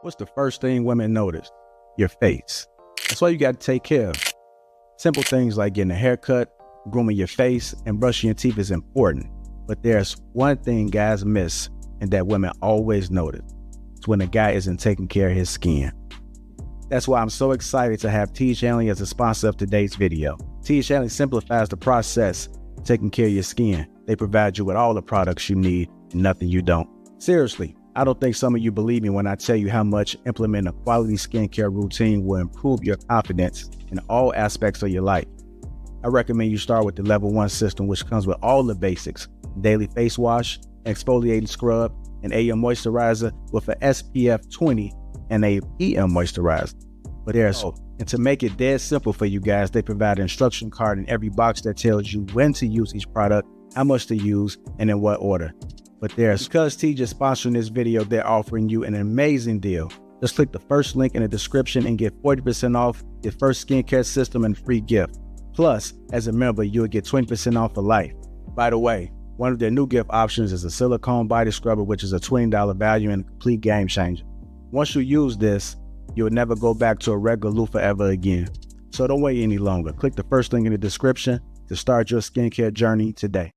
What's the first thing women notice? Your face. That's why you got to take care of it. Simple things like getting a haircut, grooming your face, and brushing your teeth is important. But there's one thing guys miss and that women always notice. It's when a guy isn't taking care of his skin. That's why I'm so excited to have T Channeling as a sponsor of today's video. T Channeling simplifies the process of taking care of your skin. They provide you with all the products you need and nothing you don't. Seriously, I don't think some of you believe me when I tell you how much implementing a quality skincare routine will improve your confidence in all aspects of your life. I recommend you start with the level 1 system, which comes with all the basics: daily face wash, exfoliating scrub, an AM moisturizer with an SPF 20 and a PM moisturizer. But and to make it dead simple for you guys, they provide an instruction card in every box that tells you when to use each product, how much to use, and in what order. But because T just sponsoring this video, they're offering you an amazing deal. Just click the first link in the description and get 40% off your first skincare system and free gift. Plus, as a member, you'll get 20% off for life. By the way, one of their new gift options is a silicone body scrubber, which is a $20 value and a complete game changer. Once you use this, you'll never go back to a regular loofah ever again. So don't wait any longer. Click the first link in the description to start your skincare journey today.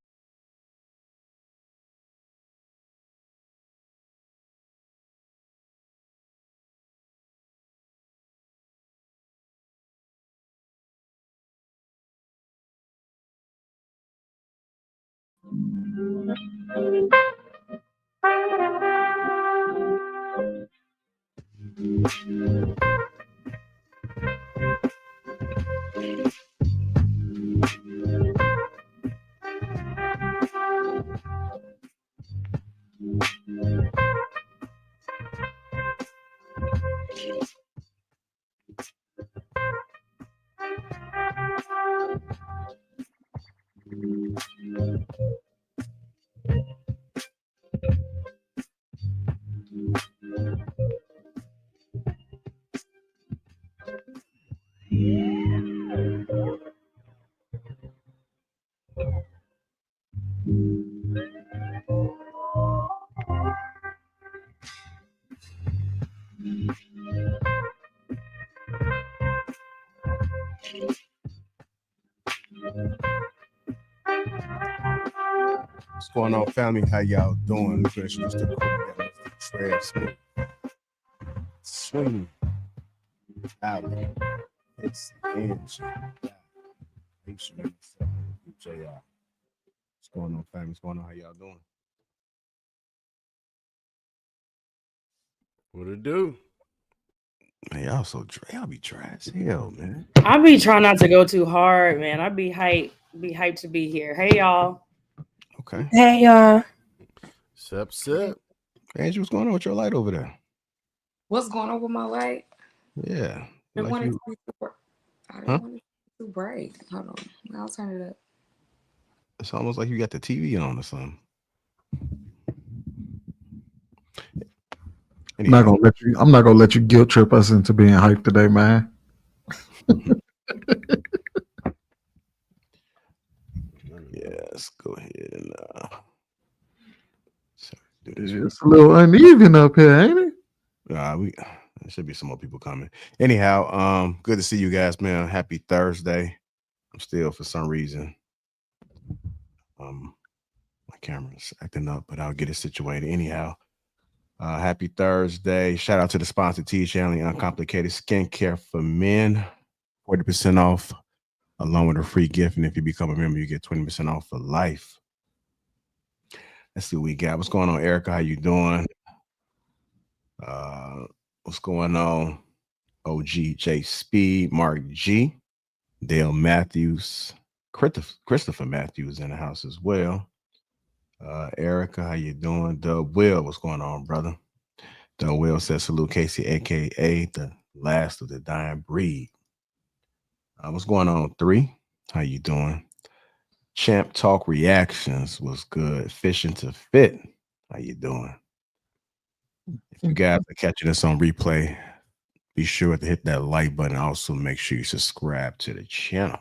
What's going on, family? How y'all doing? Swing out. It's JR. What's going on, family? What's going on? How y'all doing? What it do? Man, y'all be dry as hell, man. I be trying not to go too hard, man. I be hyped to be here. Hey y'all. Okay. Hey y'all. Sup. Angie, what's going on with your light over there? What's going on with my light? Yeah. I Like want it you... to be I didn't want it too bright. Hold on. I'll turn it up. It's almost like you got the TV on or something. I'm not gonna let you guilt trip us into being hyped today, man. Yes, go ahead and do this. It's a little uneven up here, ain't it? There should be some more people coming. Anyhow, good to see you guys, man. Happy Thursday. I'm still, for some reason, my camera's acting up, but I'll get it situated. Anyhow, happy Thursday. Shout out to the sponsor, T Channeling Uncomplicated Skincare for Men. 40% off along with a free gift. And if you become a member, you get 20% off for life. Let's see what we got. What's going on, Erica? How you doing? What's going on? OGJ Speed, Mark G, Dale Matthews, Christopher Matthews in the house as well. Erica, how you doing? Doug Will, what's going on, brother? Doug Will says salute Casey, aka the last of the dying breed. What's going on, 3? How you doing? Champ Talk Reactions was good. Fishing to Fit. How you doing? If you guys are catching us on replay, be sure to hit that like button. Also, make sure you subscribe to the channel.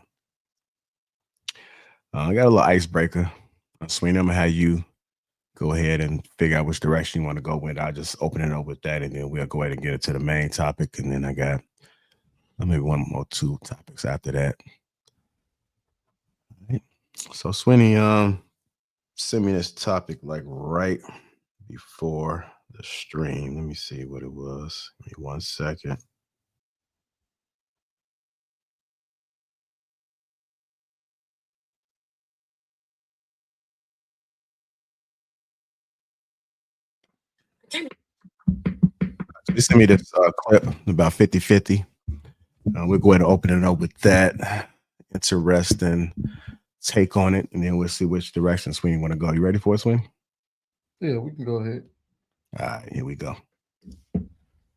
I got a little icebreaker. Swing them how you go ahead and figure out which direction you want to go with. I'll just open it up with that, and then we'll go ahead and get into the main topic. And then I got maybe one more, two topics after that. Right. So Swinny, send me this topic like right before the stream. Let me see what it was. Give me 1 second. You send me this clip about 50-50. We'll go ahead and open it up with that interesting take on it, and then we'll see which direction Sweeney want to go. You ready for it, Sweeney? Yeah, we can go ahead. All right, here we go.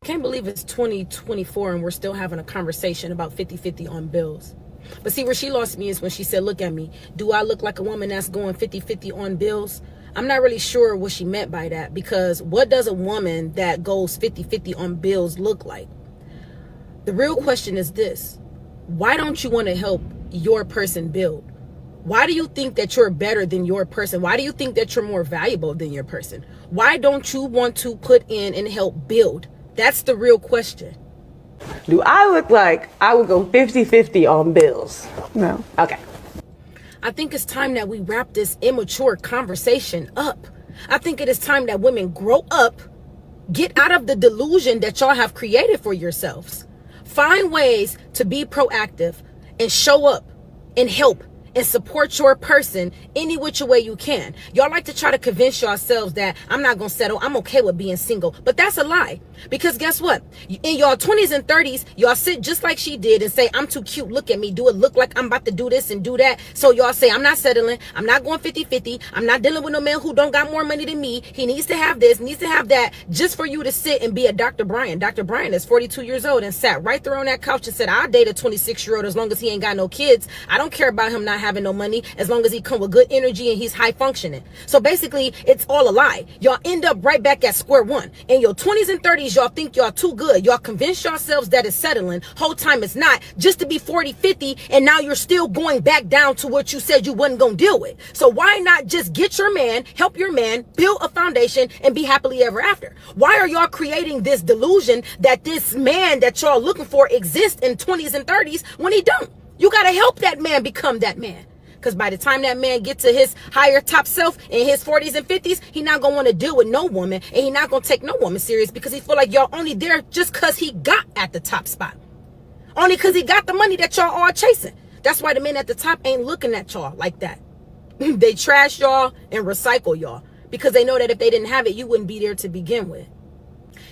Can't believe it's 2024 and we're still having a conversation about 50-50 on bills. But see, where she lost me is when she said, look at me. Do I look like a woman that's going 50-50 on bills? I'm not really sure what she meant by that, because what does a woman that goes 50-50 on bills look like? The real question is this: why don't you want to help your person build? Why do you think that you're better than your person? Why do you think that you're more valuable than your person? Why don't you want to put in and help build? That's the real question. Do I look like I would go 50-50 on bills? No. Okay. I think it's time that we wrap this immature conversation up. I think it is time that women grow up, get out of the delusion that y'all have created for yourselves. Find ways to be proactive and show up and help and support your person any which way you can. Y'all like to try to convince yourselves that I'm not gonna settle, I'm okay with being single. But that's a lie. Because guess what? In y'all 20s and 30s, y'all sit just like she did and say, I'm too cute, look at me. Do it look like I'm about to do this and do that? So y'all say, I'm not settling, I'm not going 50-50, I'm not dealing with no man who don't got more money than me. He needs to have this, needs to have that, just for you to sit and be a Dr. Brian. Dr. Brian is 42 years old and sat right there on that couch and said, I'll date a 26-year-old as long as he ain't got no kids. I don't care about him not having no money as long as he come with good energy and he's high functioning. So basically, it's all a lie. Y'all end up right back at square one. In your 20s and 30s, y'all think y'all too good. Y'all convince yourselves that it's settling. Whole time it's not, just to be 40-50, and now you're still going back down to what you said you wasn't gonna deal with. So why not just get your man, help your man, build a foundation, and be happily ever after? Why are y'all creating this delusion that this man that y'all looking for exists in 20s and 30s when he don't? You gotta help that man become that man. Because by the time that man gets to his higher top self in his 40s and 50s, he not going to want to deal with no woman, and he not going to take no woman serious because he feel like y'all only there just because he got at the top spot. Only because he got the money that y'all all chasing. That's why the men at the top ain't looking at y'all like that. They trash y'all and recycle y'all because they know that if they didn't have it, you wouldn't be there to begin with.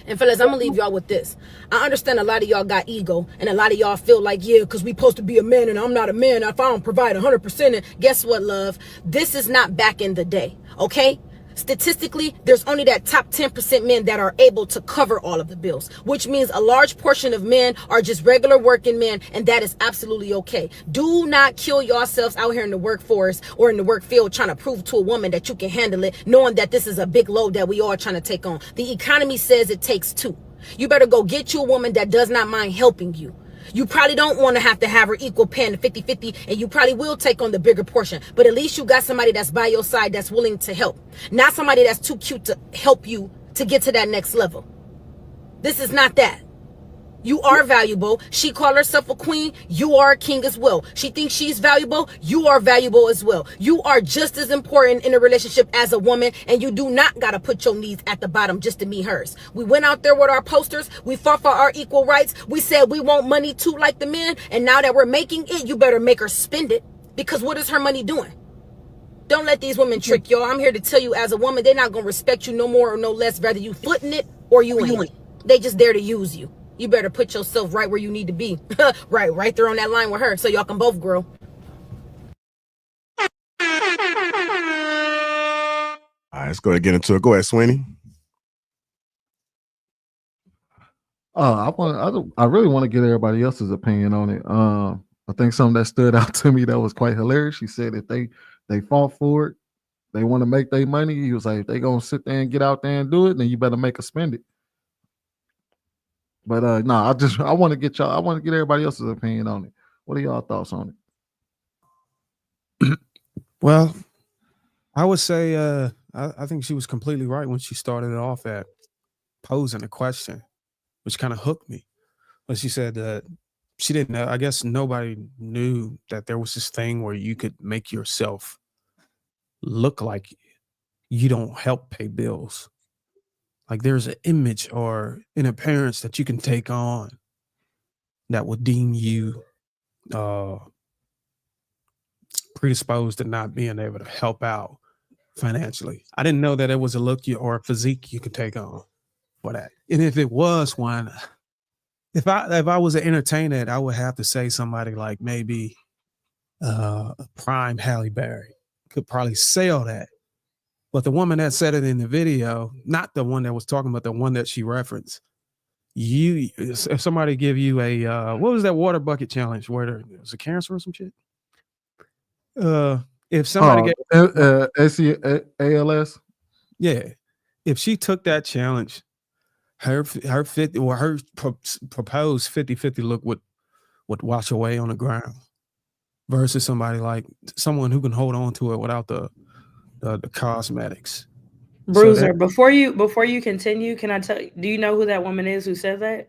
And fellas, I'm gonna leave y'all with this. I understand a lot of y'all got ego, and a lot of y'all feel like, yeah, because we supposed to be a man and I'm not a man if I don't provide 100%. And guess what, love? This is not back in the day, okay? Statistically, there's only that top 10% men that are able to cover all of the bills, which means a large portion of men are just regular working men, and that is absolutely okay. Do not kill yourselves out here in the workforce or in the work field trying to prove to a woman that you can handle it, knowing that this is a big load that we all trying to take on. The economy says it takes two. You better go get you a woman that does not mind helping you. You probably don't want to have her equal pen 50-50, and you probably will take on the bigger portion. But at least you got somebody that's by your side that's willing to help. Not somebody that's too cute to help you to get to that next level. This is not that. You are valuable. She call herself a queen. You are a king as well. She thinks she's valuable. You are valuable as well. You are just as important in a relationship as a woman, and you do not got to put your needs at the bottom just to meet hers. We went out there with our posters. We fought for our equal rights. We said we want money too like the men, and now that we're making it, you better make her spend it, because what is her money doing? Don't let these women trick y'all. I'm here to tell you, as a woman, they're not going to respect you no more or no less, whether you footing it or you ain't. They just there to use you. You better put yourself right where you need to be. right there on that line with her, so y'all can both grow. All right, let's go ahead and get into it. Go ahead, Sweeney. I really want to get everybody else's opinion on it. I think something that stood out to me that was quite hilarious. She said that they fought for it, they want to make their money. He was like, if they gonna sit there and get out there and do it, then you better make her spend it. But I want to get everybody else's opinion on it. What are y'all thoughts on it? Well, I would say I think she was completely right when she started it off at posing a question, which kind of hooked me. But she said that she didn't know. I guess nobody knew that there was this thing where you could make yourself look like you don't help pay bills. Like there's an image or an appearance that you can take on that would deem you predisposed to not being able to help out financially. I didn't know that it was a look or a physique you could take on for that. And if it was one, if I was to entertain it, I would have to say somebody like maybe a prime Halle Berry could probably sell that. But the woman that said it in the video, not the one that was talking about, the one that she referenced, if somebody give you a what was that water bucket challenge where there was a cancer or some shit? If somebody ALS, yeah, if she took that challenge, her 50 or her proposed 50-50 look would wash away on the ground versus somebody like someone who can hold on to it without the cosmetics. Bruiser, so before you continue, can I tell you, do you know who that woman is who said that?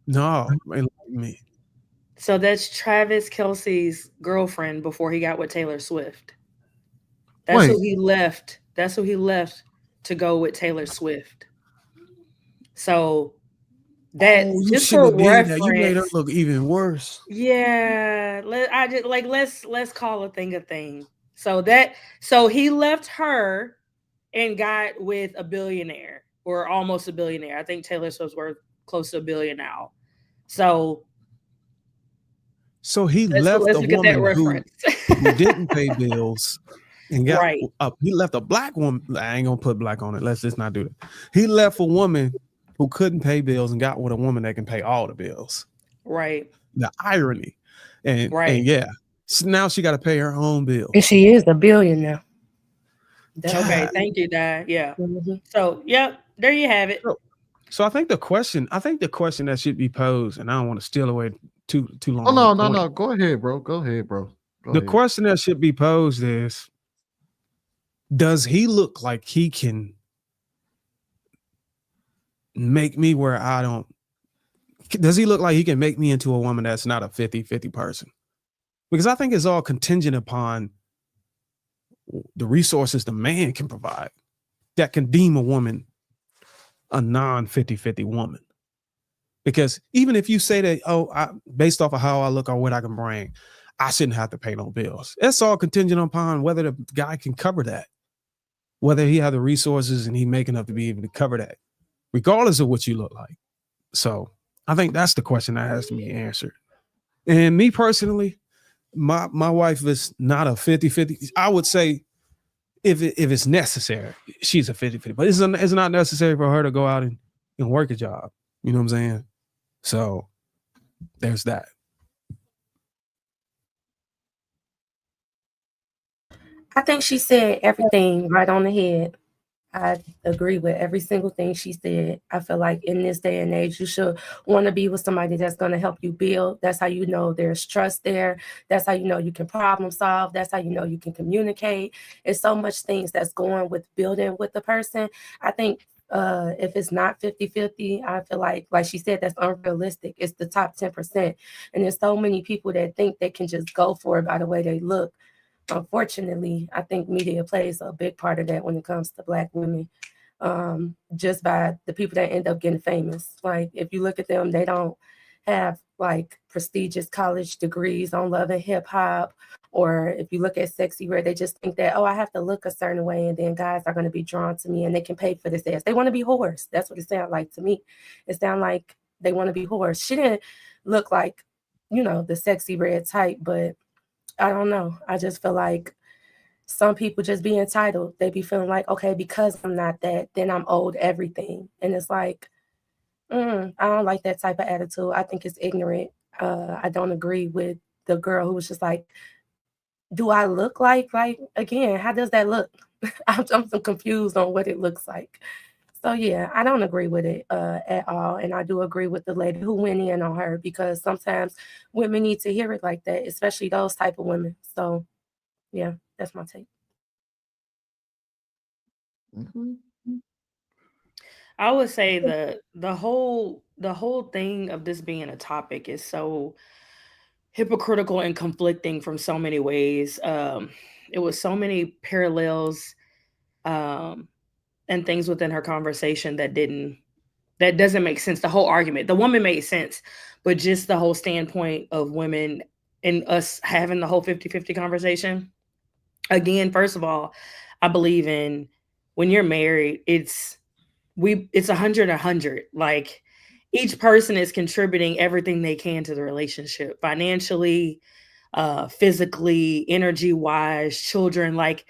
No, me. So that's Travis Kelce's girlfriend before he got with Taylor Swift. That's who he left. That's who he left to go with Taylor Swift. So that just for reference, you made her look even worse. Yeah, let's call a thing a thing. So he left her and got with a billionaire or almost a billionaire. I think Taylor Swift's worth close to $1 billion now. So he left a woman who didn't pay bills and got he left a black woman. I ain't gonna put black on it. Let's just not do that. He left a woman who couldn't pay bills and got with a woman that can pay all the bills. Right. The irony. And yeah. So now she got to pay her own bill. And she is a billionaire. Okay, thank you, Dad. Yeah. Mm-hmm. So, yep, there you have it. So I think the question that should be posed, and I don't want to steal away too long. Oh no. Go ahead, bro. The question that should be posed is, does he look like he can make me where I don't? Does he look like he can make me into a woman that's not a 50-50 person? Because I think it's all contingent upon the resources the man can provide that can deem a woman a non-50-50 woman. Because even if you say that, based off of how I look or what I can bring, I shouldn't have to pay no bills. It's all contingent upon whether the guy can cover that, whether he has the resources and he make enough to be able to cover that, regardless of what you look like. So I think that's the question that has to be answered. And me personally, my wife is not a 50-50. I would say if it's necessary, she's a 50-50. But it's not necessary for her to go out and work a job. You know what I'm saying? So there's that. I think she said everything right on the head. I agree with every single thing she said. I feel like in this day and age, you should want to be with somebody that's going to help you build. That's how you know there's trust there. That's how you know you can problem solve. That's how you know you can communicate. It's so much things that's going with building with the person. I think if it's not 50-50, I feel like she said, that's unrealistic. It's the top 10%. And there's so many people that think they can just go for it by the way they look. Unfortunately, I think media plays a big part of that when it comes to Black women, just by the people that end up getting famous. Like, if you look at them, they don't have like prestigious college degrees on love and hip hop. Or if you look at Sexy Red, they just think that, I have to look a certain way and then guys are going to be drawn to me and they can pay for this ass. They want to be whores. That's what it sounds like to me. It sounds like they want to be whores. She didn't look like, the Sexy Red type, but I don't know. I just feel like some people just be entitled. They be feeling like, okay, because I'm not that, then I'm owed everything. And it's like, I don't like that type of attitude. I think it's ignorant. I don't agree with the girl who was just like, do I look like, again, how does that look? I'm so confused on what it looks like. So yeah, I don't agree with it at all. And I do agree with the lady who went in on her, because sometimes women need to hear it like that, especially those type of women. So yeah, that's my take. Mhm. I would say the whole thing of this being a topic is so hypocritical and conflicting from so many ways. It was so many parallels um, and things within her conversation that doesn't make sense. The whole argument, the woman made sense, but just the whole standpoint of women and us having the whole 50-50 conversation. Again, first of all, I believe in when you're married, it's 100. Like each person is contributing everything they can to the relationship, financially, physically, energy wise, children. Like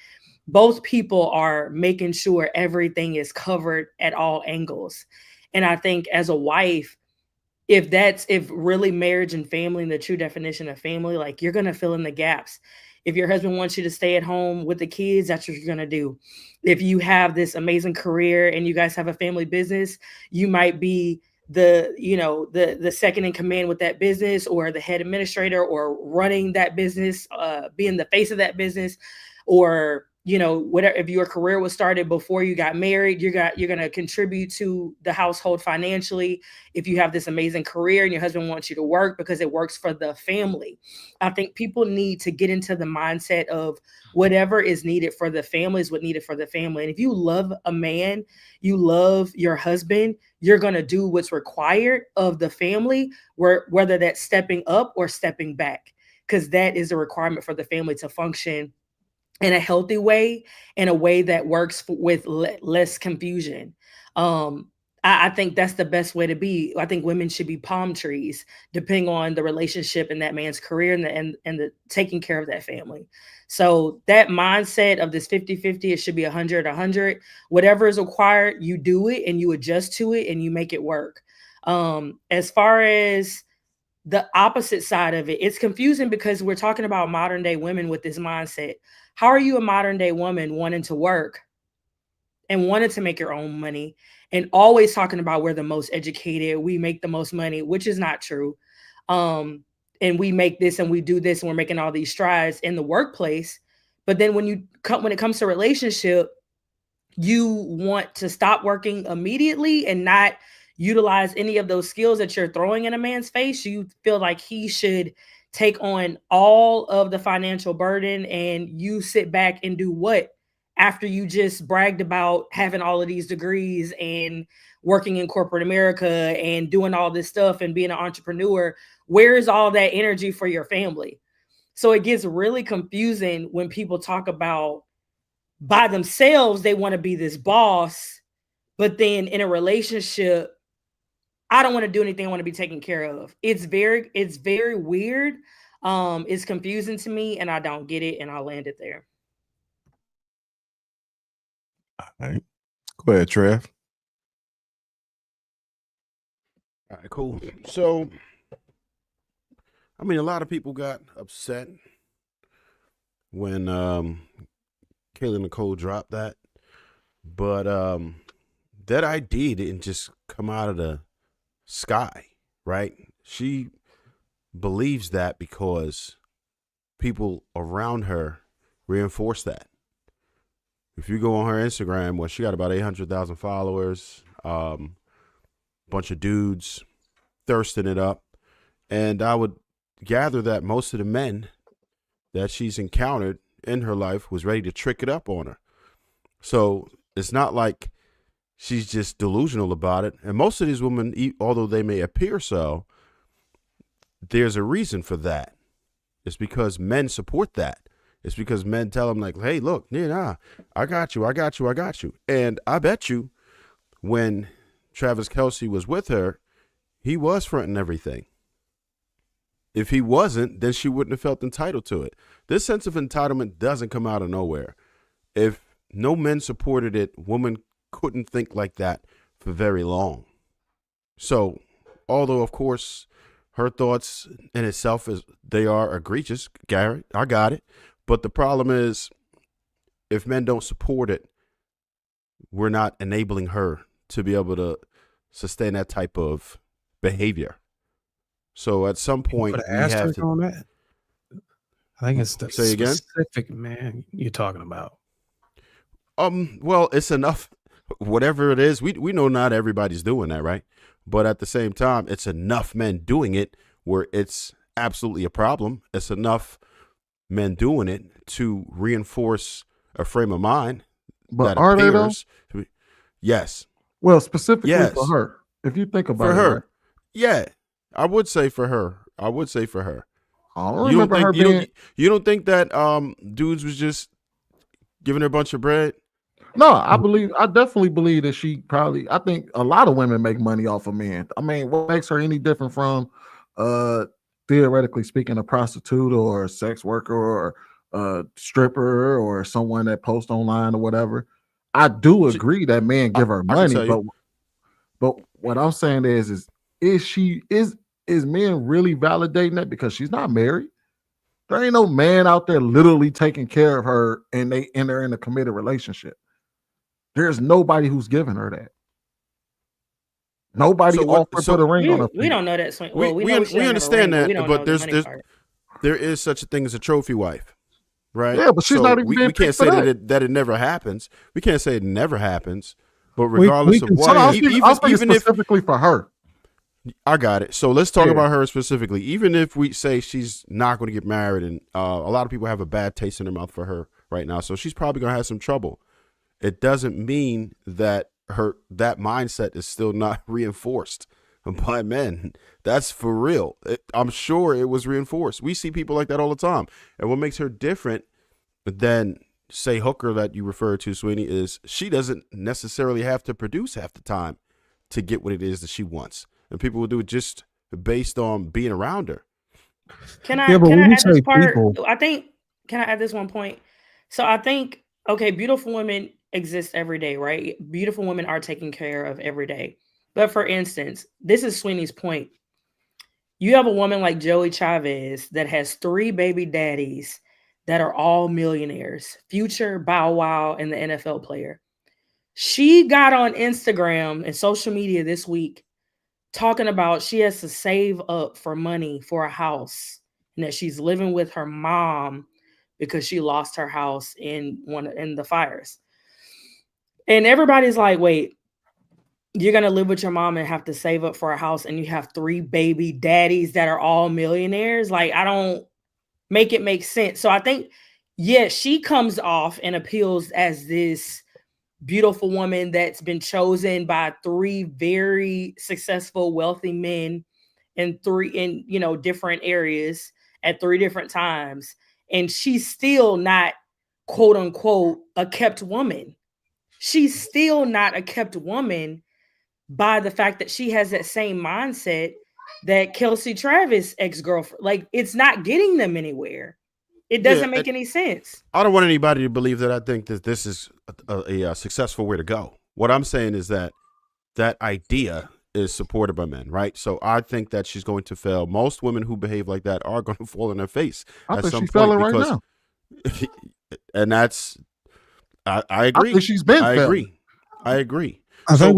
both people are making sure everything is covered at all angles. And I think as a wife, if really marriage and family and the true definition of family, like you're gonna fill in the gaps. If your husband wants you to stay at home with the kids, that's what you're gonna do. If you have this amazing career and you guys have a family business, you might be the second in command with that business, or the head administrator, or running that business, being the face of that business, or whatever. If your career was started before you got married, you're going to contribute to the household financially. If you have this amazing career and your husband wants you to work because it works for the family, I think people need to get into the mindset of whatever is needed for the family is what needed for the family. And if you love a man, you love your husband, you're going to do what's required of the family, whether that's stepping up or stepping back, because that is a requirement for the family to function in a healthy way, in a way that works with less confusion. I think that's the best way to be. I think women should be palm trees, depending on the relationship and that man's career and the taking care of that family. So that mindset of this 50-50, it should be 100. Whatever is required, you do it and you adjust to it and you make it work. As far as the opposite side of it, it's confusing because we're talking about modern day women with this mindset. How are you a modern day woman wanting to work and wanting to make your own money and always talking about we're the most educated, we make the most money, which is not true. And we make this and we do this and we're making all these strides in the workplace. But then when it comes to relationship, you want to stop working immediately and not utilize any of those skills that you're throwing in a man's face. You feel like he should take on all of the financial burden and you sit back and do what after you just bragged about having all of these degrees and working in corporate America and doing all this stuff and being an entrepreneur. Where is all that energy for your family? So it gets really confusing when people talk about by themselves, they want to be this boss, but then in a relationship, I don't want to do anything. I want to be taken care of. It's very weird. It's confusing to me and I don't get it. And I'll land it there. All right. Go ahead, Trev. All right, cool. So, I mean, a lot of people got upset when Kayla Nicole dropped that, but that idea didn't just come out of the sky, right? She believes that because people around her reinforce that. If you go on her Instagram, well, she got about 800,000 followers, bunch of dudes thirsting it up. And I would gather that most of the men that she's encountered in her life was ready to trick it up on her. So it's not like she's just delusional about it. And most of these women, although they may appear so, there's a reason for that. It's because men support that. It's because men tell them like, hey, look, I got you. And I bet you when Travis Kelce was with her, he was fronting everything. If he wasn't, then she wouldn't have felt entitled to it. This sense of entitlement doesn't come out of nowhere. If no men supported it, women couldn't think like that for very long. So, although, of course, her thoughts in itself they are egregious, Garrett, I got it. But the problem is, if men don't support it, we're not enabling her to be able to sustain that type of behavior. So at some point, Put we an have asterisk to. on that. I think it's the Say again? specific man you're talking about. Well, it's enough. Whatever it is, we know not everybody's doing that, right? But at the same time, it's enough men doing it where it's absolutely a problem. It's enough men doing it to reinforce a frame of mind But that are they though? appears to be. Yes. Well, specifically Yes. for her. If you think about For it, her. right? Yeah. I would say for her. I would say for her. I don't remember her being. You don't think that dudes was just giving her a bunch of bread? No, I definitely believe that she probably, I think a lot of women make money off of men. I mean, what makes her any different from, theoretically speaking, a prostitute or a sex worker or a stripper or someone that posts online or whatever? I do agree that men give her I can money, tell you. but what I'm saying is men really validating that because she's not married? There ain't no man out there literally taking care of her and they're in a committed relationship. There's nobody who's giving her that. Nobody offered to put a ring on her. We don't know that. We understand that, but there's there is such a thing as a trophy wife, right? Yeah, but she's not even being we can't picked for say that. that it never happens. We can't say it never happens, but regardless of what, I'll speak specifically for her. I got it. So let's talk about her specifically. Even if we say she's not going to get married, and a lot of people have a bad taste in their mouth for her right now, so she's probably going to have some trouble. It doesn't mean that that mindset is still not reinforced by men. That's for real. I'm sure it was reinforced. We see people like that all the time. And what makes her different than, say, Hooker that you referred to, Sweeney, is she doesn't necessarily have to produce half the time to get what it is that she wants. And people will do it just based on being around her. Can I add this part? Can I add this one point? So I think, okay, beautiful women exist every day, right? Beautiful women are taken care of every day. But for instance, this is Sweeney's point. You have a woman like Joey Chavez that has 3 baby daddies that are all millionaires, Future, Bow Wow, and the NFL player. She got on Instagram and social media this week talking about she has to save up for money for a house and that she's living with her mom because she lost her house in the fires. And everybody's like, wait, you're going to live with your mom and have to save up for a house and you have 3 baby daddies that are all millionaires? Like, I don't make it make sense. So I think, yes, she comes off and appeals as this beautiful woman that's been chosen by 3 very successful, wealthy men in different areas at 3 different times. And she's still not, quote unquote, a kept woman. She's still not a kept woman by the fact that she has that same mindset that Kelsey Travis ex-girlfriend. Like, it's not getting them anywhere. It doesn't make any sense. I don't want anybody to believe that I think that this is a successful way to go. What I'm saying is that idea is supported by men, right? So I think that she's going to fail. Most women who behave like that are going to fall in her face at some point. Right now. And that's, I agree. I think she's been failing. I agree. I think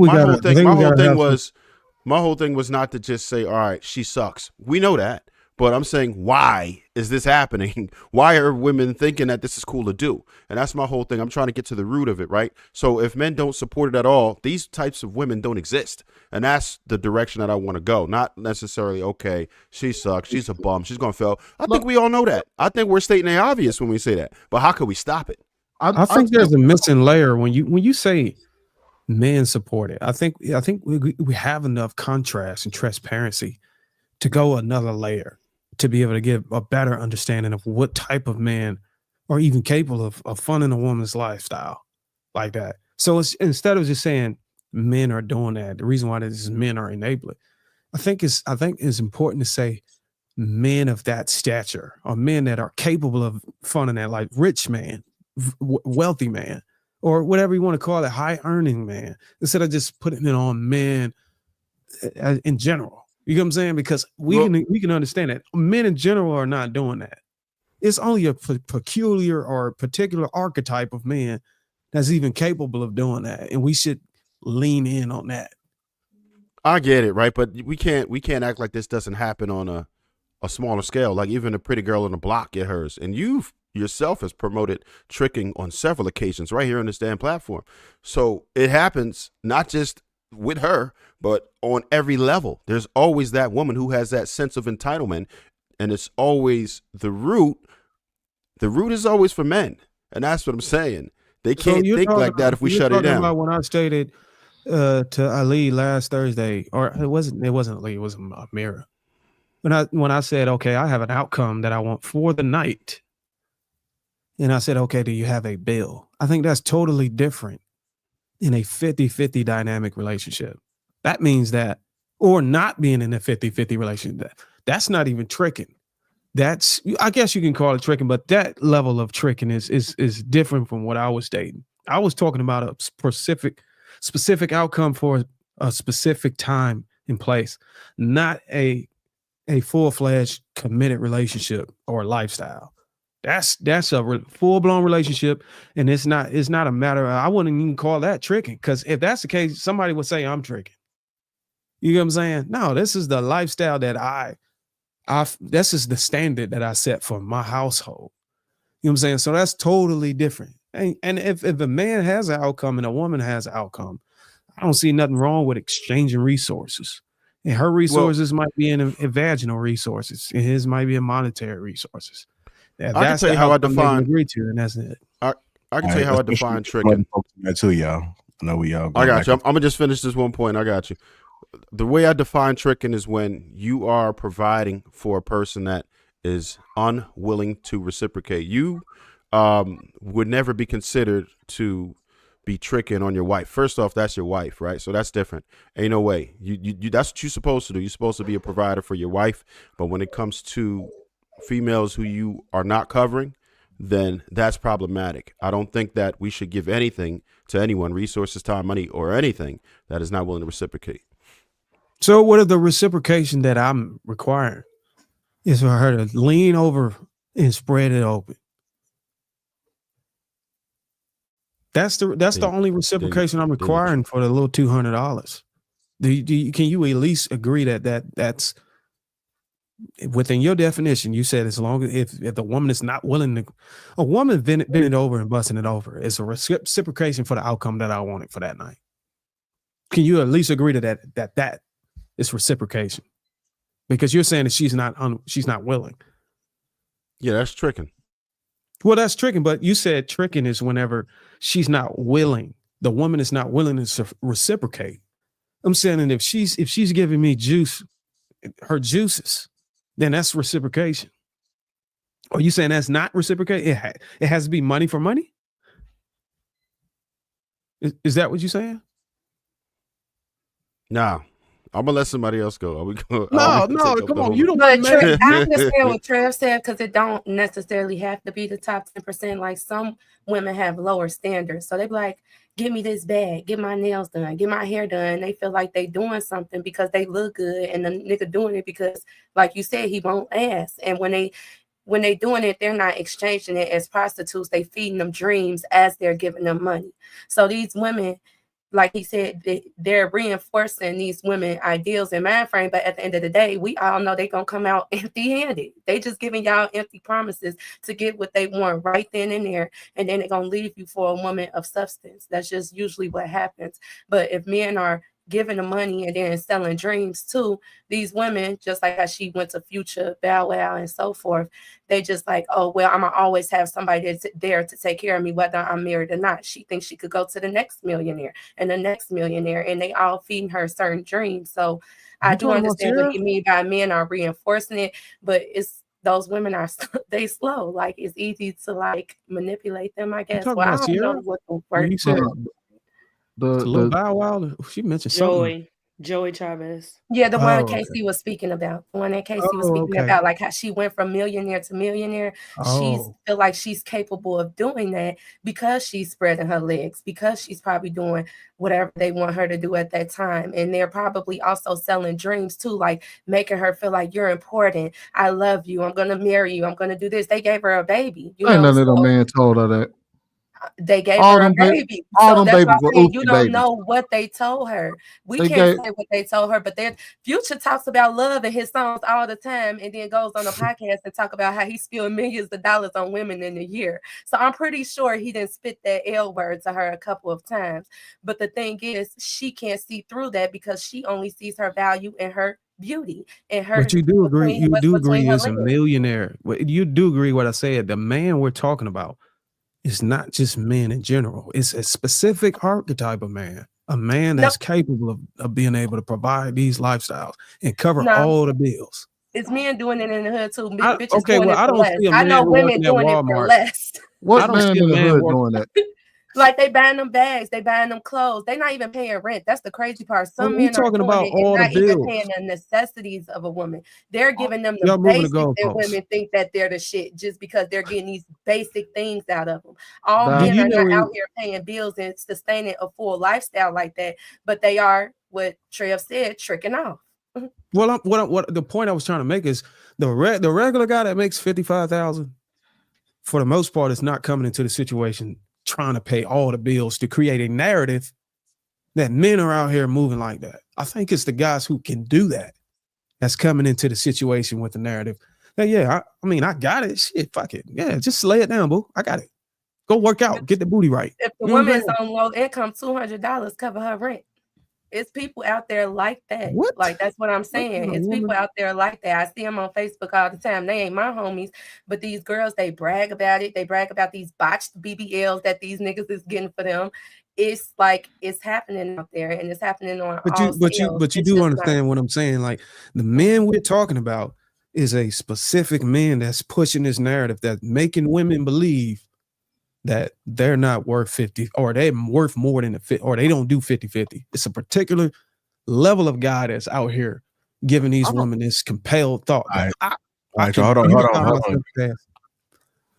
my whole thing was not to just say, all right, she sucks. We know that. But I'm saying, why is this happening? Why are women thinking that this is cool to do? And that's my whole thing. I'm trying to get to the root of it, right? So if men don't support it at all, these types of women don't exist. And that's the direction that I want to go. Not necessarily, okay, she sucks, she's a bum, she's going to fail. I think we all know that. I think we're stating the obvious when we say that. But how can we stop it? I think there's a missing layer when you say men support it. I think we have enough contrast and transparency to go another layer, to be able to give a better understanding of what type of man are even capable of funding a woman's lifestyle like that. So it's, instead of just saying men are doing that, the reason why this is men are enabling, I think it's important to say men of that stature, or men that are capable of funding that, like rich man, wealthy man, or whatever you want to call it, high earning man, instead of just putting it on men in general. You know what I'm saying? Because we can understand that men in general are not doing that. It's only a peculiar or particular archetype of man that's even capable of doing that, and we should lean in on that. I get it, right? But we can't act like this doesn't happen on a smaller scale. Like even a pretty girl on the block get hers, and you've yourself has promoted tricking on several occasions right here on this damn platform. So it happens not just with her, but on every level. There's always that woman who has that sense of entitlement, and it's always the root. The root is always for men, and that's what I'm saying. They can't think like that if we shut it down. About when I stated to Ali last Thursday, or it wasn't Ali, it was Amira. When I said, okay, I have an outcome that I want for the night, and I said, okay, do you have a bill? I think that's totally different in a 50-50 dynamic relationship. That means that, or not being in a 50-50 relationship, that's not even tricking. That's, I guess you can call it tricking, but that level of tricking is different from what I was stating. I was talking about a specific outcome for a specific time and place, not a full-fledged committed relationship or lifestyle. That's a full-blown relationship, and it's not a matter of, I wouldn't even call that tricking, because if that's the case, somebody would say I'm tricking. You know what I'm saying? No, this is the lifestyle that this is the standard that I set for my household. You know what I'm saying? So that's totally different. And if a man has an outcome and a woman has an outcome, I don't see nothing wrong with exchanging resources. And her resources might be in vaginal resources, and his might be in monetary resources. I can tell you how I define agree to, and that's it. I can tell you how I define tricking. That too, y'all. I know we all. I got you. I'm gonna just finish this one point. I got you. The way I define tricking is when you are providing for a person that is unwilling to reciprocate. You would never be considered to be tricking on your wife. First off, that's your wife, right? So that's different. Ain't no way. You that's what you're supposed to do. You're supposed to be a provider for your wife. But when it comes to females who you are not covering, then that's problematic. I don't think that we should give anything to anyone, resources, time, money, or anything, that is not willing to reciprocate. So what if the reciprocation that I'm requiring is for her to lean over and spread it open? That's the only reciprocation I'm requiring for the little $200. Can you at least agree that's within your definition? You said as long as if the woman is not willing to, a woman bending it over and busting it over, it's a reciprocation for the outcome that I wanted for that night. Can you at least agree to that is reciprocation? Because you're saying that she's not willing. Yeah, that's tricking. Well, that's tricking, but you said tricking is whenever she's not willing. The woman is not willing to reciprocate. I'm saying that if she's giving me her juices, then that's reciprocation. Are you saying that's not reciprocate? It has to be money for money? Is that what you're saying? Nah. I'm gonna let somebody else go. No, come on. You don't want to I understand what Trev said, because it don't necessarily have to be the top 10%. Like, some women have lower standards. So they be like, give me this bag, get my nails done, get my hair done. They feel like they doing something because they look good, and the nigga doing it because, like you said, he won't ask. And when they doing it, they're not exchanging it as prostitutes. They feeding them dreams as they're giving them money. So these women, like he said, they're reinforcing these women ideals and mind frame. But at the end of the day, we all know they're going to come out empty-handed. They just giving y'all empty promises to get what they want right then and there. And then they're going to leave you for a woman of substance. That's just usually what happens. But if men are giving the money and then selling dreams too, these women, just like how she went to Future, Bow Wow, and so forth, they just like, oh, well, I'm gonna always have somebody that's there to take care of me, whether I'm married or not. She thinks she could go to the next millionaire and the next millionaire, and they all feeding her certain dreams. So I do understand what you mean by men are reinforcing it, but it's those women are they slow. Like, it's easy to like manipulate them, I guess. Well, I don't know what the word is. The Bow Wow, she mentioned Joey Chavez. Yeah, the one Casey was speaking about. The one that Casey was speaking about, like how she went from millionaire to millionaire. She feel like she's capable of doing that because she's spreading her legs, because she's probably doing whatever they want her to do at that time. And they're probably also selling dreams too, like making her feel like you're important. I love you. I'm gonna marry you. I'm gonna do this. They gave her a baby. Ain't none of them man told her that. They gave All her a them baby. all So them that's why babies I'm were saying you Uchi don't babies. know what they told her. We They can't gave say what they told her, but Future talks about love in his songs all the time, and then goes on a podcast and talk about how he spilled millions of dollars on women in a year. So I'm pretty sure he didn't spit that L word to her a couple of times. But the thing is, she can't see through that because she only sees her value in her beauty and her But you do agree, what's between her is a legs. millionaire. You do agree what I said. The man we're talking about is not just men in general. It's a specific archetype of man, a man that's capable of being able to provide these lifestyles and cover all the bills. It's men doing it in the hood too. Bitches Okay, doing well, it I for don't less. see a I know man women working at doing it for Walmart. less. I What don't man see in a the man hood working. doing that? Like they buying them bags, they buying them clothes. They not even paying rent. That's the crazy part. Some We men are talking doing about it and all the not even bills. paying the necessities of a woman. They're giving them the Y'all moving the basics, and goalposts. women think that they're the shit just because they're getting these basic things out of them. All Nah. men Do you are know not it- out here paying bills and sustaining a full lifestyle like that, but they are, what Trev said, tricking off. Well, what the point I was trying to make is the regular guy that makes 55,000, for the most part, is not coming into the situation trying to pay all the bills to create a narrative that men are out here moving like that. I think it's the guys who can do that that's coming into the situation with the narrative. That, yeah, I mean, I got it. Shit, fuck it. Yeah, just lay it down, boo. I got it. Go work out. Get the booty right. If the You know what I'm woman is saying? on low income, $200 cover her rent. It's people out there like that. What? Like, that's what I'm What saying. kind of It's people woman? out there like that. I see them on Facebook all the time. They ain't my homies, but these girls, they brag about it. They brag about these botched BBLs that these niggas is getting for them. It's like it's happening out there, and it's happening on But all you, but you, scales. but you It's do just not. understand what I'm saying. Like the men we're talking about is a specific man that's pushing this narrative that's making women believe that they're not worth 50 or they're worth more than 50 or they don't do 50-50. It's a particular level of guy that's out here giving these women this compelled thought that All I right, so can hold on. beautify myself fast.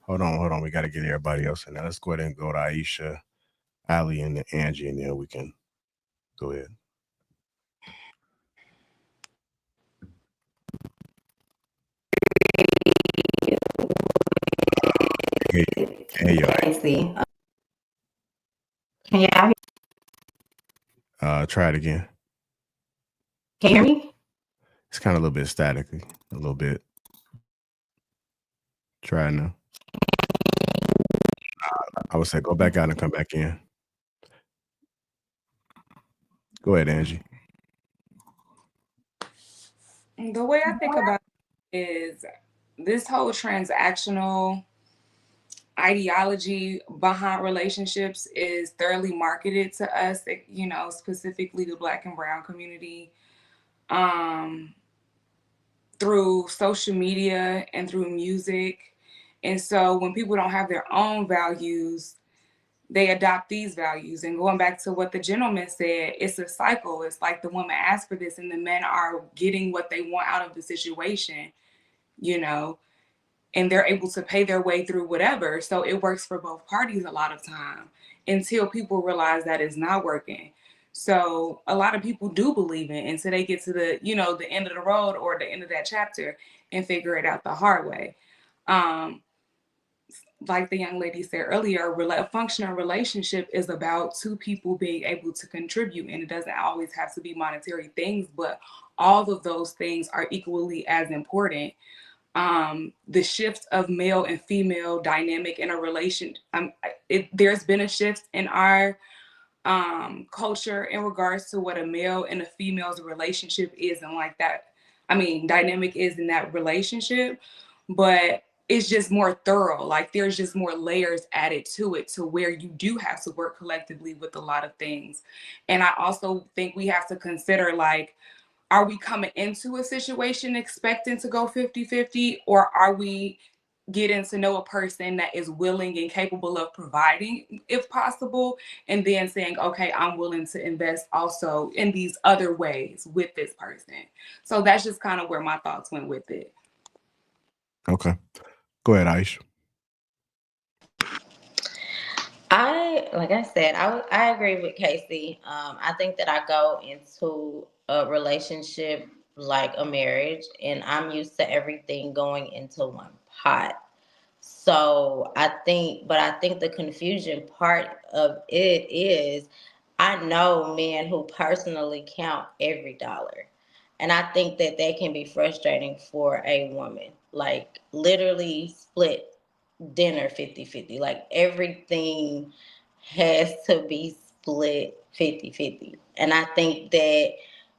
Hold on. We got to get everybody else in there. Let's go ahead and go to Aisha, Ali, and then Angie, and then we can go ahead. Hey, yo. Casey. Can you hear me? Try it again. Can you hear me? It's kind of a little bit staticky, a little bit. Try it now. I would say go back out and come back in. Go ahead, Angie. The way I think about it is this whole transactional ideology behind relationships is thoroughly marketed to us, you know, specifically the Black and Brown community, through social media and through music. And so when people don't have their own values, they adopt these values. And going back to what the gentleman said, it's a cycle. It's like the woman asked for this and the men are getting what they want out of the situation, you know, and they're able to pay their way through whatever. So it works for both parties a lot of time until people realize that it's not working. So a lot of people do believe it until they get to the, you know, the end of the road or the end of that chapter and figure it out the hard way. Like the young lady said earlier, a functional relationship is about two people being able to contribute, and it doesn't always have to be monetary things, but all of those things are equally as important. The shift of male and female dynamic in a relation, there's been a shift in our culture in regards to what a male and a female's relationship is, and like that, I mean, dynamic is in that relationship, but it's just more thorough. Like there's just more layers added to it to where you do have to work collectively with a lot of things. And I also think we have to consider, like, are we coming into a situation expecting to go 50-50, or are we getting to know a person that is willing and capable of providing if possible, and then saying, okay, I'm willing to invest also in these other ways with this person. So that's just kind of where my thoughts went with it. Okay. Go ahead, Aisha. Like I said, I agree with Casey. I think that I go into a relationship like a marriage, and I'm used to everything going into one pot. So I think the confusion part of it is I know men who personally count every dollar. And I think that can be frustrating for a woman. Like literally split dinner 50-50. Like everything has to be split 50-50. And I think that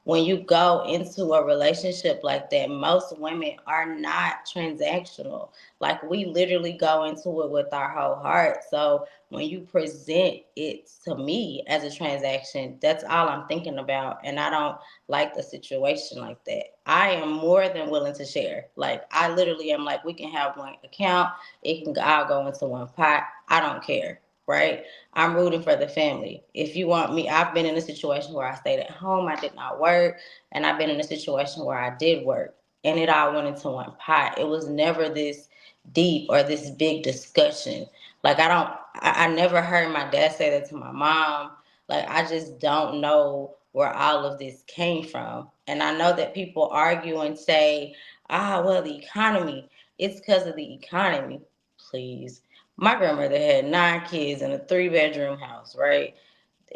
when you go into a relationship like that, most women are not transactional. Like we literally go into it with our whole heart. So when you present it to me as a transaction, that's all I'm thinking about. And I don't like the situation like that. I am more than willing to share. Like I literally am like, we can have one account. It can all go into one pot. I don't care. Right? I'm rooting for the family. If you want me, I've been in a situation where I stayed at home, I did not work, and I've been in a situation where I did work, and it all went into one pot. It was never this deep or this big discussion. Like I never heard my dad say that to my mom. Like I just don't know where all of this came from. And I know that people argue and say, well, the economy. It's because of the economy. Please. My grandmother had 9 kids in a 3-bedroom house, right?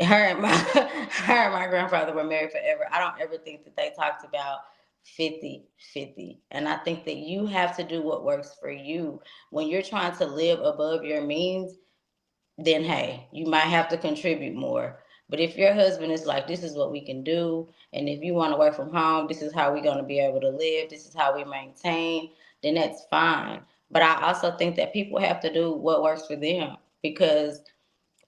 Her and my her and my grandfather were married forever. I don't ever think that they talked about 50-50. And I think that you have to do what works for you. When you're trying to live above your means, then hey, you might have to contribute more. But if your husband is like, this is what we can do, and if you want to work from home, this is how we're going to be able to live, this is how we maintain, then that's fine. But I also think that people have to do what works for them, because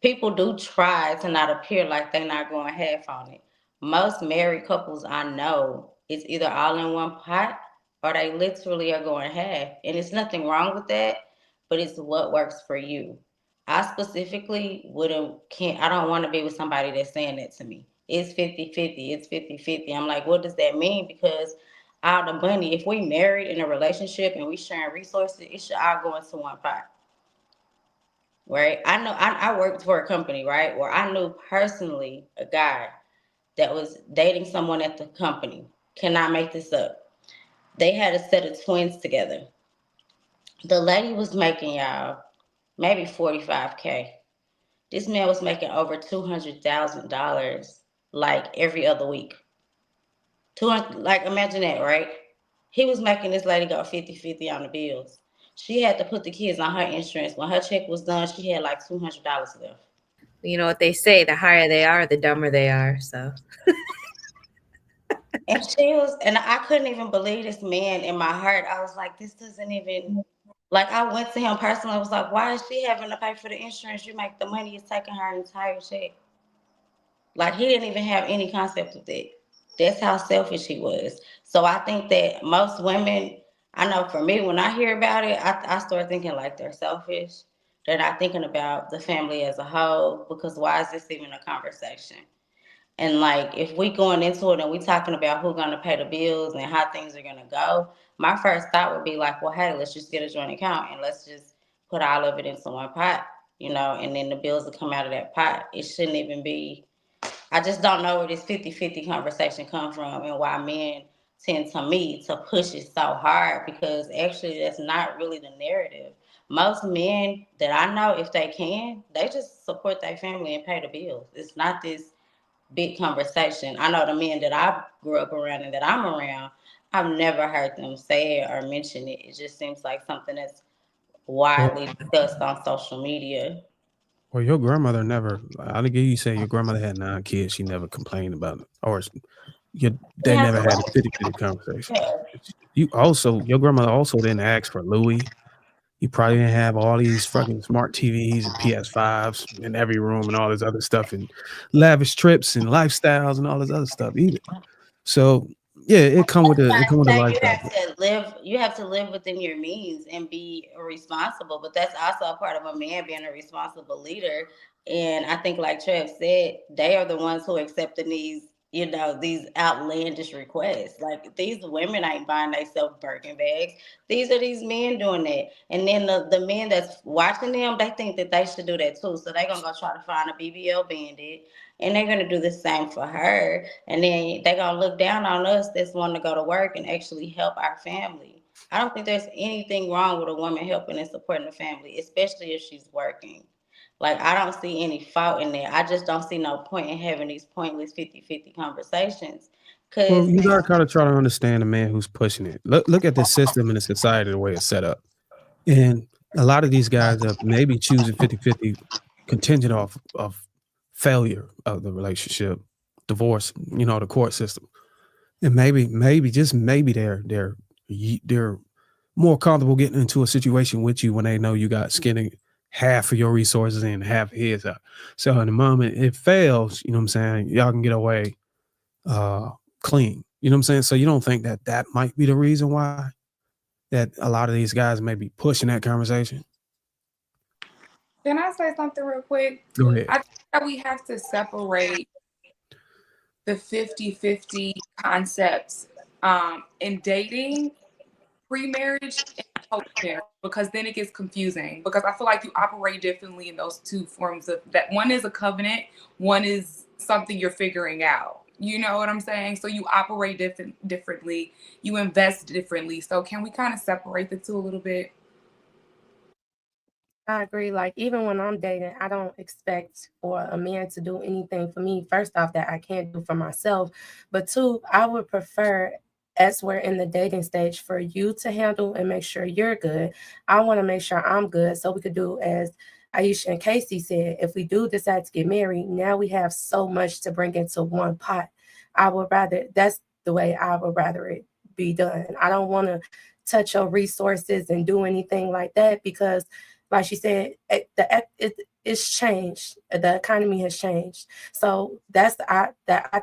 people do try to not appear like they're not going half on it. Most married couples I know, it's either all in one pot or they literally are going half. And it's nothing wrong with that, but it's what works for you. I specifically I don't want to be with somebody that's saying that to me. It's 50-50. It's 50-50. I'm like, what does that mean? Because all the money, if we married in a relationship and we sharing resources, it should all go into one pot. Right? I know I worked for a company, right, where I knew personally a guy that was dating someone at the company. Cannot make this up. They had a set of twins together. The lady was making y'all maybe 45K. This man was making over $200,000 like every other week. 200, like imagine that, right? He was making this lady go 50-50 on the bills. She had to put the kids on her insurance. When her check was done, she had like $200 left. You know what they say, the higher they are, the dumber they are. So And I couldn't even believe this man in my heart. I was like, this doesn't even, like, I went to him personally. I was like, why is she having to pay for the insurance? You make the money, it's taking her entire check. Like, he didn't even have any concept of that. That's how selfish he was. So I think that most women, I know for me, when I hear about it, I start thinking like they're selfish. They're not thinking about the family as a whole, because why is this even a conversation? And like, if we going into it and we talking about who's gonna pay the bills and how things are gonna go, my first thought would be like, well, hey, let's just get a joint account and let's just put all of it into one pot, and then the bills will come out of that pot. It shouldn't even be. I just don't know where this 50-50 conversation comes from and why men tend to me to push it so hard, because actually that's not really the narrative. Most men that I know, if they can, they just support their family and pay the bills. It's not this big conversation. I know the men that I grew up around and that I'm around, I've never heard them say it or mention it. It just seems like something that's widely discussed on social media. Well, your grandmother never, I'll give you say your grandmother had 9 kids. She never complained about it. Or they never had a 50-50 conversation. Your grandmother also didn't ask for Louis. You probably didn't have all these fucking smart TVs and PS5s in every room and all this other stuff and lavish trips and lifestyles and all this other stuff either. So yeah, it come with the lifestyle. You have to live within your means and be responsible, but that's also a part of a man being a responsible leader. And I think, like Trev said, they are the ones who accepting these outlandish requests. Like, these women ain't buying themselves Birkin bags. These are these men doing that. And then the men that's watching them, they think that they should do that too. So they're gonna go try to find a BBL bandit, and they're gonna do the same for her. And then they're gonna look down on us that's wanting to go to work and actually help our family. I don't think there's anything wrong with a woman helping and supporting the family, especially if she's working. Like, I don't see any fault in that. I just don't see no point in having these pointless 50-50 conversations. Well, Because you gotta kind of try to understand the man who's pushing it. Look at the system and the society, the way it's set up. And a lot of these guys are maybe choosing 50-50 contingent of failure of the relationship, divorce, the court system. And maybe just maybe they're more comfortable getting into a situation with you when they know you got skinning half of your resources and half of his out. So in the moment it fails, you know what I'm saying, y'all can get away clean. You know what I'm saying? So you don't think that might be the reason why that a lot of these guys may be pushing that conversation? Can I say something real quick? Go ahead. I think that we have to separate the 50-50 concepts in dating, pre-marriage, and post-marriage, because then it gets confusing. Because I feel like you operate differently in those two forms of that. One is a covenant, one is something you're figuring out. You know what I'm saying? So you operate differently, you invest differently. So can we kind of separate the two a little bit? I agree. Like, even when I'm dating, I don't expect for a man to do anything for me. First off, that I can't do for myself. But two, I would prefer, as we're in the dating stage, for you to handle and make sure you're good. I want to make sure I'm good so we could do as Aisha and Casey said. If we do decide to get married, now we have so much to bring into one pot. That's the way I would rather it be done. I don't want to touch your resources and do anything like that because, like she said, it's changed. The economy has changed. So I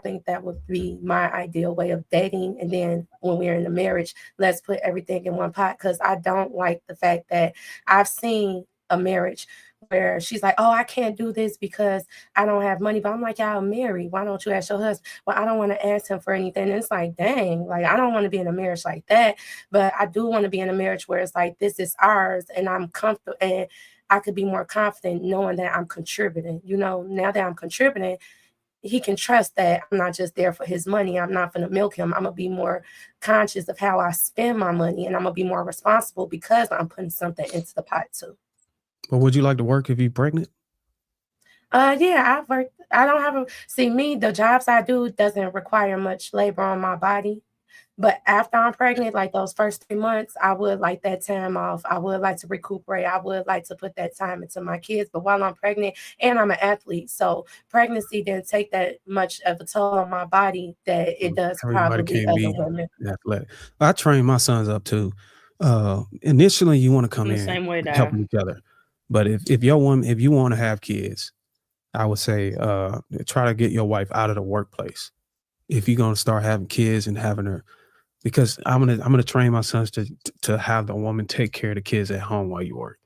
think that would be my ideal way of dating. And then when we're in a marriage, let's put everything in one pot, because I don't like the fact that I've seen a marriage where she's like, oh, I can't do this because I don't have money. But I'm like, y'all married. Why don't you ask your husband? Well, I don't want to ask him for anything. And it's like, dang, like, I don't want to be in a marriage like that. But I do want to be in a marriage where it's like, this is ours and I'm comfortable and I could be more confident knowing that I'm contributing. Now that I'm contributing, he can trust that I'm not just there for his money. I'm not going to milk him. I'm going to be more conscious of how I spend my money, and I'm going to be more responsible because I'm putting something into the pot too. But would you like to work if you're pregnant? Yeah, I've worked. I don't have the jobs I do doesn't require much labor on my body. But after I'm pregnant, like those first 3 months, I would like that time off. I would like to recuperate. I would like to put that time into my kids. But while I'm pregnant, and I'm an athlete, so pregnancy didn't take that much of a toll on my body that it does Everybody probably can't other be women. athletic. I train my sons up too. Initially, you want to come I'm the in same way, and Dad. help each other. But if you want to have kids, I would say try to get your wife out of the workplace. If you're gonna start having kids and having her, because I'm gonna train my sons to have the woman take care of the kids at home while you work.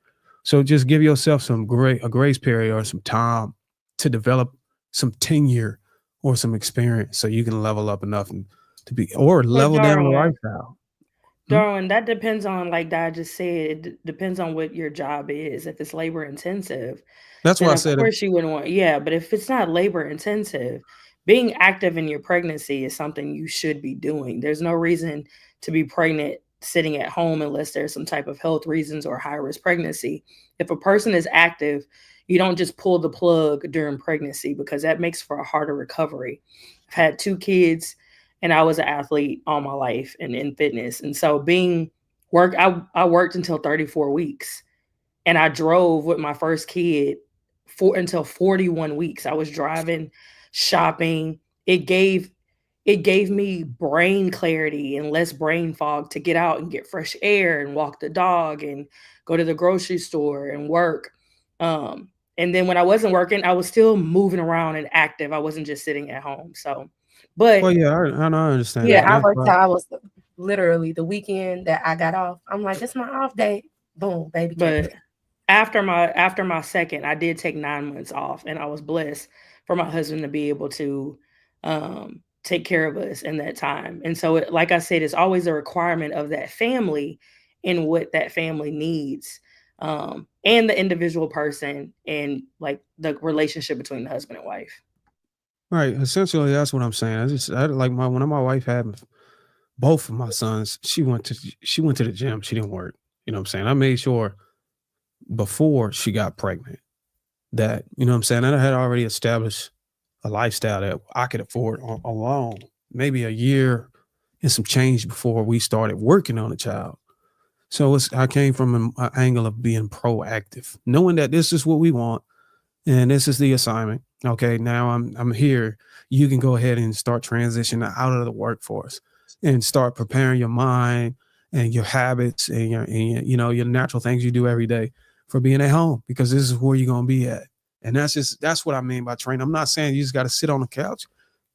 So just give yourself a grace period or some time to develop some tenure or some experience so you can level up enough level down the lifestyle. Darwin, that depends on, like Dad just said, it depends on what your job is. If it's labor intensive, that's then why I of said course you wouldn't want. Yeah, but if it's not labor intensive, being active in your pregnancy is something you should be doing. There's no reason to be pregnant sitting at home unless there's some type of health reasons or high risk pregnancy. If a person is active, you don't just pull the plug during pregnancy because that makes for a harder recovery. I've had 2 kids and I was an athlete all my life and in fitness. And so I worked until 34 weeks and I drove with my first kid until 41 weeks. I was driving, shopping. It gave me brain clarity and less brain fog to get out and get fresh air and walk the dog and go to the grocery store and work. And then when I wasn't working, I was still moving around and active. I wasn't just sitting at home. So, but well, yeah, I understand. Yeah, that. I worked till I was literally the weekend that I got off. I'm like, this is my off day. Boom, baby. But after my second, I did take 9 months off, and I was blessed for my husband to be able to take care of us in that time. And so, like I said, it's always a requirement of that family and what that family needs, and the individual person and like the relationship between the husband and wife. Right. Essentially, that's what I'm saying. When my wife had both of my sons, she went to the gym. She didn't work. You know what I'm saying? I made sure before she got pregnant that, you know what I'm saying, I had already established a lifestyle that I could afford alone, maybe a year and some change before we started working on a child. So I came from an angle of being proactive, knowing that this is what we want and this is the assignment. Okay, now I'm here. You can go ahead and start transitioning out of the workforce and start preparing your mind and your habits and your natural things you do every day for being at home, because this is where you're gonna be at. And that's what I mean by training. I'm not saying you just got to sit on the couch.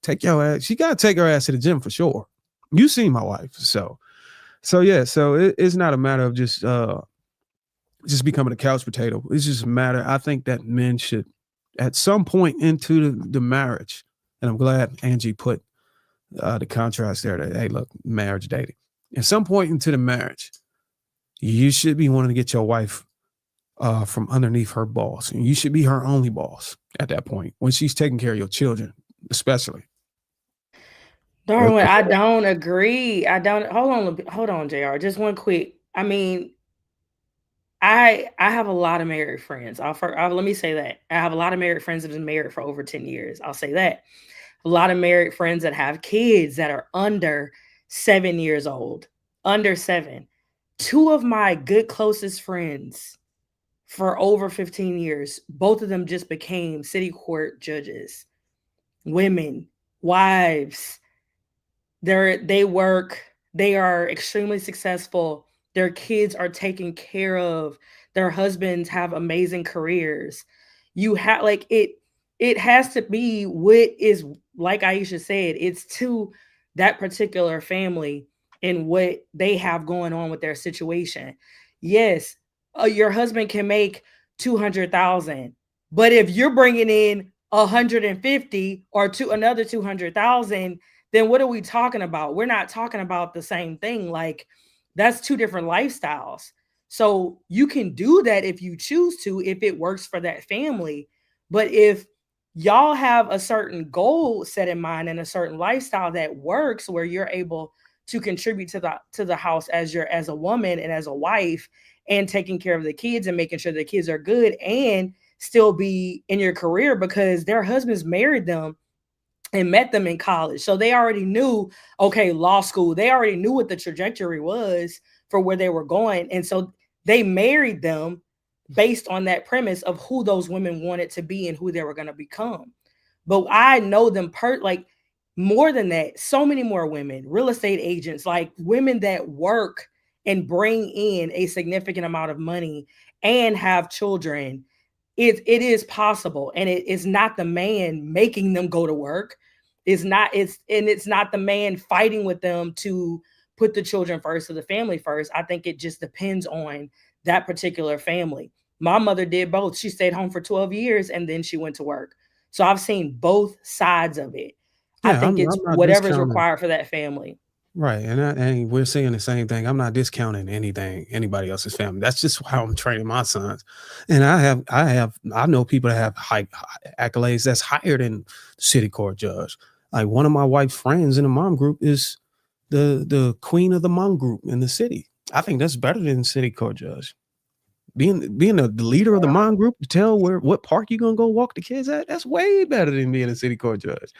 Take your ass. She got to take her ass to the gym for sure. You seen my wife, so yeah. So it's not a matter of just becoming a couch potato. It's just a matter. I think that men should, at some point into the marriage, and I'm glad Angie put the contrast there. That, hey, look, marriage dating. At some point into the marriage, you should be wanting to get your wife from underneath her boss, and you should be her only boss at that point when she's taking care of your children, especially. Darwin, I don't agree. I don't. Hold on, JR. Just one quick. I mean, I have a lot of married friends. Let me say that. I have a lot of married friends that have been married for over 10 years. I'll say that. A lot of married friends that have kids that are under 7 years old, under 7. 2 of my good closest friends for over 15 years, both of them just became city court judges, women, wives. They work, they are extremely successful. Their kids are taken care of. Their husbands have amazing careers. You have it has to be what is, like Aisha said, it's to that particular family and what they have going on with their situation. Yes, your husband can make 200,000, but if you're bringing in 150 or another 200,000, then what are we talking about? We're not talking about the same thing. Like, that's 2 different lifestyles. So you can do that if you choose to, if it works for that family. But if y'all have a certain goal set in mind and a certain lifestyle that works, where you're able to contribute to the house as a woman and as a wife, and taking care of the kids and making sure the kids are good and still be in your career, because their husbands married them and met them in college. So they already knew, okay, law school, they already knew what the trajectory was for where they were going. And so they married them based on that premise of who those women wanted to be and who they were going to become. But I know them more than that, so many more women, real estate agents, like women that work and bring in a significant amount of money and have children. It is possible, and it is not the man making them go to work. It's not the man fighting with them to put the children first or the family first. I think it just depends on that particular family. My mother did both. She stayed home for 12 years and then she went to work. So I've seen both sides of it. Yeah, I think it's I'm not whatever's discounting. required for that family. Right. And we're saying the same thing. I'm not discounting anybody else's family. That's just how I'm training my sons. And I know people that have high accolades that's higher than city court judge. Like, one of my wife's friends in the mom group is the queen of the mom group in the city. I think that's better than city court judge. Being the leader of the mom group to tell what park you're gonna go walk the kids at, that's way better than being a city court judge.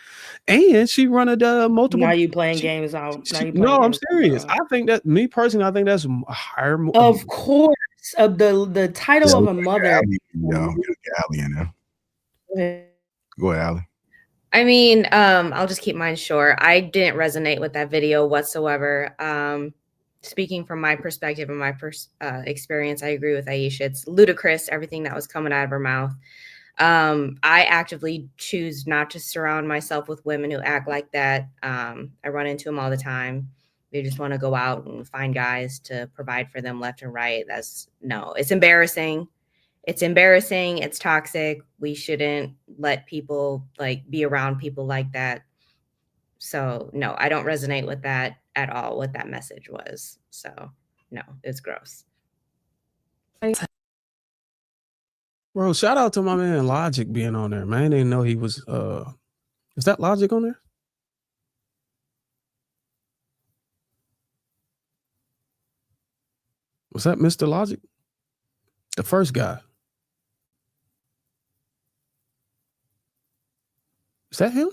And she run a multiple. Now you playing games out. No, I'm serious. I think that, me personally, I think that's a higher. Of course, the title of a mother. Allie in there. Go ahead, Allie. I mean, I'll just keep mine short. I didn't resonate with that video whatsoever. Speaking from my perspective and my experience, I agree with Aisha. It's ludicrous, everything that was coming out of her mouth. I actively choose not to surround myself with women who act like that. I run into them all the time. They just want to go out and find guys to provide for them left and right. It's embarrassing. It's embarrassing. It's toxic. We shouldn't let people be around people like that. So no, I don't resonate with that at all, what that message was. So no, it's gross. Bro, shout out to my man Logic being on there, man. I didn't know he was is that Logic on there? Was that Mr. Logic? The first guy. Is that him?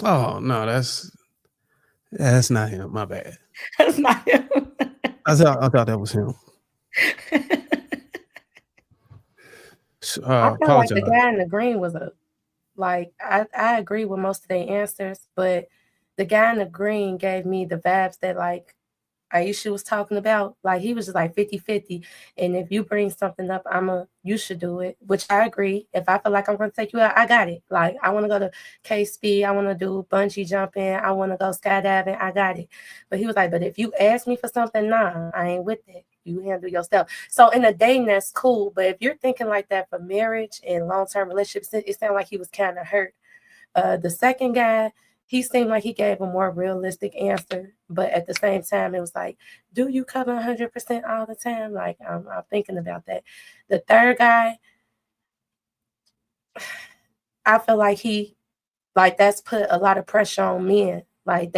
Oh no, that's not him. My bad. That's not him. I thought that was him. I feel like the Apologize. guy in the green was I agree with most of their answers, but the guy in the green gave me the vibes that like Aisha was talking about. Like he was just like 50-50. And if you bring something up, you should do it, which I agree. If I feel like I'm going to take you out, I got it. Like I want to go to K-Speed. I want to do bungee jumping. I want to go skydiving. I got it. But he was like, but if you ask me for something, nah, I ain't with it. You handle yourself. So in a dating, that's cool. But if you're thinking like that for marriage and long-term relationships, it sounded like he was kind of hurt. The second guy, he seemed like he gave a more realistic answer, but at the same time, it was like, do you cover 100% all the time? Like, I'm thinking about that. The third guy, I feel like that's put a lot of pressure on men. Like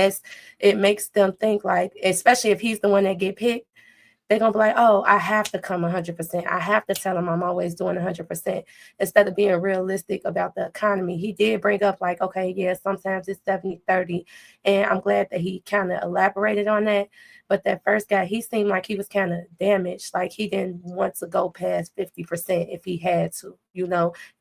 it makes them think like, especially if he's the one that get picked, they're going to be like, oh, I have to come 100%. I have to tell him I'm always doing 100%. Instead of being realistic about the economy, he did bring up like, okay, yeah, sometimes it's 70-30. And I'm glad that he kind of elaborated on that. But that first guy, he seemed like he was kind of damaged. Like he didn't want to go past 50% if he had to,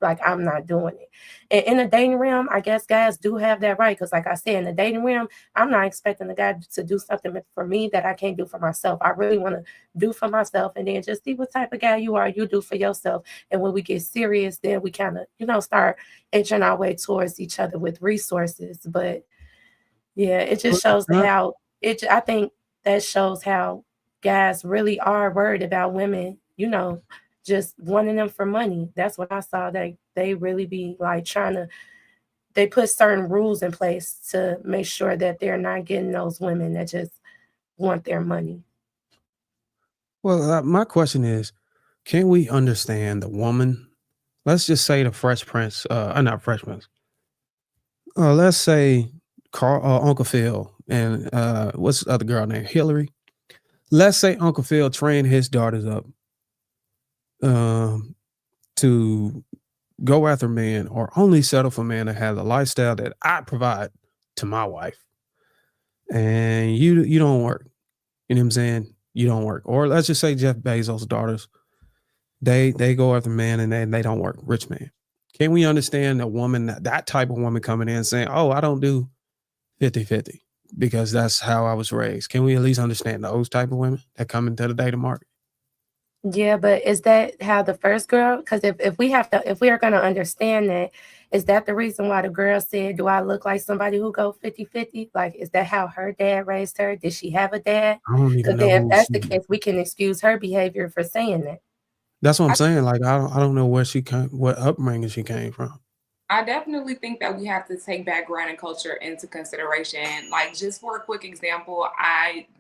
like I'm not doing it. And in the dating realm, I guess guys do have that right. Because like I said, in the dating realm, I'm not expecting the guy to do something for me that I can't do for myself. I really want to do for myself and then just see what type of guy you are, you do for yourself. And when we get serious, then we kind of, start inching our way towards each other with resources. But yeah, it just shows how I think that shows how guys really are worried about women, just wanting them for money. That's what I saw. They really be like they put certain rules in place to make sure that they're not getting those women that just want their money. Well, my question is, can we understand the woman? Let's just say the Fresh Prince, not Fresh Prince. Let's say Uncle Phil and what's the other girl named Hillary? Let's say Uncle Phil trained his daughters up to go after men or only settle for men that have the lifestyle that I provide to my wife. And you don't work. You know what I'm saying? You don't work. Or let's just say Jeff Bezos' daughters, they go after men and they don't work, rich man. Can we understand a woman, that type of woman coming in and saying, oh, I don't do 50-50 because that's how I was raised? Can we at least understand those type of women that come into the dating market? Yeah, but is that how the first girl? Because if we are going to understand that, is that the reason why the girl said, do I look like somebody who go 50-50? Like, is that how her dad raised her? Did she have a dad? I don't even Because know. then if that's the case, we can excuse her behavior for saying that. That's what I'm saying. Like, I don't know where what upbringing she came from. I definitely think that we have to take background and culture into consideration. Like, just for a quick example,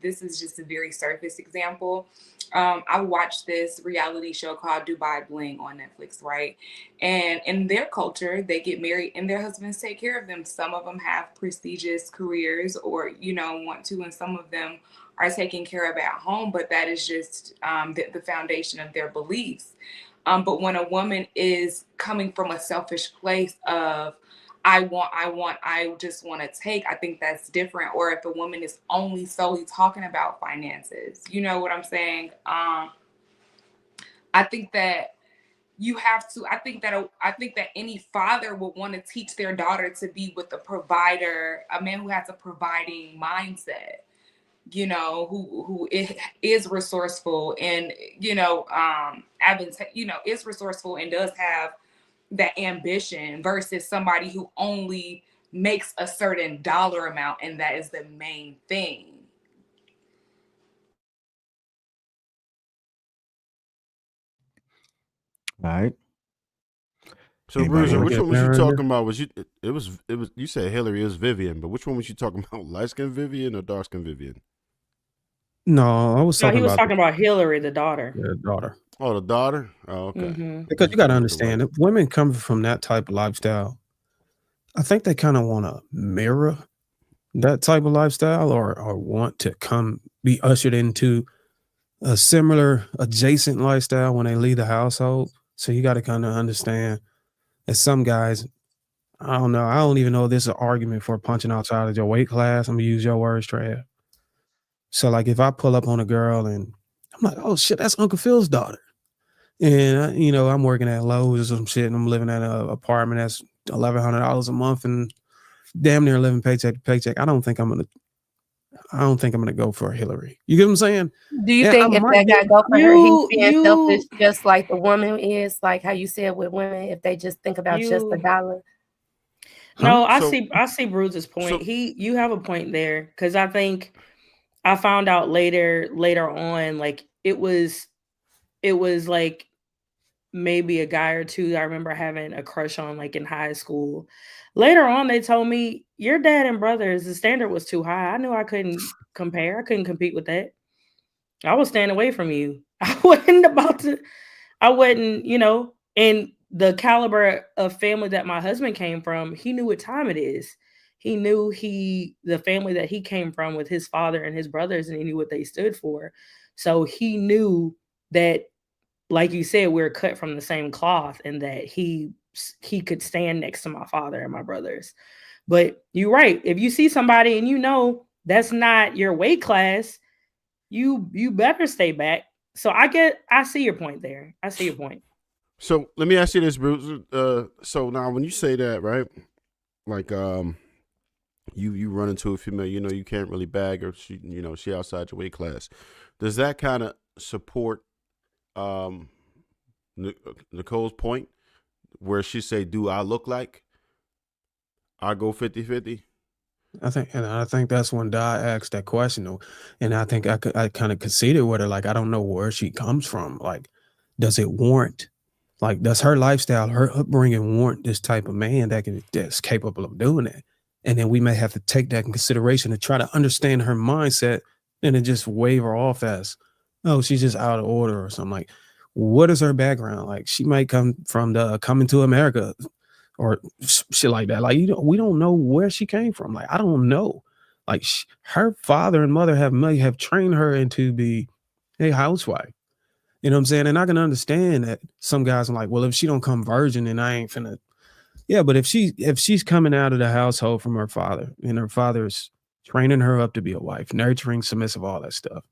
this is just a very surface example. I watched this reality show called Dubai Bling on Netflix, right? And in their culture, they get married and their husbands take care of them. Some of them have prestigious careers or, want to, and some of them are taken care of at home, but that is just the foundation of their beliefs. But when a woman is coming from a selfish place of, I just want to take, I think that's different. Or if a woman is only solely talking about finances, you know what I'm saying? I think that I think that any father would want to teach their daughter to be with a provider, a man who has a providing mindset, who is resourceful and, is resourceful and does have that ambition versus somebody who only makes a certain dollar amount and that is the main thing. All right. So, Bruiser, which one was you talking about? It was you said Hillary is Vivian, but which one was you talking about? Light skinned Vivian or dark skinned Vivian? No, I was talking about Hillary, the daughter. Yeah, daughter. Oh, the daughter? Oh, okay. Mm-hmm. Because you got to understand, if women come from that type of lifestyle, I think they kind of want to mirror that type of lifestyle or want to come be ushered into a similar adjacent lifestyle when they leave the household. So you got to kind of understand that some guys, I don't know, I don't even know if this is an argument for punching outside of your weight class. I'm gonna use your words, Trev. So like if I pull up on a girl and I'm like, oh shit, that's Uncle Phil's daughter. And you know, I'm working at Lowe's or some shit and I'm living at an apartment that's $1,100 a month and damn near living paycheck to paycheck. I don't think I'm gonna go for Hillary. You get what I'm saying? Do you And I think if might that guy get go for her, he's being You selfish just like the woman is? Like how you said with women, if they just think about just the you dollar. no, So I see Bruce's point. so You have a point there because I think I found out later on, like it was like maybe a guy or two I remember having a crush on like in high school. Later on, they told me your dad and brothers, the standard was too high. I knew I couldn't compare. I couldn't compete with that. I was staying away from you. I wasn't, and the caliber of family that my husband came from, he knew what time it is. He knew the family that he came from with his father and his brothers, and he knew what they stood for. So he knew that, like you said, we're cut from the same cloth and that he could stand next to my father and my brothers. But you're right. If you see somebody and you know that's not your weight class, you better stay back. So I see your point there. I see your point. so let me ask you this, Bruce. So now when you say that, right? Like you run into a female, you can't really bag her. She outside your weight class. Does that kind of support Nicole's point where she say, do I look like I go 50-50? I think that's when Di asked that question though. And I think I kind of conceded with her, like, I don't know where she comes from. Like, does it warrant, like, does her lifestyle, her upbringing warrant this type of man that's capable of doing it? And then we may have to take that in consideration to try to understand her mindset and then just wave her off as, oh, she's just out of order or something. Like, what is her background? Like, she might come from the Coming to America or shit like that. Like, we don't know where she came from. Like, I don't know. Like, her father and mother may have trained her into be a housewife. You know what I'm saying? And I can understand that some guys are like, well, if she don't come virgin, then I ain't finna. Yeah, but if she's coming out of the household from her father and her father's training her up to be a wife, nurturing, submissive, all that stuff,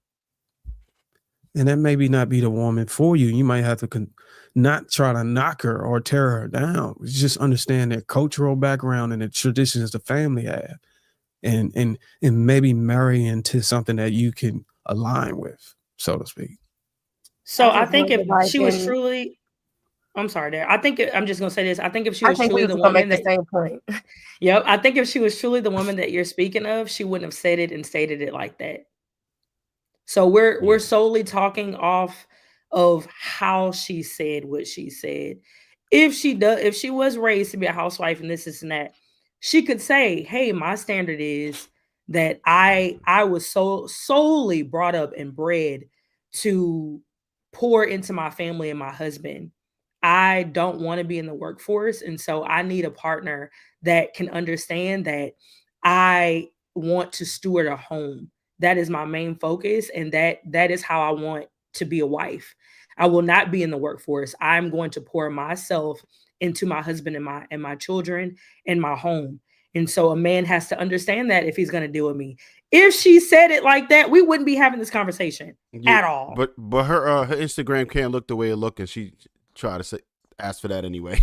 and that maybe not be the woman for you. You might have to not try to knock her or tear her down. Just understand their cultural background and the traditions the family have, and maybe marry into something that you can align with, so to speak. So I think if she was truly, I'm sorry, there. I'm just gonna say this. I think if she was truly the woman that, same point. Yep, I think if she was truly the woman that you're speaking of, she wouldn't have said it and stated it like that. So we're solely talking off of how she said what she said. If she was raised to be a housewife and this and that, she could say, "Hey, my standard is that I was solely brought up and bred to pour into my family and my husband. I don't want to be in the workforce, and so I need a partner that can understand that I want to steward a home. That is my main focus, and that is how I want to be a wife. I will not be in the workforce. I'm going to pour myself into my husband and my children and my home. And so a man has to understand that if he's going to deal with me. If she said it like that, we wouldn't be having this conversation at all. But her Instagram can't look the way it looked, and she tried to ask for that anyway.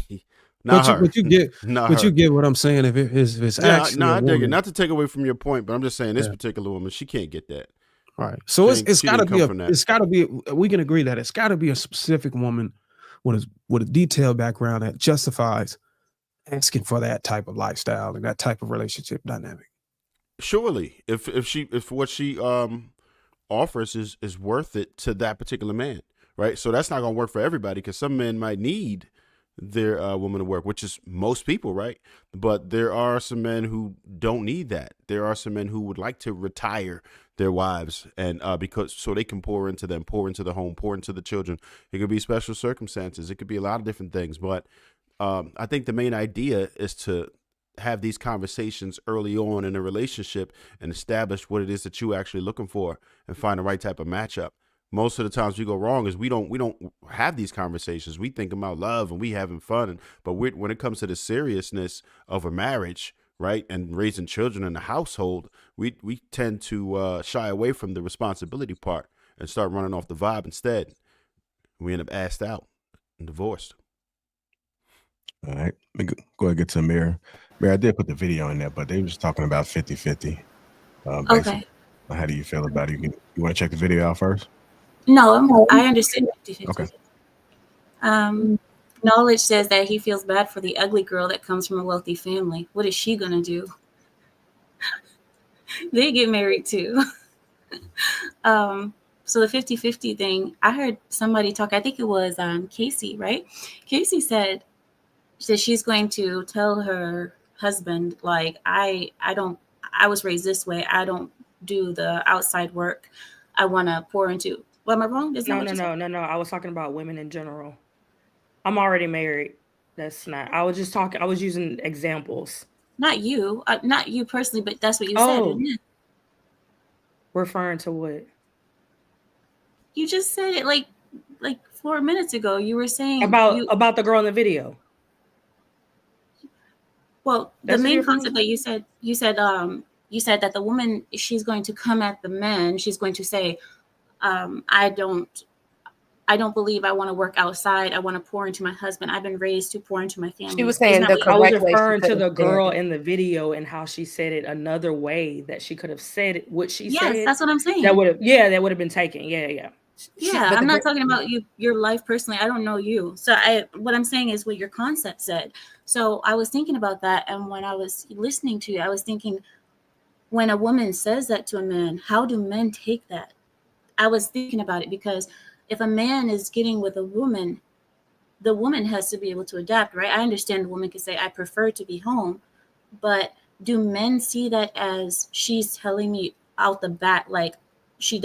But you get what I'm saying. If it's actually I dig it. Not to take away from your point, but I'm just saying this particular woman, she can't get that. All right. So it's gotta be we can agree that it's gotta be a specific woman with a detailed background that justifies asking for that type of lifestyle and that type of relationship dynamic. Surely, if what she offers is worth it to that particular man, right? So that's not gonna work for everybody because some men might need their woman to work, which is most people, right? But there are some men who don't need that. There are some men who would like to retire their wives and because so they can pour into them, pour into the home, pour into the children. It could be special circumstances. It could be a lot of different things. But I think the main idea is to have these conversations early on in a relationship and establish what it is that you're actually looking for and find the right type of matchup. Most of the times we go wrong is we don't have these conversations. We think about love and we having fun, but when it comes to the seriousness of a marriage, right, and raising children in the household, we tend to shy away from the responsibility part and start running off the vibe instead. We end up asked out and divorced. All right, let me go ahead and get to Amir. Amir, I did put the video in there, but they were just talking about 50-50. Okay. How do you feel about it? You want to check the video out first? No, I understand 50-50. Okay. Knowledge says that he feels bad for the ugly girl that comes from a wealthy family. What is she gonna do? They get married too. So the 50-50 thing, I heard somebody talk, I think it was Casey, right? Casey said she's going to tell her husband, like, I was raised this way. I don't do the outside work. I want to pour into. Well, am I wrong? No. I was talking about women in general. I'm already married. That's not. I was just talking. I was using examples. Not you personally, but that's what you said. Isn't it? Referring to what? You just said it like 4 minutes ago. You were saying about the girl in the video. Well, the main concept that you said that the woman, she's going to come at the man. She's going to say, I don't believe I want to work outside. I want to pour into my husband. I've been raised to pour into my family. She was saying I was referring to the girl in the video and how she said it another way that she could have said it. What she said. Yes, that's what I'm saying. That would have been taken. Yeah. Yeah, I'm not talking about your life personally. I don't know you. So what I'm saying is what your concept said. So I was thinking about that. And when I was listening to you, I was thinking, when a woman says that to a man, how do men take that? I was thinking about it because if a man is getting with a woman, the woman has to be able to adapt, right? I understand the woman can say, I prefer to be home. But do men see that as she's telling me out the bat, like she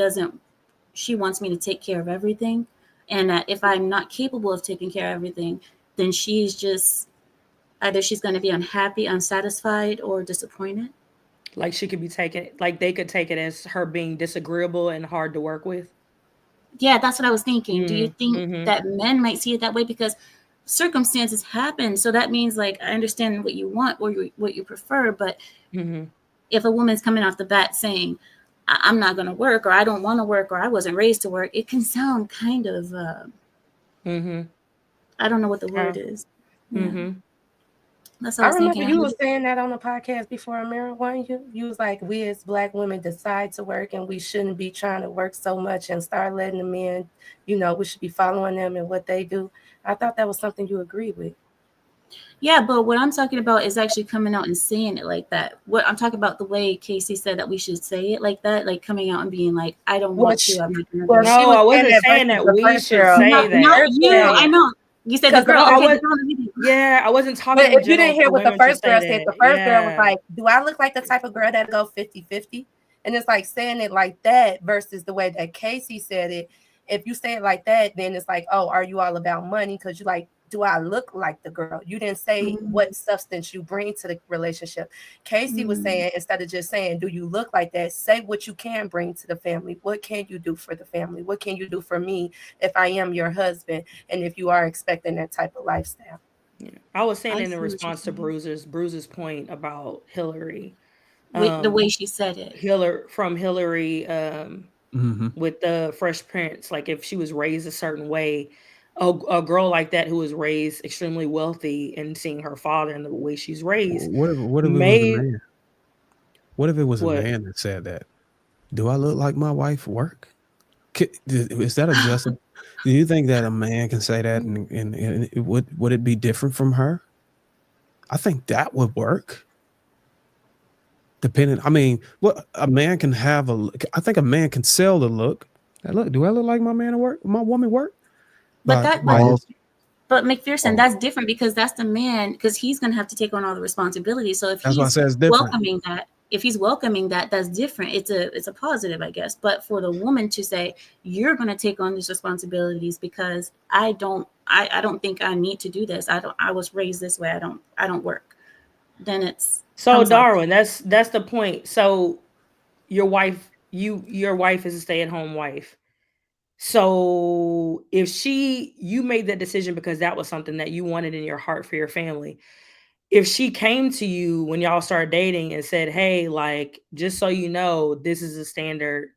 wants me to take care of everything, and that if I'm not capable of taking care of everything, then she's just either she's going to be unhappy, unsatisfied, or disappointed. Like she could be taken, like they could take it as her being disagreeable and hard to work with. Yeah, that's what I was thinking. Do you think that men might see it that way? Because circumstances happen. So that means, like, I understand what you want or what you prefer, but if a woman's coming off the bat saying, I'm not going to work, or I don't want to work, or I wasn't raised to work, it can sound kind of, I don't know what the word is. Yeah. That's what I was remember thinking. you was saying that on the podcast before, Amira, weren't you? You was like, we as Black women decide to work and we shouldn't be trying to work so much and start letting the men, we should be following them and what they do. I thought that was something you agreed with. Yeah, but what I'm talking about is actually coming out and saying it like that. What I'm talking about, the way Casey said that we should say it like that, like coming out and being like, I don't want to. I'm not gonna do it. No, I wasn't saying that we should say that. Not you. I know. You said the girl. I wasn't talking. But if you didn't hear what the first girl said, the first girl was like, do I look like the type of girl that go 50-50? And it's like saying it like that versus the way that Casey said it. If you say it like that, then it's like, oh, are you all about money? Because you like, do I look like the girl? You didn't say what substance you bring to the relationship. Casey was saying, instead of just saying, do you look like that? Say what you can bring to the family. What can you do for the family? What can you do for me if I am your husband? And if you are expecting that type of lifestyle. Yeah. I was saying in response to Bruce's point about Hillary. The way she said it. Hillary with the Fresh Prince. Like if she was raised a certain way, a girl like that who was raised extremely wealthy and seeing her father and the way she's raised. What if it was a man that said that? Do I look like my wife work? Is that a justice? Do you think that a man can say that and would it be different from her? I think that would work. Depending, I mean, what a man can have I think a man can sell the look. Look, do I look like my man at work? My woman work? But McPherson, that's different because that's the man, because he's going to have to take on all the responsibility. So if he's welcoming that, that's different. It's a positive, I guess. But for the woman to say, you're going to take on these responsibilities because I don't think I need to do this. I was raised this way. I don't work. then it's so Darwin. That's the point. So your wife is a stay-at-home wife. So if you made that decision because that was something that you wanted in your heart for your family. If she came to you when y'all started dating and said, hey, like, just so you know, this is a standard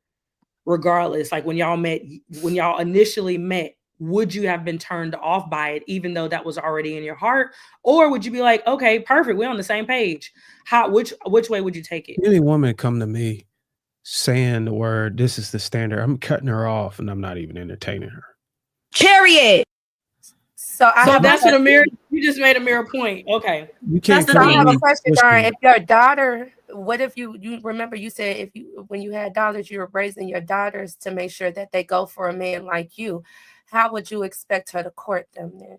regardless, like when y'all initially met, would you have been turned off by it, even though that was already in your heart? Or would you be like, okay, perfect, we're on the same page? Which way would you take it? Any woman come to me saying the word, this is the standard, I'm cutting her off and I'm not even entertaining her. Period. So that's what Amir, you just made Amir point. Okay. You can't So I have a question, Darren. If your daughter, what if you remember you said when you had daughters, you were raising your daughters to make sure that they go for a man like you. How would you expect her to court them then?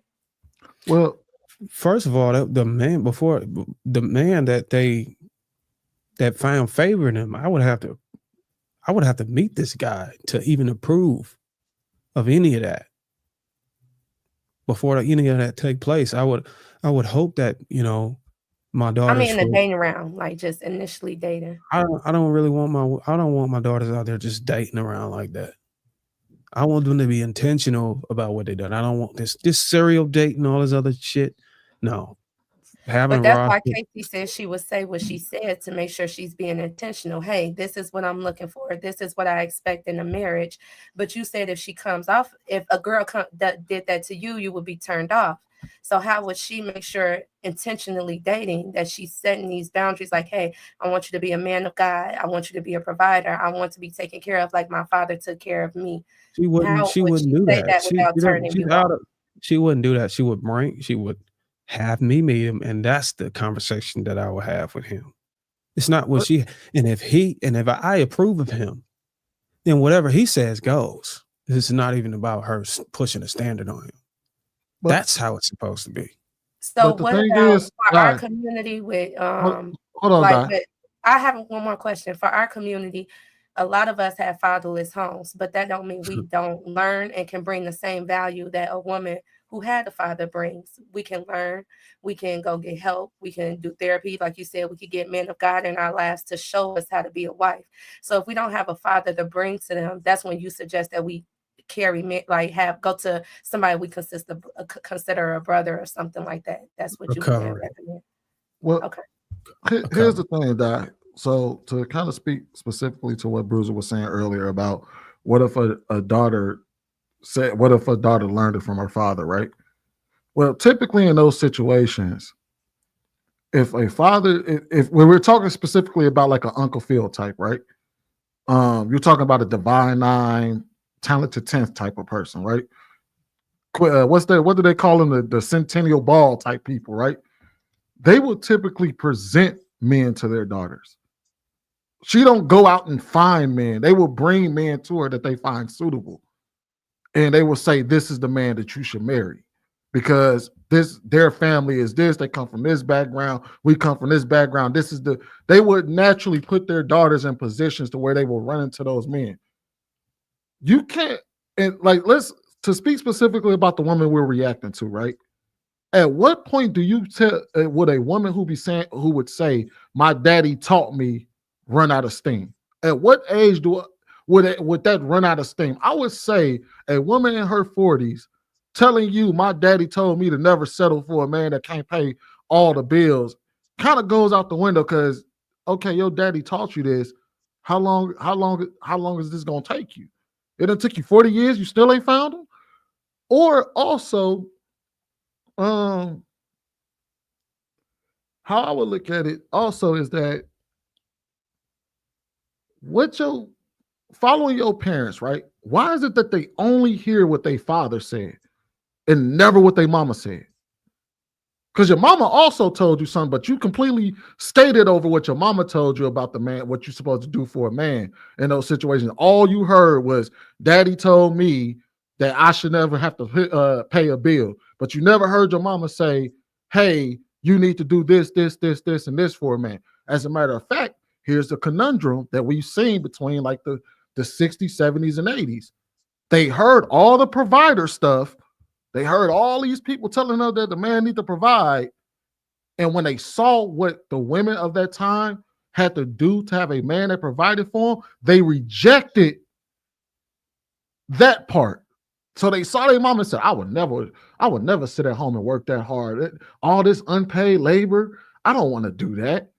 Well, first of all, the man that found favor in him, I would have to meet this guy to even approve of any of that. Before any of that take place, I would hope that, my daughter. I mean, in the dating around, like just initially dating. I don't want my daughters out there just dating around like that. I want them to be intentional about what they done. I don't want this serial dating, all this other shit. No. But that's why Casey says she would say what she said to make sure she's being intentional. Hey, this is what I'm looking for. This is what I expect in a marriage. But you said if she comes off, if a girl did that to you, you would be turned off. So how would she make sure intentionally dating that she's setting these boundaries like, hey, I want you to be a man of God. I want you to be a provider. I want to be taken care of like my father took care of me. She wouldn't do that. She wouldn't do that. She would have me meet him, and that's the conversation that I will have with him. It's not what if I approve of him, then whatever he says goes. It's not even about her pushing a standard on him. That's how it's supposed to be. So what about for our community with hold on, I have one more question. For our community, a lot of us have fatherless homes, but that don't mean we don't learn and can bring the same value that a woman who had a father brings. We can learn, we can go get help, we can do therapy. Like you said, we could get men of God in our lives to show us how to be a wife. So if we don't have a father to bring to them, that's when you suggest that we carry men, like go to somebody we consider a brother or something like that. That's what you would recommend. Well, okay. Here's the thing, Doc. So to kind of speak specifically to what Bruiser was saying earlier about what if a daughter learned it from her father, right? Well, typically in those situations, if a father, if when we're talking specifically about like an Uncle Phil type, right? You're talking about a divine nine, talented 10th type of person, right? What do they call them? The centennial ball type people, right? They will typically present men to their daughters. She don't go out and find men. They will bring men to her that they find suitable. And they will say, this is the man that you should marry because their family is this. They come from this background. We come from this background. They would naturally put their daughters in positions to where they will run into those men. You can't, and like, to speak specifically about the woman we're reacting to, right? At what point do you would a woman who would say, my daddy taught me, run out of steam? At what age would that run out of steam? I would say a woman in her 40s telling you, my daddy told me to never settle for a man that can't pay all the bills, kind of goes out the window because, okay, your daddy taught you this. How long is this gonna take you? It done took you 40 years, you still ain't found him? Or also, how I would look at it also is that following your parents, right? Why is it that they only hear what their father said and never what their mama said? Because your mama also told you something, but you completely skated over what your mama told you about the man, what you're supposed to do for a man in those situations. All you heard was, daddy told me that I should never have to pay a bill. But you never heard your mama say, hey, you need to do this, this, this, this, and this for a man. As a matter of fact, here's the conundrum that we've seen between like the 60s, 70s, and 80s. They heard all the provider stuff. They heard all these people telling her that the man need to provide. And when they saw what the women of that time had to do to have a man that provided for them, they rejected that part. So they saw their mom and said, I would never sit at home and work that hard. All this unpaid labor, I don't want to do that.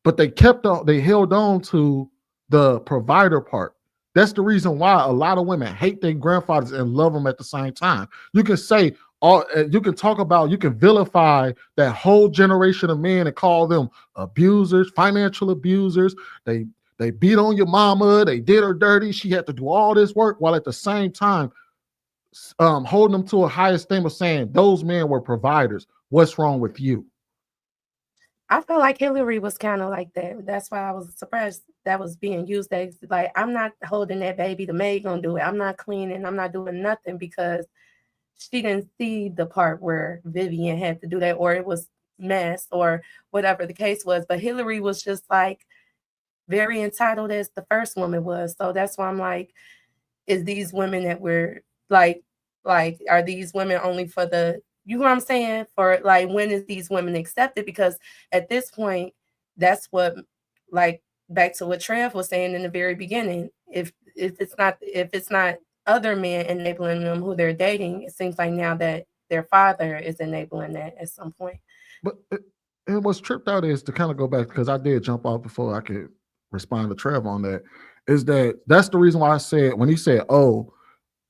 But they held on to the provider part. That's the reason why a lot of women hate their grandfathers and love them at the same time. You can say, you can vilify that whole generation of men and call them abusers, financial abusers. They beat on your mama, they did her dirty, she had to do all this work, while at the same time holding them to a higher esteem of saying those men were providers. What's wrong with you? I feel like Hillary was kind of like that. That's why I was surprised that was being used as like, I'm not holding that baby, the maid gonna do it. I'm not cleaning, I'm not doing nothing, because she didn't see the part where Vivian had to do that, or it was mess, or whatever the case was. But Hillary was just like very entitled as the first woman was. So that's why I'm like, is these women that we're like, are these women only for the, you know what I'm saying? For like, when is these women accepted? Because at this point, that's what, like, back to what Trev was saying in the very beginning. If it's not other men enabling them who they're dating, it seems like now that their father is enabling that at some point. But what's tripped out is, to kind of go back, because I did jump off before I could respond to Trev on that, is that's the reason why I said, when he said, oh,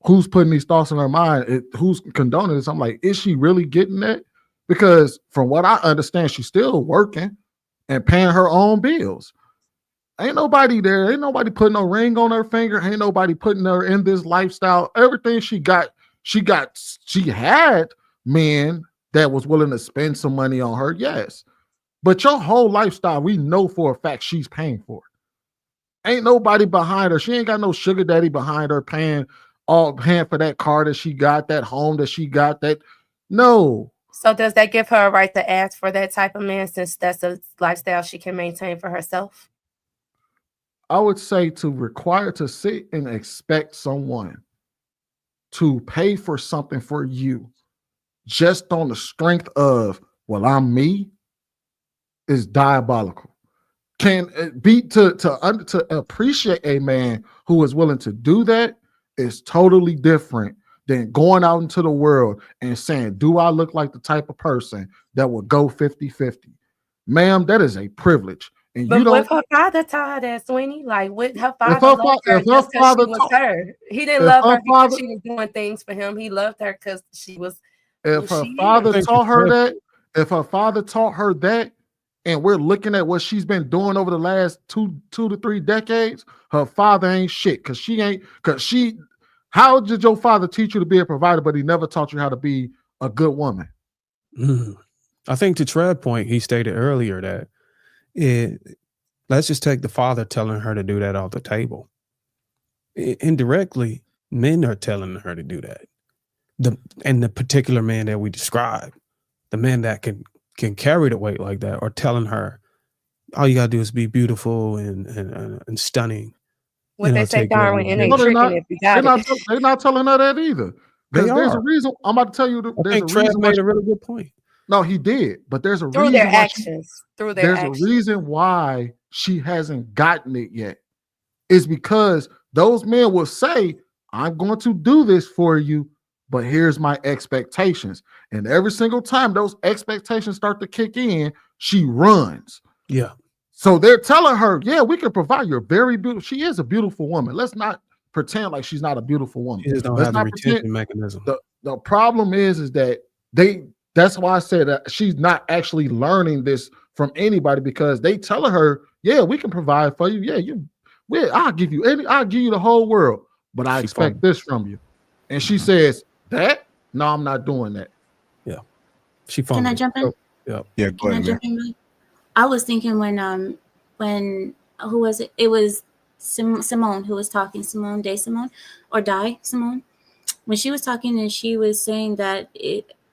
who's putting these thoughts in her mind, who's condoning this, I'm like, is she really getting that? Because from what I understand, she's still working and paying her own bills. Ain't nobody there. Ain't nobody putting no ring on her finger. Ain't nobody putting her in this lifestyle. Everything she had men that was willing to spend some money on her, yes. But your whole lifestyle, we know for a fact she's paying for it. Ain't nobody behind her. She ain't got no sugar daddy behind her paying for that car that she got, that home that she got, that no. So does that give her a right to ask for that type of man, since that's a lifestyle she can maintain for herself? I would say to require to sit and expect someone to pay for something for you just on the strength of, well, I'm me, is diabolical. Can it be to appreciate a man who is willing to do that is totally different than going out into the world and saying, do I look like the type of person that would go 50-50? Ma'am, that is a privilege. And but you don't. What her father taught her that, Sweeney? Like, what her father loved her just because she was her. He didn't love her because she was doing things for him. He loved her because she was. If her father taught her that, and we're looking at what she's been doing over the last two to 3 decades, her father ain't shit. How did your father teach you to be a provider, but he never taught you how to be a good woman? I think to Trev's point, he stated earlier that let's just take the father telling her to do that off the table. Indirectly, men are telling her to do that. The particular man that we described, the man that can carry the weight like that, or telling her all you gotta do is be beautiful and stunning. What they say, Darwin, and they tricking if you got it. They're not telling her that either. Because there's a reason. I'm about to tell you. There's a reason. Made a really good point. No, he did, but there's a through reason their why actions. There's a reason why she hasn't gotten it yet. Is because those men will say, "I'm going to do this for you, but here's my expectations." And every single time those expectations start to kick in, she runs. Yeah. So they're telling her, "Yeah, we can provide. You're very beautiful. She is a beautiful woman. Let's not pretend like she's not a beautiful woman. She just don't have the retention mechanism." The problem is that that's why I said that she's not actually learning this from anybody, because they tell her, "Yeah, we can provide for you. Yeah, I'll give you the whole world, but I expect this from you." And she says, "That? No, I'm not doing that." Yeah. Can I jump in? Yeah, go ahead. I was thinking when who was it? It was Simone who was talking, Simone. When she was talking and she was saying that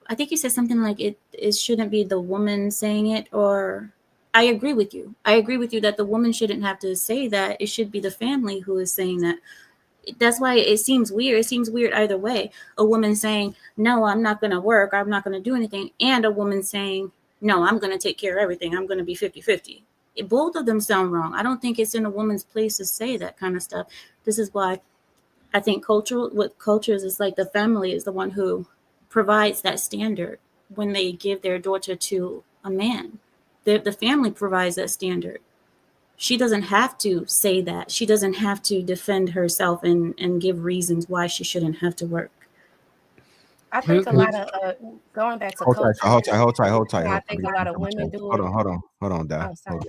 I think you said something like it shouldn't be the woman saying it, or I agree with you. I agree with you that the woman shouldn't have to say that. It should be the family who is saying that. That's why it seems weird. It seems weird either way. A woman saying, "No, I'm not going to work. I'm not going to do anything," and a woman saying, no, I'm going to take care of everything. I'm going to be 50-50. Both of them sound wrong. I don't think it's in a woman's place to say that kind of stuff. This is why I think what cultures is like the family is the one who provides that standard when they give their daughter to a man. The family provides that standard. She doesn't have to say that. She doesn't have to defend herself and give reasons why she shouldn't have to work. I think a lot of going back to culture. Hold tight. I think a lot of women do it. Hold on, Dad. Oh,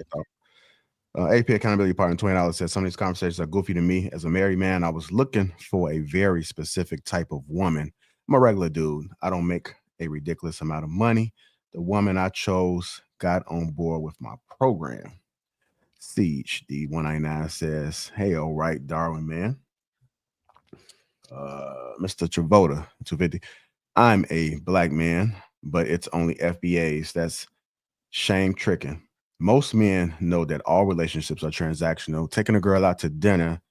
sorry. AP Accountability Partner $20 says some of these conversations are goofy to me. As a married man, I was looking for a very specific type of woman. I'm a regular dude. I don't make a ridiculous amount of money. The woman I chose got on board with my program. Siege D199 says, hey, all right, Darwin, man. Mr. Travoda 250. I'm a black man, but it's only FBAs. That's shame tricking. Most men know that all relationships are transactional. Taking a girl out to dinner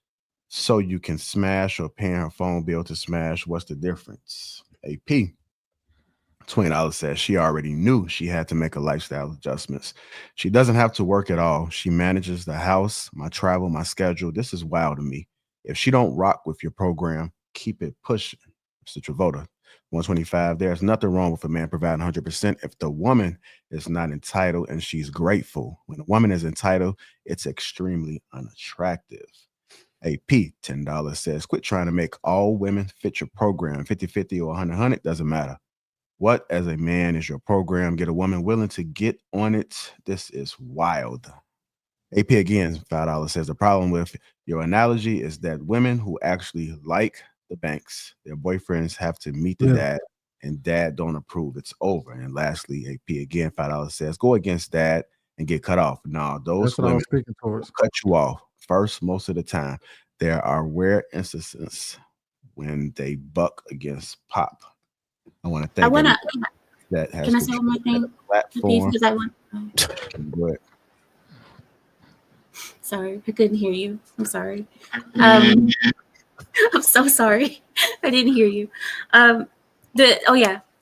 so you can smash or paying her phone bill to smash. What's the difference? AP $20 says she already knew she had to make a lifestyle adjustments. She doesn't have to work at all. She manages the house, my travel, my schedule. This is wild to me. If she don't rock with your program, keep it pushing. Mr. Travoda 125. There's nothing wrong with a man providing 100% if the woman is not entitled and she's grateful. When a woman is entitled, it's extremely unattractive. AP $10 says, quit trying to make all women fit your program. 50-50 or 100-100 doesn't matter. What as a man is your program? Get a woman willing to get on it. This is wild. AP again, $5 says the problem with your analogy is that women who actually like the banks, their boyfriends have to meet the dad, and dad don't approve. It's over. And lastly, AP again, $5 says go against dad and get cut off. No, those women cut you off first most of the time. There are rare instances when they buck against pop. I want to thank that has can I say one more thing? Platform. Because I want. Sorry, I couldn't hear you. I'm sorry. I'm so sorry. I didn't hear you.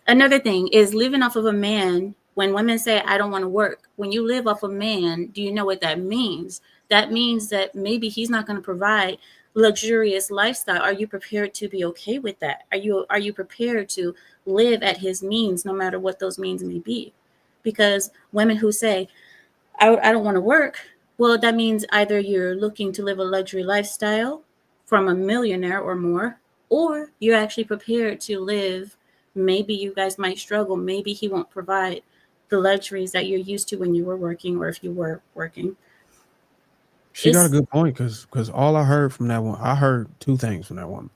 Another thing is living off of a man. When women say, I don't want to work, when you live off a man, do you know what that means? That means that maybe he's not going to provide luxurious lifestyle. Are you prepared to be okay with that? Are you prepared to live at his means, no matter what those means may be? Because women who say, I don't want to work, well, that means either you're looking to live a luxury lifestyle from a millionaire or more, or you're actually prepared to live. Maybe you guys might struggle. Maybe he won't provide the luxuries that you're used to when you were working, or if you were working. She got a good point, because all I heard from that one, I heard two things from that woman.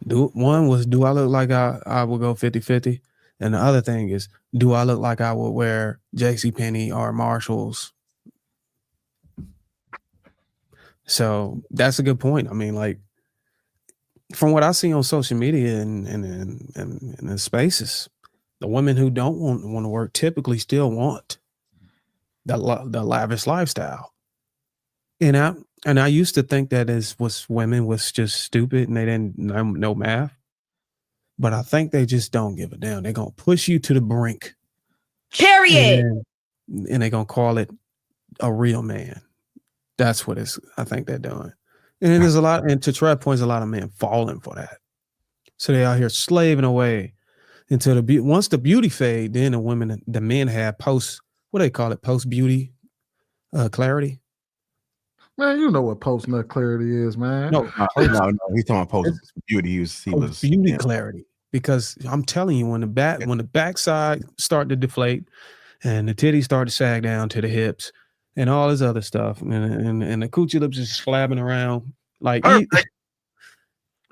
One was, do I look like I would go 50-50? And the other thing is, do I look like I would wear JCPenney or Marshalls? So that's a good point. I mean, like, from what I see on social media and in spaces, the women who don't want to work typically still want the lavish lifestyle. And I used to think that women was just stupid and they didn't know math. But I think they just don't give a damn. They're gonna push you to the brink. Period. And they're gonna call it a real man. That's what I think they're doing. And there's a lot, and to Trev points, a lot of men falling for that. So they out here slaving away until once the beauty fade, then the men have what they call it, post beauty clarity. Man, you know what post nut clarity is, man. No, he's talking about post beauty. He was beauty clarity. Because I'm telling you, when the backside start to deflate and the titties start to sag down to the hips and all this other stuff, and the coochie lips is slapping around, like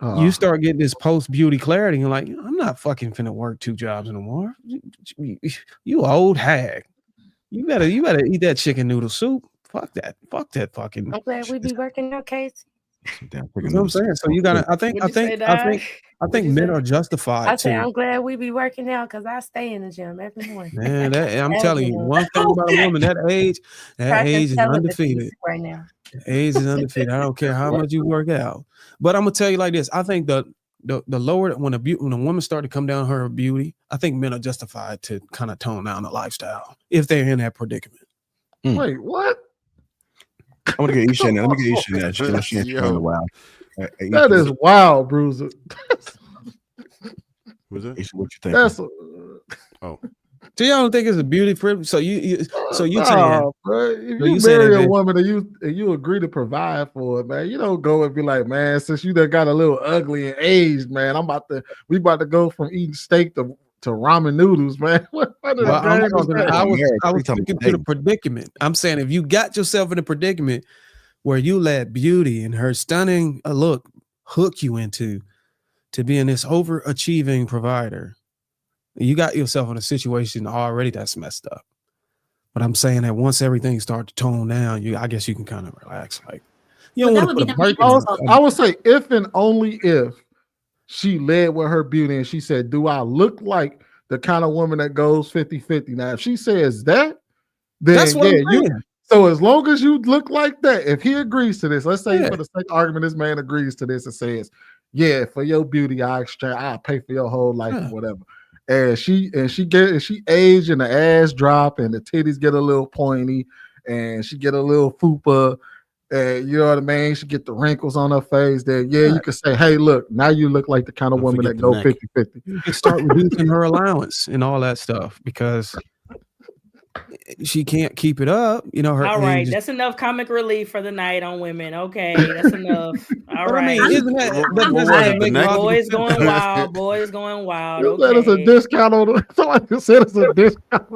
you start getting this post beauty clarity. You're like, I'm not fucking finna work 2 jobs no more. You old hag. You better eat that chicken noodle soup. Fuck that fucking. I'm glad we be working out, Case. You know what I'm saying? So you gotta. I think men are justified. I say I'm glad we be working out because I stay in the gym every morning. Man, I'm telling you, one thing about a woman, that age is undefeated right now. Age is undefeated. I don't care how much you work out. But I'm gonna tell you like this. I think the lower when a woman started to come down her beauty, I think men are justified to kind of tone down the lifestyle if they're in that predicament. Wait, what? I'm gonna get Isha. Let me get Isha that. She ain't in a while. That is wild, Bruiser. Was it? Isha, what you think? That's So y'all don't think it's a beauty privilege? So you saying, bro, if you marry a woman and you agree to provide for it, man, you don't go and be like, man, since you done got a little ugly and aged, man, we about to go from eating steak to ramen noodles, man. I was speaking to the predicament. I'm saying if you got yourself in a predicament where you let beauty and her stunning look hook you into to being this overachieving provider, you got yourself in a situation already that's messed up. But I'm saying that once everything starts to tone down, I guess you can kind of relax. Like you don't want to put a break. I would say if and only if she led with her beauty and she said, do I look like the kind of woman that goes 50-50? Now, if she says that, then that's what I'm saying. So as long as you look like that, if he agrees to this, let's say for the sake of argument, this man agrees to this and says, yeah, for your beauty, I'll pay for your whole life or whatever. And she aged and the ass drop and the titties get a little pointy and she get a little fupa. And you know what I mean? She get the wrinkles on her face. Then you can say, hey, look, now you look like the kind of woman that go 50-50. You can start reducing her allowance and all that stuff because she can't keep it up. You know, all right, that's enough comic relief for the night on women. Okay, that's enough. All right. I mean, isn't that boys going wild? Boys going wild. You said it's a discount on somebody just said it's a discount.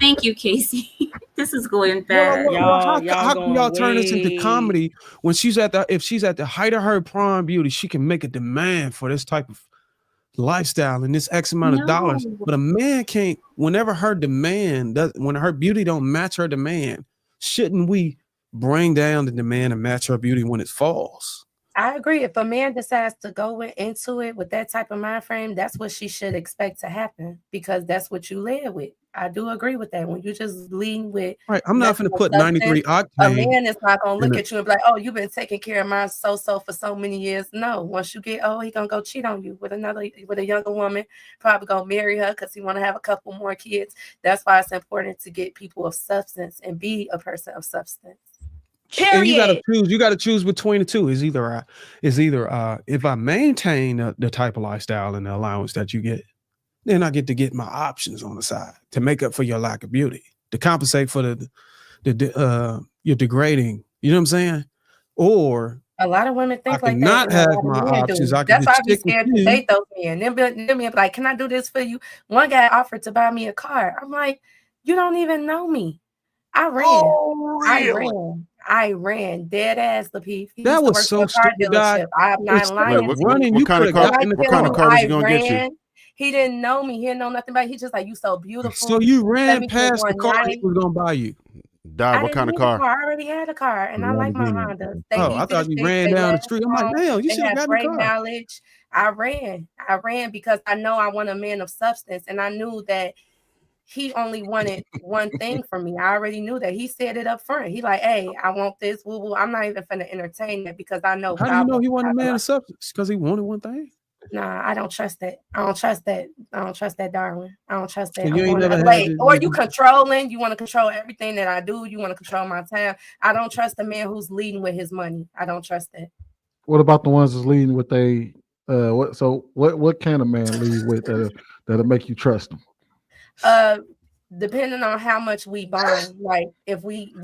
Thank you, Casey. This is going bad. How can y'all turn this into comedy when if she's at the height of her prime beauty, she can make a demand for this type of lifestyle and this X amount of dollars, but a man can't. Whenever her when her beauty don't match her demand, shouldn't we bring down the demand and match her beauty when it falls? I agree. If a man decides to go into it with that type of mind frame, that's what she should expect to happen because that's what you led with. I do agree with that. When you just lean with, right, I'm not going to put 93 octane. A man is not going to look at you and be like, "Oh, you've been taking care of my so-so for so many years." No, once you get old, he gonna go cheat on you with a younger woman. Probably gonna marry her because he want to have a couple more kids. That's why it's important to get people of substance and be a person of substance. And you got to choose between the two. Is either if I maintain the type of lifestyle and the allowance that you get, then I get to get my options on the side to make up for your lack of beauty, to compensate for your degrading. You know what I'm saying? Or a lot of women think like that. Not have my options. That's why I be scared to date those men. Then be like, "Can I do this for you?" One guy offered to buy me a car. I'm like, "You don't even know me." I ran. Oh, really? I ran dead ass, Lapeef. That was so stupid. I'm not lying. What kind of car was he gonna get you? He didn't know me. He didn't know nothing about it. He just like, "You so beautiful." So you ran past the car he was gonna buy you. What kind of car? I already had a car, and I like my Honda. I thought you ran down the street. I'm like, damn, you should have got great a car. knowledge. I ran because I know I want a man of substance, and I knew that he only wanted one thing from me. I already knew that. He said it up front. He like, "Hey, I want this. Woo woo." I'm not even finna entertain that because I know. How do you know he wanted a man of substance? Because he wanted one thing. Nah, I don't trust that. I don't trust that, Darwin. I don't trust that. So you controlling. You want to control everything that I do. You want to control my time. I don't trust the man who's leading with his money. I don't trust that. What about the ones that's leading with what can a man lead with that'll make you trust him? Depending on how much we bond, like if we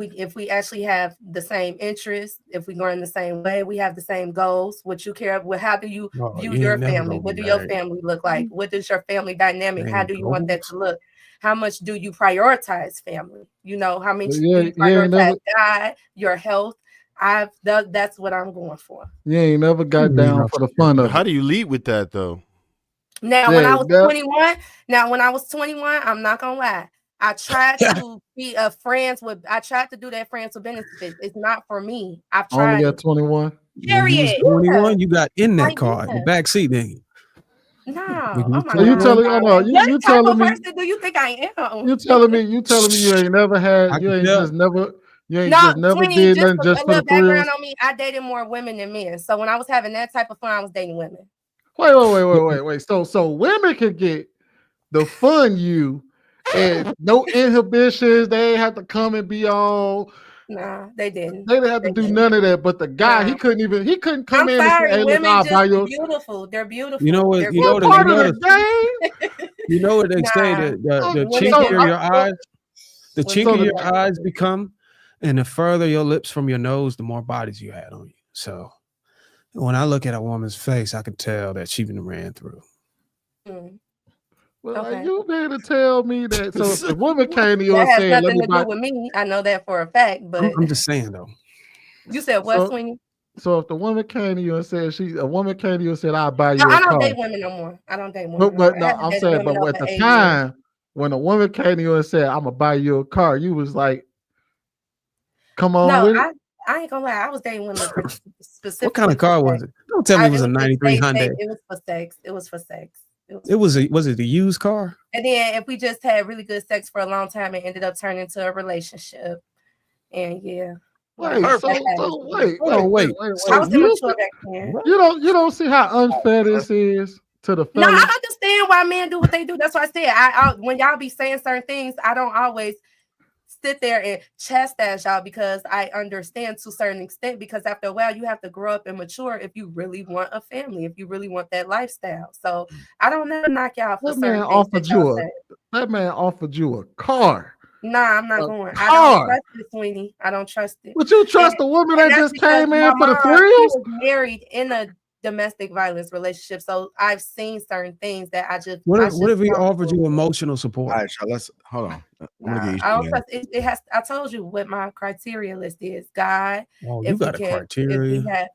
actually have the same interests, if we go in the same way, we have the same goals. What you care about? How do you view your family? What do your family look like? What is your family dynamic? How do you want that to look? How much do you prioritize family? You know, how much do you prioritize God, your health? That's what I'm going for. Yeah, you never got down for the fun of it. How do you lead with that though? Now, when I was 21, I'm not gonna lie. I tried to be friends with friends with benefits. It's not for me. I've tried. Only at 21. Period. 21, you got in that car, the back seat, then. No. So you telling me? You telling me? Person do you think I am? You telling me? You ain't never had? You ain't just never did nothing just for the thrill. On me, I dated more women than men. So when I was having that type of fun, I was dating women. Wait. So women can get the fun you and no inhibitions. They ain't have to come and be all. Nah, they didn't. They didn't have to do none of that. But the guy, he couldn't come I'm in and say, sorry, "Hey, look, women I'll buy just you." beautiful. They're beautiful. You know what? They're You know What what? part of the game? You know what they say Nah. that the Women chinkier just your eyes, the Women chinkier just- your eyes become, and the further your lips from your nose, the more bodies you had on you. So when I look at a woman's face, I can tell that she been ran through. Well, Okay. you better tell me that. So if the woman came to you That and has said, "Let nothing me to buy," do with me. I know that for a fact, but I'm just saying though. you said what, so, Sweeney? so if the woman came to you and said, "A woman came to you and said, I'll buy No, you I a don't car." date women no more. I don't date women no But more. I no, haven't I'm dated saying, women but over at the 8 years. time when a woman came to you and said, "I'm gonna buy you a car," you was like, "Come on No, with it." I ain't gonna lie. I was dating women specifically. What kind of car was it? Don't tell me it was a just 93 they- Hyundai. It was for sex. It was for sex. Was it a used car? And then if we just had really good sex for a long time, it ended up turning into a relationship. And yeah. Wait, that so happens. wait. I was immature back then. You don't see how unfair this is to the No, fellas. I understand why men do what they do. That's why I said I when y'all be saying certain things, I don't always sit there and chastise y'all because I understand to a certain extent, because after a while you have to grow up and mature if you really want a family, if you really want that lifestyle. So I don't never knock y'all for certain things that y'all say. That man offered you a car. Nah, I'm not going. car. I don't trust it, Sweeney. I don't trust it. Would you trust a woman that that's just because came my in for the mom, thrills? She was married in a domestic violence relationship, so I've seen certain things that I just. What if he don't offered do. you emotional support? All right, y'all, let's hold on. I'm gonna get you. I don't trust it. It has. I told you what my criteria list is. God. Oh, if you got we a can, criteria. If we had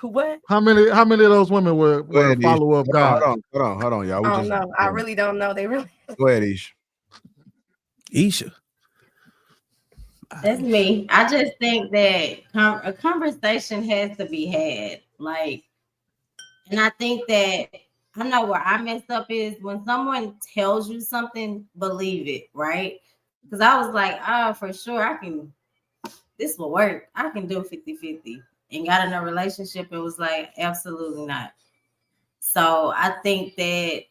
what? How many of those women were follow up God? Hold on, y'all. I don't know. I really don't know. They really. Go ahead, Ish. Isha. That's me. I just think that a conversation has to be had. Like, and I think that I know where I messed up is when someone tells you something, believe it, right? Because I was like, oh, for sure, this will work. I can do 50-50. And got in a relationship and was like, absolutely not. So I think that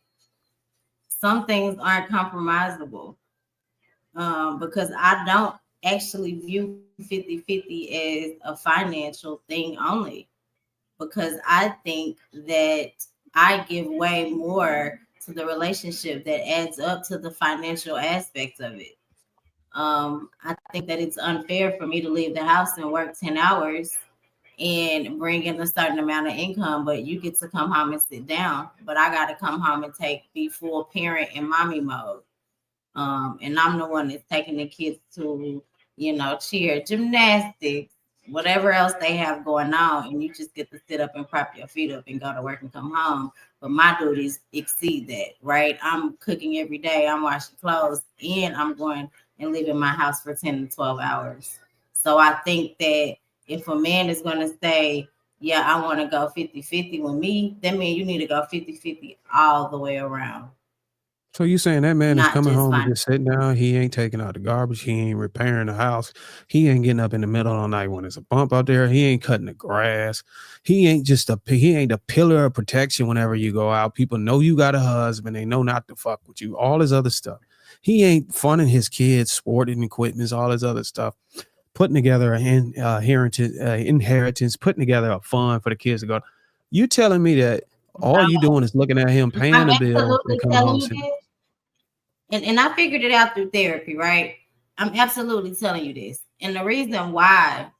some things aren't compromisable because I don't actually view 50-50 as a financial thing only, because I think that I give way more to the relationship that adds up to the financial aspect of it. I think that it's unfair for me to leave the house and work 10 hours and bring in a certain amount of income, but you get to come home and sit down. But I got to come home and be full parent and mommy mode. And I'm the one that's taking the kids to, cheer, gymnastics, whatever else they have going on. And you just get to sit up and prop your feet up and go to work and come home. But my duties exceed that, right? I'm cooking every day. I'm washing clothes, and I'm going and leaving my house for 10 to 12 hours. So I think that if a man is going to say, yeah, I want to go 50-50 with me, that means you need to go 50-50 all the way around. So you saying that man is Not coming just home and fine. just sitting down? He ain't taking out the garbage. He ain't repairing the house. He ain't getting up in the middle of the night when there's a bump out there. He ain't cutting the grass. He ain't a pillar of protection whenever you go out. People know you got a husband. They know not to fuck with you. All this other stuff. He ain't funding his kids, sporting equipment, all this other stuff. Putting together an inheritance, putting together a fund for the kids to go. You telling me that all you doing is looking at him paying the bill and coming home sitting? And I figured it out through therapy, right? I'm absolutely telling you this. And the reason why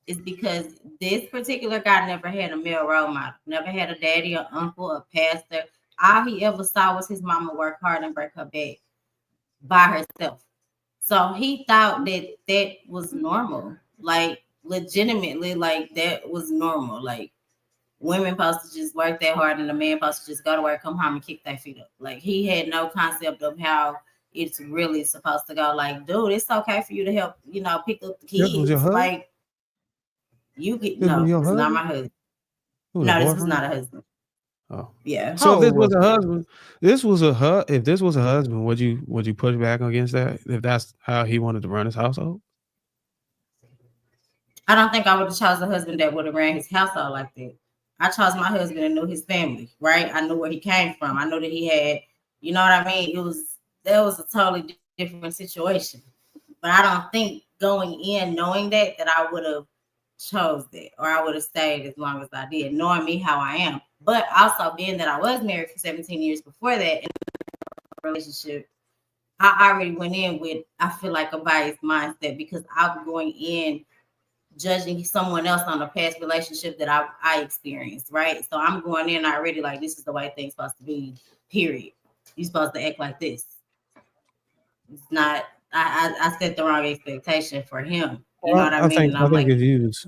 is because this particular guy never had a male role model, never had a daddy or uncle or pastor. All he ever saw was his mama work hard and break her back by herself. So he thought that was normal, like legitimately, like that was normal. Like women supposed to just work that hard and the man supposed to just go to work, come home and kick their feet up. Like he had no concept of how it's really supposed to go. Like, dude, it's okay for you to help, pick up the kids. Like you get no, it's not my husband. No, this was not a husband. Oh yeah. So if this was a husband, if this was a husband, would you push back against that if that's how he wanted to run his household? I don't think I would have chosen a husband that would have ran his household like that. I chose my husband and knew his family, right? I knew where he came from. I knew that he had, you know what I mean? That was a totally different situation. But I don't think going in knowing that I would have chose that, or I would have stayed as long as I did, knowing me how I am. But also being that I was married for 17 years before that in a relationship, I already went in with, I feel like, a biased mindset because I'm going in judging someone else on a past relationship that I experienced, right? So I'm going in already like, this is the way things supposed to be, period. You're supposed to act like this. It's not, I set the wrong expectation for him. You know what I mean? And I think it's used.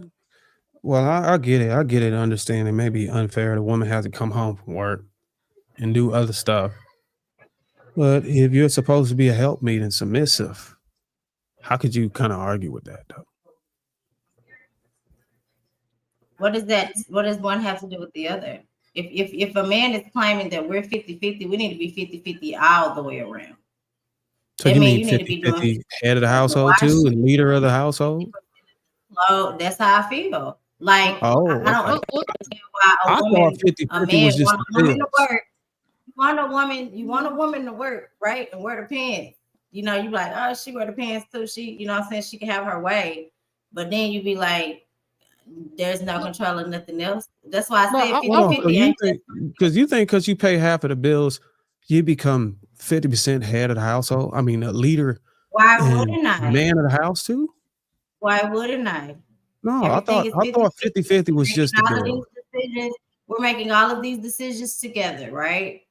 Well, I get it. I get it. Understand it may be unfair. The woman has to come home from work and do other stuff. But if you're supposed to be a helpmeet and submissive, how could you kind of argue with that, though? What does one have to do with the other? If a man is claiming that we're 50-50, we need to be 50-50 all the way around. So you mean 50-50 head of the household too and leader of the household? Oh, that's how I feel. Like, I don't understand why I thought 50-50 was just the bills. You want a woman to work, right? And wear the pants. You know, you like, oh, she wear the pants too. She, you know what I'm saying? She can have her way. But then you be like, there's no control of nothing else. That's why I said 50-50. Because you pay half of the bills, you become 50% head of the household. I mean, a leader. Why wouldn't I? Man of the house too? Why wouldn't I? No, I thought 50-50 was just the bill. We're making all of these decisions together, right?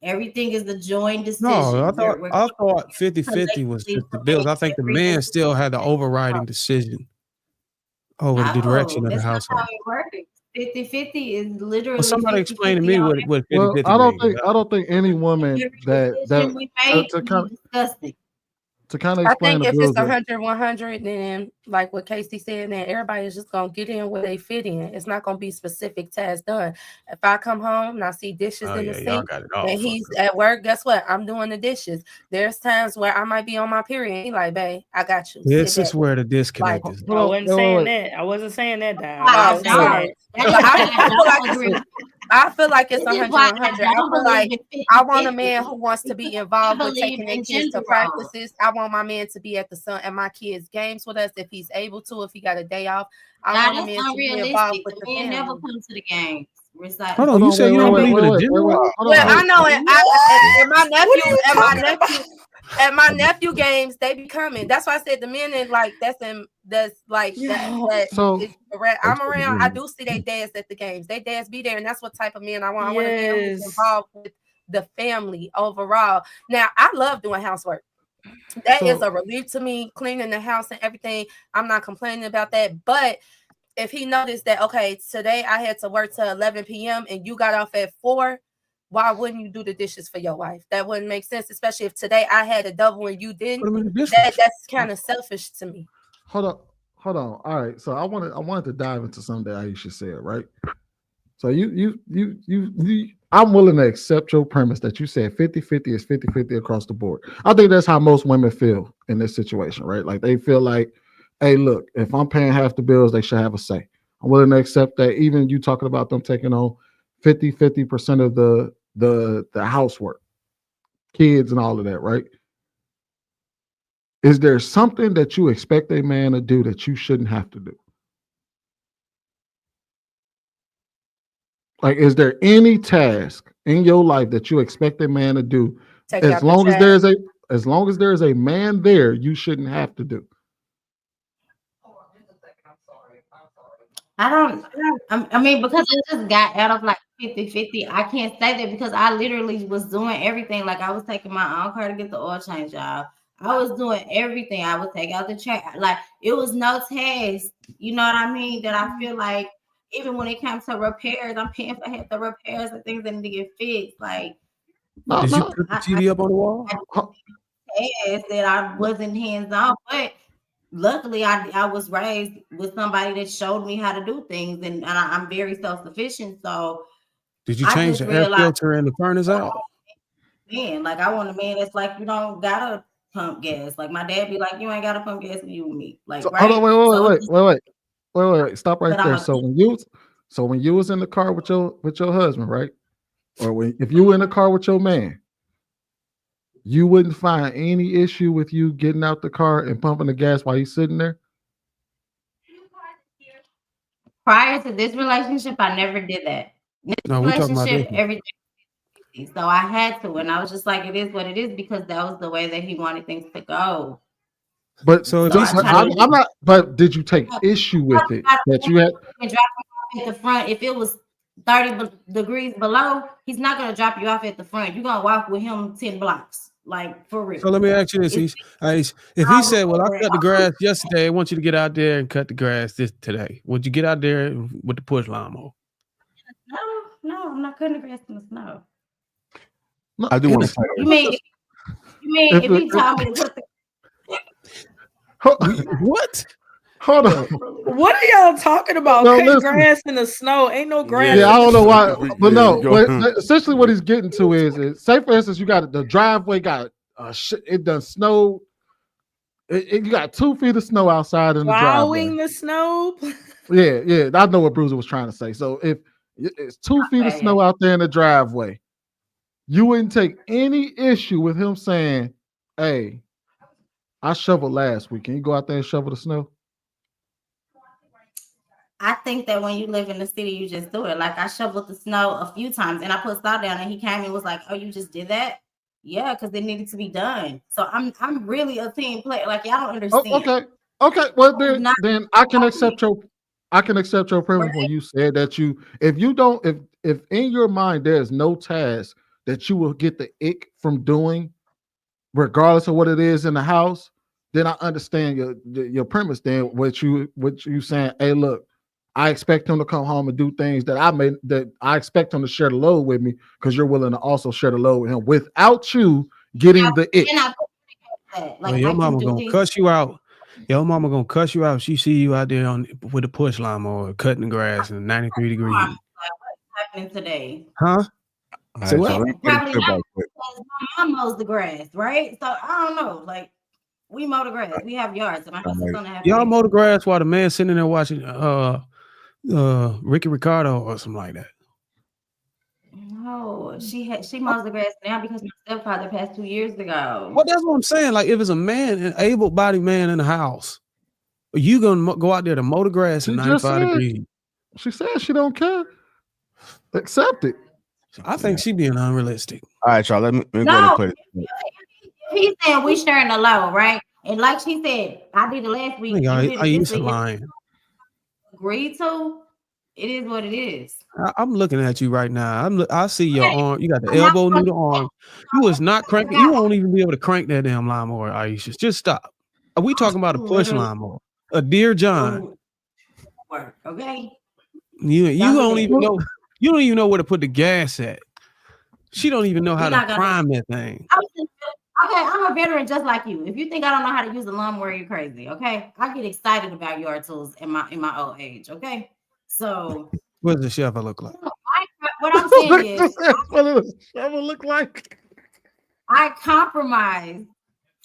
Everything is the joint decision. No, I thought 50-50 was just the bills. I think the man still had the overriding decision over the direction of the household. That's not how it works. 50-50 is literally. Well, somebody explain to me what 50-50 means. I don't think any woman to kind of explain. I think if it's 100-100, then like what Casey said, then everybody is just gonna get in where they fit in. It's not gonna be specific tasks done. If I come home and I see dishes in the sink and he's at work, guess what? I'm doing the dishes. There's times where I might be on my period. He's like, babe, I got you. This is where the disconnect is. I wasn't saying that. I wasn't saying that, Dad. I feel like it's 100-100. I feel like I want a man who wants to be involved with taking their kids to practices. I want my man to be at my kids' games with us if he's able to, if he got a day off. I want a man to be involved with the family. Never come to the games. Hold on, you say you don't believe in a gender? Well, I know it. At my nephew games, they be coming. That's why I said the men is like I'm around. I do see their dads at the games. Their dads be there, and that's what type of men I want. I want a man who's involved with the family overall. Now, I love doing housework. That is a relief to me, cleaning the house and everything. I'm not complaining about that. But if he noticed that, okay, today I had to work till 11 p.m. and you got off at 4, why wouldn't you do the dishes for your wife? That wouldn't make sense, especially if today I had a double and you didn't. That's kind of selfish to me. Hold on. All right. So I wanted to dive into something that Aisha said, right? So I'm willing to accept your premise that you said 50-50 is 50-50 across the board. I think that's how most women feel in this situation, right? Like they feel like, hey, look, if I'm paying half the bills, they should have a say. I'm willing to accept that. Even you talking about them taking on 50% of the housework, kids and all of that, right? Is there something that you expect a man to do that you shouldn't have to do? Like, is there any task in your life that you expect a man to do as long as there's a man there, you shouldn't have to do? I mean, because I just got out of like 50-50, I can't say that because I literally was doing everything. Like I was taking my own car to get the oil change job. I was doing everything. I would take out the trash. Like it was no task, you know what I mean? That I feel like even when it comes to repairs, I'm paying for half the repairs and things that need to get fixed. Like, did you put the TV up on the wall? That I wasn't hands on, but luckily I was raised with somebody that showed me how to do things, and I'm very self-sufficient. So did you change the air filter and the furnace out? Man, like I want a man that's like, you don't gotta pump gas. Like my dad be like, you ain't gotta pump gas with you and me. Like, so, right? Hold on, wait. Stop right there. So So when you was in the car with your husband, right? Or if you were in the car with your man, you wouldn't find any issue with you getting out the car and pumping the gas while he's sitting there? Prior to this relationship, I never did that. This No, we talking about relationship, this. everything. So I had to, and I was just like, it is what it is, because that was the way that he wanted things to go. But So if I'm not. But did you take issue with it that you had? And drop him off at the front. If it was 30 degrees below, he's not gonna drop you off at the front. You're gonna walk with him 10 blocks, like for real. So let me ask you this: if he said, "Well, I cut the grass yesterday. I want you to get out there and cut the grass today," would you get out there with the push lawnmower? No, I'm not cutting the grass in the snow. I do want to say You mean if you told me to put the what? Hold on. What are y'all talking about? No, Cutting listen. grass in the snow? Ain't no grass. Yeah, I don't know why, but no. Yeah, But essentially, what he's getting to is, say for instance, you got the driveway got it done snowed. You got 2 feet of snow outside in the driveway. Plowing the snow. Yeah, I know what Bruiser was trying to say. So if it's 2 feet of snow out there in the driveway, you wouldn't take any issue with him saying, "Hey, I shoveled last week. Can you go out there and shovel the snow?" I think that when you live in the city, you just do it. Like I shoveled the snow a few times, and I put salt down, and he came and was like, "Oh, you just did that?" Yeah, because it needed to be done. So I'm really a team player. Like y'all don't understand. Okay. Well, then I can accept your premise when you said that if in your mind there's no task that you will get the ick from doing, regardless of what it is in the house, then I understand your premise. Then what you saying? Hey, look, I expect him to come home and do things that I expect him to share the load with me, because you're willing to also share the load with him without you getting the ick. Well, your mama gonna cuss you out. Your mama gonna cuss you out. She see you out there with a push lawnmower cutting the grass in 93 degrees. What's happening today? Huh? So what? Probably not, because my mom mows the grass, right? So I don't know. Like we mow the grass. We have yards, and my house is gonna have. Y'all mow the grass while the man sitting there watching Ricky Ricardo or something like that. No, she mows the grass now because my stepfather passed 2 years ago. Well, that's what I'm saying. Like if it's a man, an able-bodied man in the house, are you gonna go out there to mow the grass in 95 degrees? She said she don't care. Accept it. I think she being unrealistic. All right, y'all. Let me go ahead and play this. He's saying we sharing the load, right? And like she said, I did it last week. I used to lying. Agreed to. It is what it is. I'm looking at you right now. I see your arm. You got the elbow near the arm. You was not cranking. You won't even be able to crank that damn lawnmower, Aisha. Just stop. Are we talking about a push lawnmower? A Dear John. Okay. You don't even know. You don't even know where to put the gas at. She don't even know how to prime that thing. Okay, I'm a veteran just like you. If you think I don't know how to use a lawnmower, you're crazy. Okay, I get excited about yard tools in my old age. Okay, so what does the shovel look like? What I'm saying is, what does the shovel look like? I compromised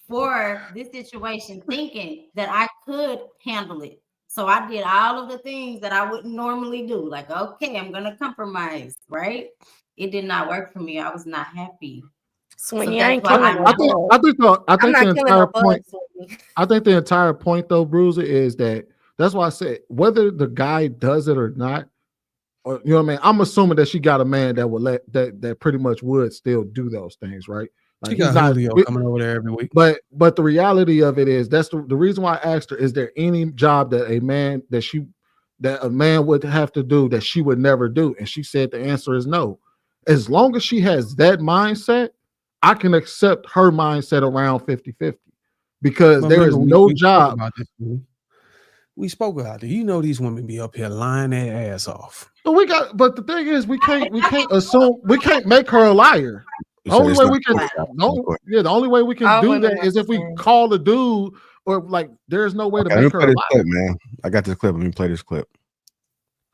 for this situation, thinking that I could handle it. So I did all of the things that I wouldn't normally do. Like, okay, I'm gonna compromise, right? It did not work for me. I was not happy. Sweeney, So I ain't that's why killing I think the entire point. Sweeney. I think the entire point, though, Bruiser, is that's why I said whether the guy does it or not, or you know what I mean. I'm assuming that she got a man that would that pretty much would still do those things, right? Like she got Julio coming over there every week. But the reality of it is that's the reason why I asked her, is there any job that a man would have to do that she would never do? And she said the answer is no. As long as she has that mindset, I can accept her mindset around 50-50, because there is no job. We spoke about it. You know, these women be up here lying their ass off. But the thing is, we can't assume, we can't make her a liar. The only way we can do that is if we call the dude, or like there's no way to make her a liar. Man, I got this clip. Let me play this clip.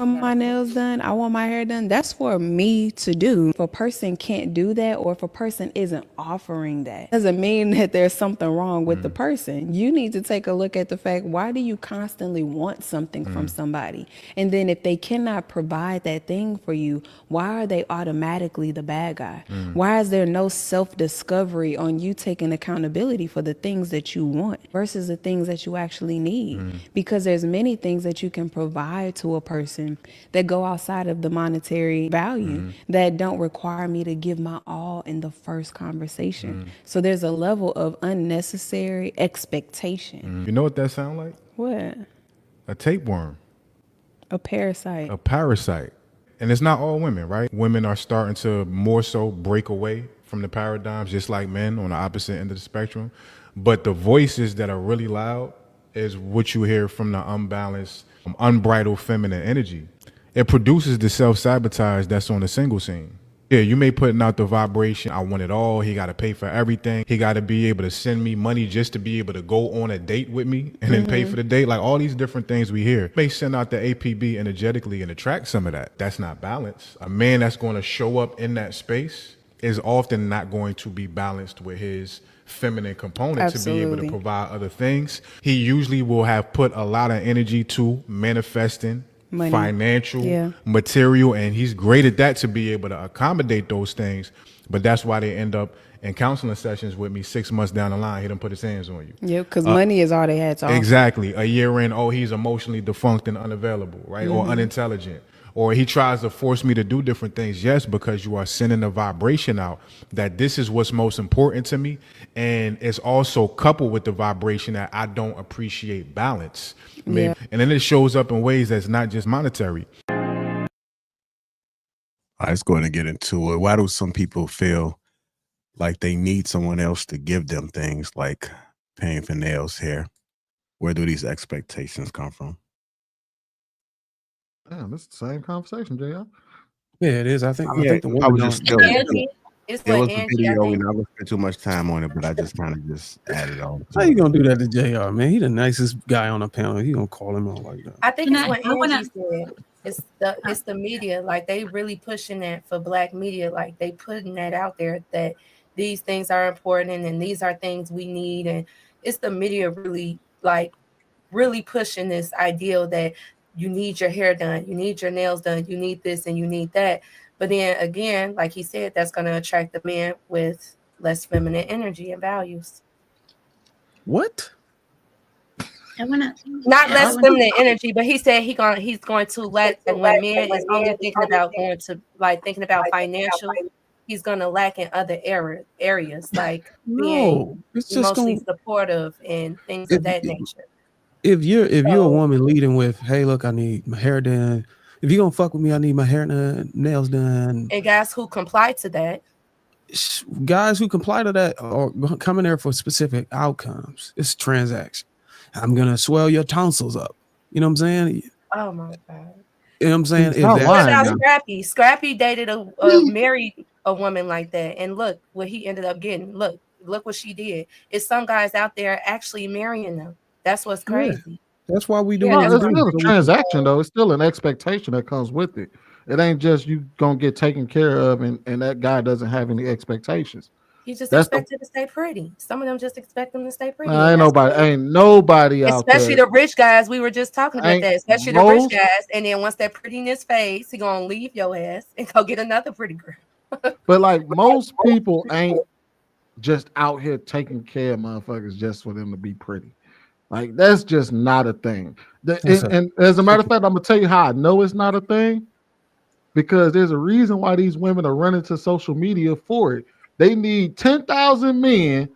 my nails done, I want my hair done, that's for me to do. If a person can't do that, or if a person isn't offering that, doesn't mean that there's something wrong with the person. You need to take a look at the fact, why do you constantly want something from somebody? And then if they cannot provide that thing for you, why are they automatically the bad guy? Why is there no self-discovery on you taking accountability for the things that you want versus the things that you actually need? Because there's many things that you can provide to a person that go outside of the monetary value that don't require me to give my all in the first conversation. So there's a level of unnecessary expectation. You know what that sounds like? What? A tapeworm. A parasite. A parasite. And it's not all women, right? Women are starting to more so break away from the paradigms, just like men on the opposite end of the spectrum. But the voices that are really loud is what you hear from the unbalanced, unbridled feminine energy. It produces the self-sabotage that's on the single scene. Yeah, you may putting out the vibration, I want it all, he got to pay for everything, he got to be able to send me money just to be able to go on a date with me and then pay for the date. Like all these different things we hear. May send out the APB energetically and attract some of that. That's not balance. A man that's going to show up in that space is often not going to be balanced with his feminine component to be able to provide other things. He usually will have put a lot of energy to manifesting money, financial, material, and he's great at that to be able to accommodate those things. But that's why they end up in counseling sessions with me 6 months down the line. He done put his hands on you. Yeah, because money is all they had to offer. Exactly. A year in, oh, he's emotionally defunct and unavailable, right? Or unintelligent. Or he tries to force me to do different things. Yes, because you are sending a vibration out that this is what's most important to me. And it's also coupled with the vibration that I don't appreciate balance. And then it shows up in ways that's not just monetary. All right, let's go ahead and get into it. Why do some people feel like they need someone else to give them things like paying for nails, hair? Where do these expectations come from? Damn, it's the same conversation, JR. Yeah, it is. I think I the was woman just don't. there was a video. We're not gonna spend too much time on it, but I just kind of just added on. How you gonna do that to JR, man? He the nicest guy on the panel. You gonna call him out like that? I think it's what Angie said. It's the media. Like they really pushing that for Black media. Like they putting that out there that these things are important and these are things we need. And it's the media really pushing this ideal that you need your hair done, you need your nails done, you need this and you need that. But then again, like he said, that's going to attract the man with less feminine energy and values. What? Not less feminine energy, but he said he's going to lack. And when man is only thinking about thinking about financial, he's going to lack in other areas like being emotionally supportive and things of that nature. If you're a woman leading with, hey, look, I need my hair done. If you're gonna fuck with me, I need my hair done, nails done. And guys who comply to that. Guys who comply to that are coming there for specific outcomes. It's a transaction. I'm gonna swell your tonsils up. You know what I'm saying? Oh my God. You know what I'm saying? What about Scrappy? Scrappy dated married a woman like that. And look what he ended up getting. Look what she did. It's some guys out there actually marrying them. That's what's crazy. Yeah. That's why we do it. It's still a transaction, though. It's still an expectation that comes with it. It ain't just you gonna get taken care of, and that guy doesn't have any expectations. He just expected to stay pretty. Some of them just expect them to stay pretty. Ain't nobody out there. Especially the rich guys. We were just talking about that. Especially the rich guys. And then once that prettiness fades, he gonna leave your ass and go get another pretty girl. But like most people ain't just out here taking care of motherfuckers just for them to be pretty. Like that's just not a thing. And as a matter of fact, I'm gonna tell you how I know it's not a thing. Because there's a reason why these women are running to social media for it. They need 10,000 men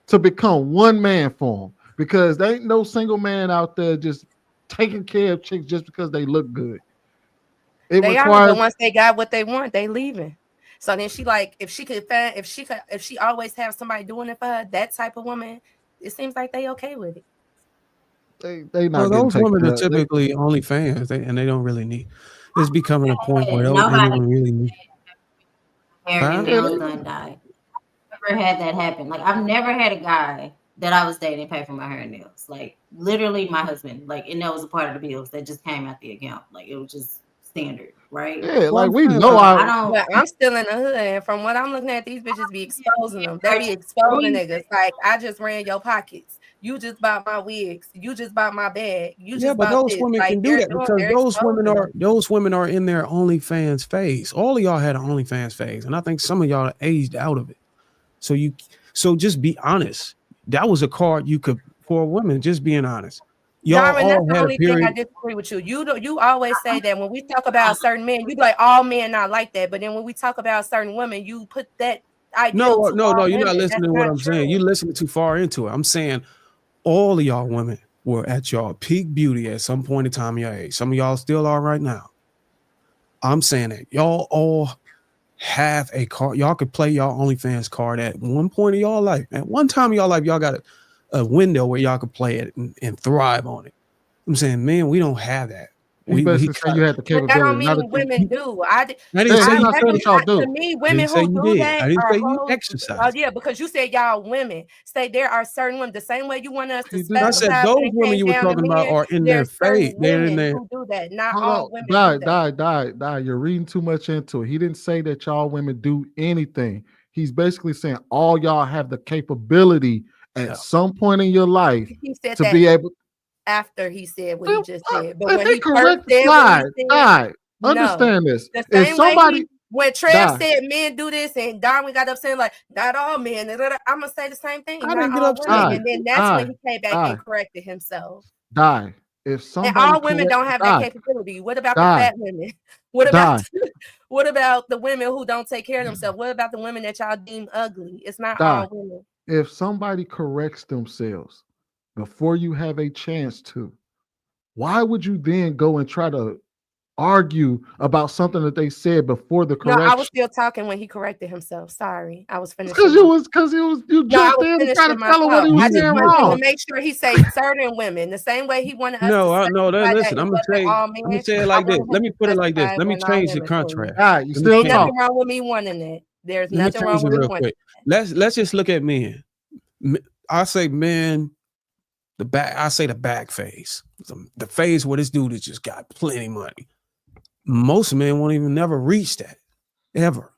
to become one man for them. Because there ain't no single man out there just taking care of chicks just because they look good. But once they got what they want, they leaving. So then if she always have somebody doing it for her, that type of woman, it seems like they okay with it. They not those women are typically only fans, and they don't really need. It's becoming a point where anyone really need. Never had that happen. Like I've never had a guy that I was dating pay for my hair and nails. Like literally my husband. Like and that was a part of the bills that just came out the account. Like it was just standard, right? Yeah, Well, like I'm we saying, know like, I our don't. But I'm still in the hood, and from what I'm looking at, these bitches be exposing them. They be exposing niggas. Like, I just ran your pockets. You just bought my wigs. You just bought my bag. You yeah, just but bought those this. women Like, can do that because they're exposing them. those women are in their OnlyFans phase. All of y'all had an OnlyFans phase, and I think some of y'all are aged out of it. So just be honest. That was a card you could for a woman. Just being honest. Y'all Darwin, that's all the had a only thing I period. disagree with you. You always say that when we talk about certain men, you be like, all men not like that. But then when we talk about certain women, you put that ideal to No, all you're not women. listening That's to what not I'm saying. true. You're listening too far into it. I'm saying all of y'all women were at y'all peak beauty at some point in time of your age. Some of y'all still are right now. I'm saying that y'all all have a card. Y'all could play y'all OnlyFans card at one point in y'all life. At one time in y'all life, y'all got a window where y'all could play it and thrive on it. I'm saying, man, we don't have that. He basically try. said you had the But that don't capability. Not mean that you, women do. I didn't say he's you not saying that y'all do. To me, I didn't women say who you do did. that I didn't are say you hoes. exercise. Yeah, because you said y'all women. Say there are certain women. The same way you want us to I said specify those when it women came you were down to talking about men, are in their there's certain fate. They're in women their. who do that. Not Hold all on, women do that. die. You're reading too much into it. He didn't say that y'all women do anything. He's basically saying all y'all have the capability at some point in your life He said to that be able. after he said what he just said. But If when he he first correct, said what he said, die. no. Understand this. The If same way somebody when Trev die, said men do this and Darwin got up saying like not all men, I'm gonna say the same thing. I Not didn't get all upset. women, and then that's when he came back and die, corrected himself. die. If And somebody all women correct, don't have that die, capability. What about the die, fat women? What about die, what about the women who don't take care of themselves? What about the women that y'all deem ugly? It's not die. all women. If somebody corrects themselves before you have a chance to, why would you then go and try to argue about something that they said before the No, I was correction? still talking when he corrected himself. Sorry, I was It's finishing. you No, I jumped was in and tried to finishing my tell him what thought. he was I just saying wanted to wrong. make sure he say certain women the same way he wanted us to No, specify that listen, it wasn't all I'm gonna men. say it I like this. wanted Let him me to put it like this. specify Let me when all change the women too. contrast. All right, you Let me still Ain't change nothing talking. wrong with me wanting it. There's Let me nothing change wrong it with me real wanting quick. Let's just look at men. I say men, I say the back phase. The phase where this dude has just got plenty money. Most men won't even never reach that. Ever.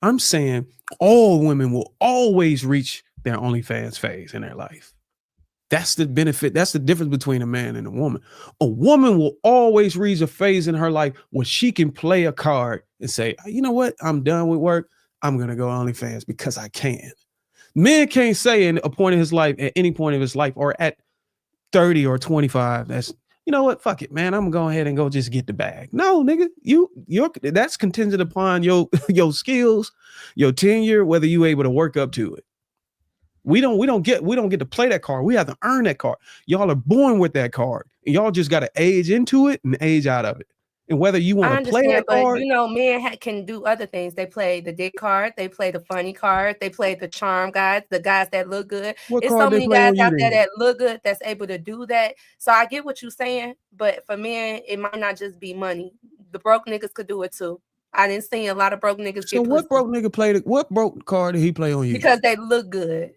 I'm saying all women will always reach their OnlyFans phase in their life. That's the benefit. That's the difference between a man and a woman. A woman will always reach a phase in her life where she can play a card and say, you know what? I'm done with work. I'm going to go OnlyFans because I can. Men can't say in a point in his life, at any point of his life, or at 30 or 25, that's, you know what? Fuck it, man. I'm gonna go ahead and go just get the bag. No, nigga, that's contingent upon your skills, your tenure, whether you able to work up to it. We don't get to play that card. We have to earn that card. Y'all are born with that card, and y'all just got to age into it and age out of it. And whether you want I to play that understand, but card, men can do other things. They play the dick card, they play the funny card, they play the charm guys, the guys that look good. what It's so card they many play guys on you out there then? that look good that's able to do that. So I get what you're saying, but for men, it might not just be money. The broke niggas could do it too. I didn't see a lot of broke niggas So get what pussy broke nigga played it? What broke card did he play on you? because they look good.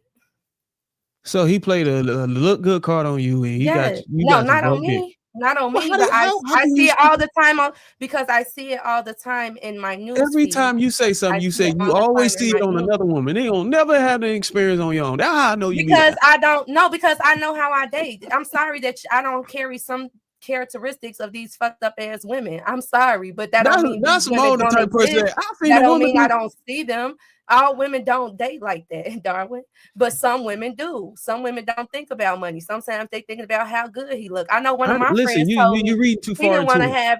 So he played a look good card on you, and you Yes. No, got some not on broke dick. me. Not on Well, me, but I can you see it all the time because I see it all the time in my news every feed. time you say something, I you see say it you all the always time in see my it on news. another woman. They don't never have the experience on your own. That's how I know you be Because lying. I don't know, because I know how I date. I'm sorry that I don't carry some characteristics of these fucked up ass women. I'm sorry, but that don't mean these That's some women older don't type person. exist. I've seen That a don't woman mean I do. don't see them. All women don't date like that, Darwin. But some women do. Some women don't think about money. Sometimes they thinking about how good he look. I know one of my Listen, friends told me you read too she far didn't want into to it. have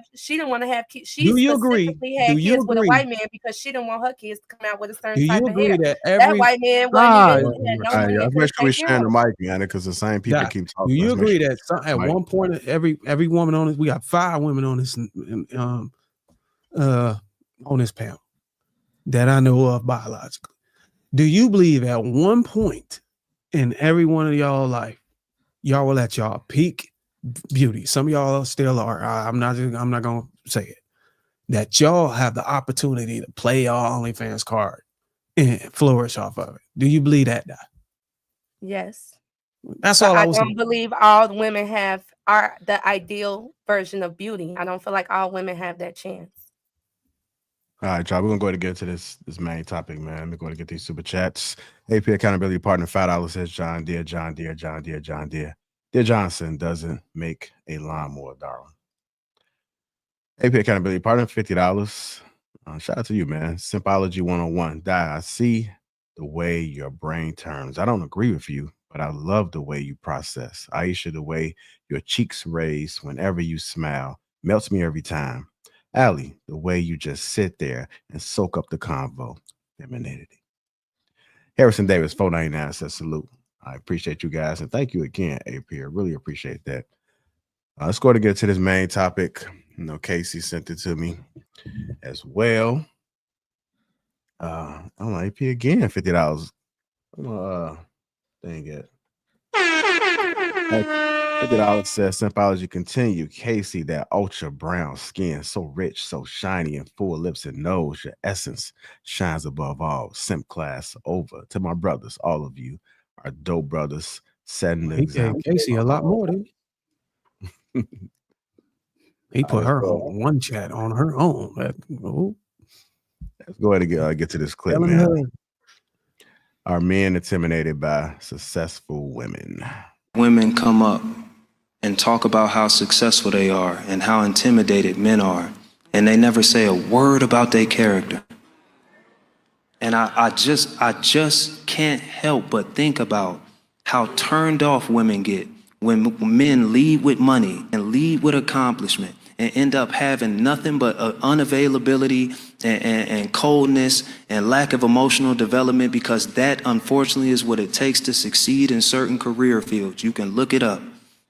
kids. She Do you agree? specifically Do had you kids with a agree? white man because she didn't want her kids to come out with a certain Do you type of hair. agree that That every white man wasn't Die. even had no All right, money and let's make couldn't sure we take care sharing of the them. mic, man, because the same people Doc, keep do talking. you Let's make agree sure that at one point every woman on this, we got 5 women on this on this panel that I know of biologically. Do you believe at one point in every one of y'all life, y'all will at y'all peak beauty? Some of y'all still are. I'm not gonna say it. That y'all have the opportunity to play y'all OnlyFans card and flourish off of it. Do you believe that? Yes. That's But all I I was don't saying. believe all women are the ideal version of beauty. I don't feel like all women have that chance. All right, y'all. We're gonna go ahead and get to this main topic, man. We're going to get these super chats. AP accountability partner $5 says John Deere, John Deere, John Deere, John Deere. Dear Johnson doesn't make a lawnmower, darling. AP accountability partner $50. Shout out to you, man. Symbology 101. I see the way your brain turns. I don't agree with you, but I love the way you process. Aisha, the way your cheeks raise whenever you smile melts me every time. Allie, the way you just sit there and soak up the convo. Femininity. Harrison Davis, 499 says salute. I appreciate you guys. And thank you again, AP. I really appreciate that. Let's go to get to this main topic. Casey sent it to me as well. I don't know, AP again, $50. Dang it. $50 says Symbology continue. Casey, that ultra brown skin, so rich, so shiny, and full lips and nose. Your essence shines above all. Simp class over. To my brothers, all of you are dope brothers, setting the He gave example. Casey a lot more, didn't he? He put her on one chat on her own. Let's go ahead and get to this clip, Telling man. her. Are men intimidated by successful women? Women come up and talk about how successful they are and how intimidated men are, and they never say a word about their character. And I just can't help but think about how turned off women get when men lead with money and lead with accomplishment and end up having nothing but unavailability and coldness and lack of emotional development, because that unfortunately is what it takes to succeed in certain career fields. You can look it up.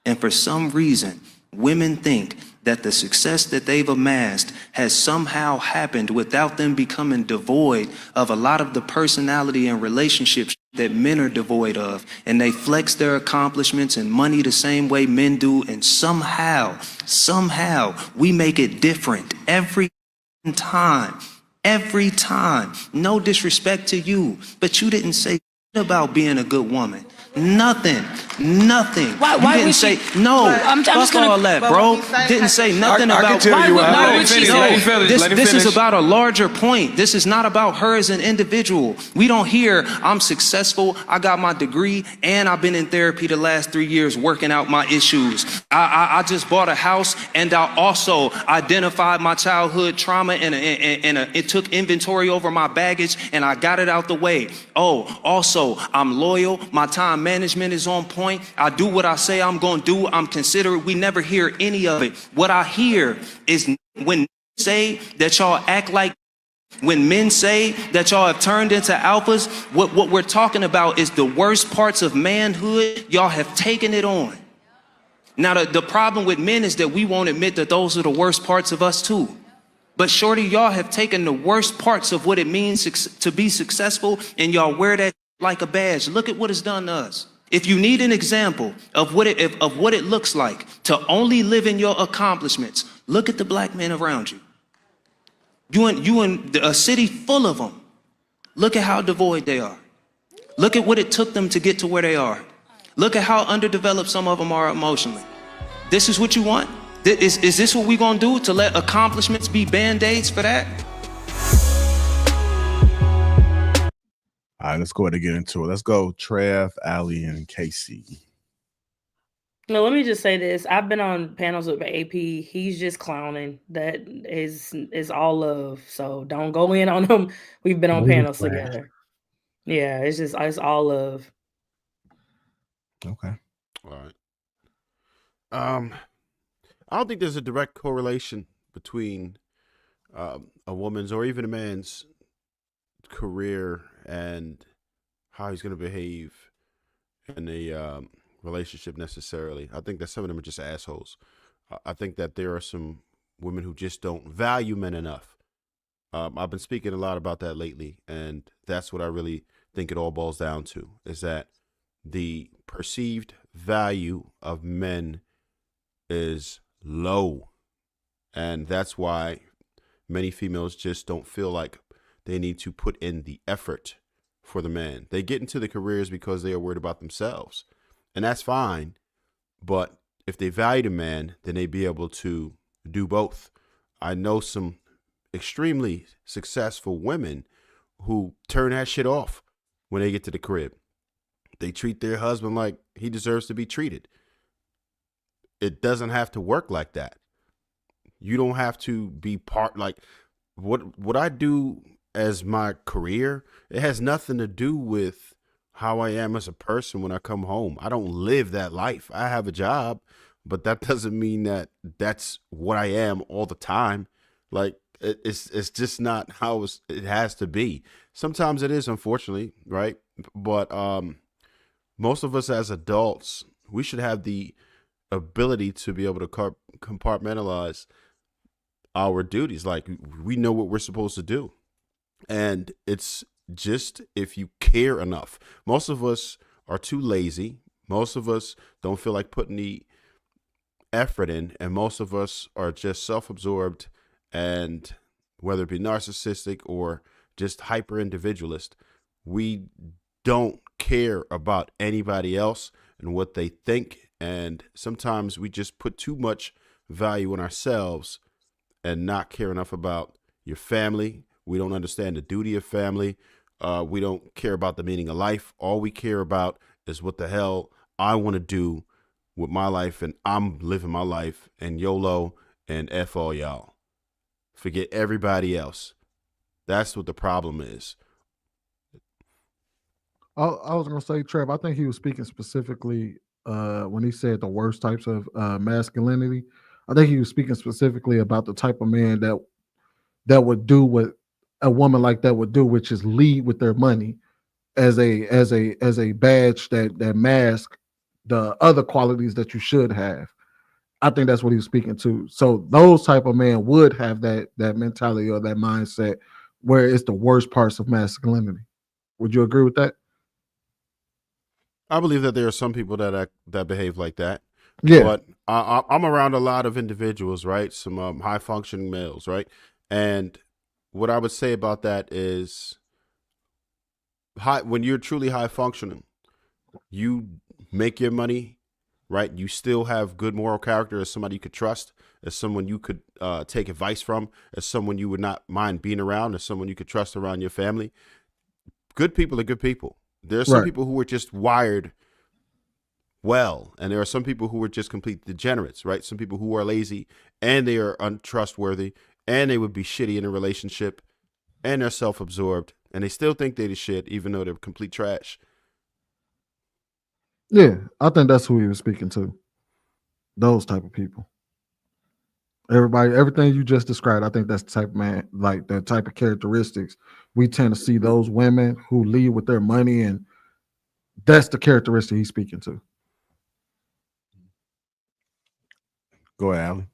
And for some reason, women think that the success that they've amassed has somehow happened without them becoming devoid of a lot of the personality and relationships that men are devoid of. And they flex their accomplishments and money the same way men do. And somehow we make it different every time. No disrespect to you, but you didn't say about being a good woman. Nothing. Why You didn't would say she? no. I'm just Fuck gonna- all that, bro. Didn't say nothing I about. can tell you why. Why Let would she him say- finish. Let him This finish. is about a larger point. This is not about her as an individual. We don't hear I'm successful, I got my degree, and I've been in therapy the last 3 years working out my issues. I just bought a house, and I also identified my childhood trauma and it took inventory over my baggage, and I got it out the way. Oh, also, I'm loyal. My time management is on point. I do what I say I'm going to do. I'm considerate. We never hear any of it. What I hear is when men say that y'all act like, when men say that y'all have turned into alphas, what we're talking about is the worst parts of manhood. Y'all have taken it on. Now, the problem with men is that we won't admit that those are the worst parts of us too. But shorty, y'all have taken the worst parts of what it means to be successful, and y'all wear that like a badge. Look at what it's done to us. If you need an example of what it looks like to only live in your accomplishments, look at the black men around you. You in a city full of them. Look at how devoid they are. Look at what it took them to get to where they are. Look at how underdeveloped some of them are emotionally. This is what you want? Is this what we're gonna do, to let accomplishments be band-aids for that? All right, let's go ahead and get into it. Let's go, Trev, Allie, and Casey. No, let me just say this. I've been on panels with AP. He's just clowning. That is all love. So don't go in on him. We've been on panels together. Yeah, it's all love. Okay. All right. I don't think there's a direct correlation between a woman's or even a man's career and how he's going to behave in a relationship necessarily. I think that some of them are just assholes. I think that there are some women who just don't value men enough. I've been speaking a lot about that lately, and that's what I really think it all boils down to, is that the perceived value of men is low. And that's why many females just don't feel like they need to put in the effort for the man. They get into the careers because they are worried about themselves. and that's fine. But if they value a man, then they be able to do both. I know some extremely successful women who turn that shit off when they get to the crib. They treat their husband like he deserves to be treated. It doesn't have to work like that. You don't have to be part like what I do as my career. It has nothing to do with how I am as a person when I come home. I don't live that life. I have a job, but that doesn't mean that that's what I am all the time. Like it's just not how it has to be. Sometimes it is, unfortunately, right? But most of us as adults, we should have the ability to be able to compartmentalize our duties. Like we know what we're supposed to do. And it's just if you care enough. Most of us are too lazy. Most of us don't feel like putting the effort in. And most of us are just self-absorbed, and whether it be narcissistic or just hyper individualist, we don't care about anybody else and what they think. And sometimes we just put too much value in ourselves and not care enough about your family. We don't understand the duty of family. We don't care about the meaning of life. All we care about is what the hell I want to do with my life, and I'm living my life, and YOLO, and F all y'all. Forget everybody else. That's what the problem is. I was gonna say, Trev, I think he was speaking specifically when he said the worst types of masculinity. I think he was speaking specifically about the type of man that would do what a woman like that would do, which is lead with their money as a badge that mask the other qualities that you should have. I think that's what he was speaking to. So those type of men would have that mentality or that mindset where it's the worst parts of masculinity. Would you agree with that? I believe that there are some people that behave like that. Yeah. But I'm around a lot of individuals, right? Some high functioning males, right? And what I would say about that is when you're truly high functioning, you make your money, right? You still have good moral character as somebody you could trust, as someone you could take advice from, as someone you would not mind being around, as someone you could trust around your family. Good people are good people. There are some people who are just wired well, and there are some people who are just complete degenerates, right? Some people who are lazy and they are untrustworthy and they would be shitty in a relationship and they're self-absorbed and they still think they're the shit even though they're complete trash. Yeah, I think that's who he was speaking to. Those type of people. Everything you just described, I think that's the type of man, like the type of characteristics we tend to see those women who lead with their money, and that's the characteristic he's speaking to. Go ahead, Alan.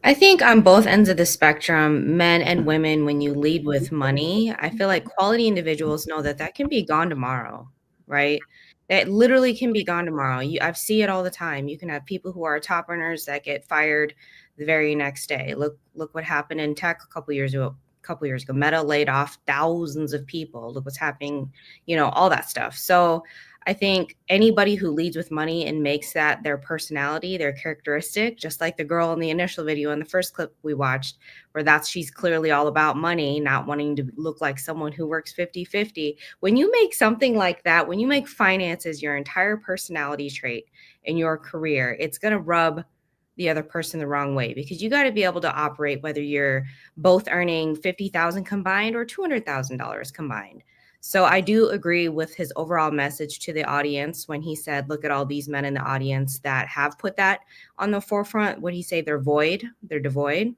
I think on both ends of the spectrum, men and women, when you lead with money, I feel like quality individuals know that can be gone tomorrow, right? That literally can be gone tomorrow. I see it all the time. You can have people who are top earners that get fired the very next day. Look what happened in tech a couple years ago. Meta laid off thousands of people. Look what's happening, all that stuff. So I think anybody who leads with money and makes that their personality, their characteristic, just like the girl in the initial video in the first clip we watched, where she's clearly all about money, not wanting to look like someone who works 50-50. When you make something like that, when you make finances your entire personality trait in your career, it's going to rub the other person the wrong way, because you got to be able to operate whether you're both earning $50,000 combined or $200,000 combined. So I do agree with his overall message to the audience when he said, look at all these men in the audience that have put that on the forefront. What did he say? They're devoid.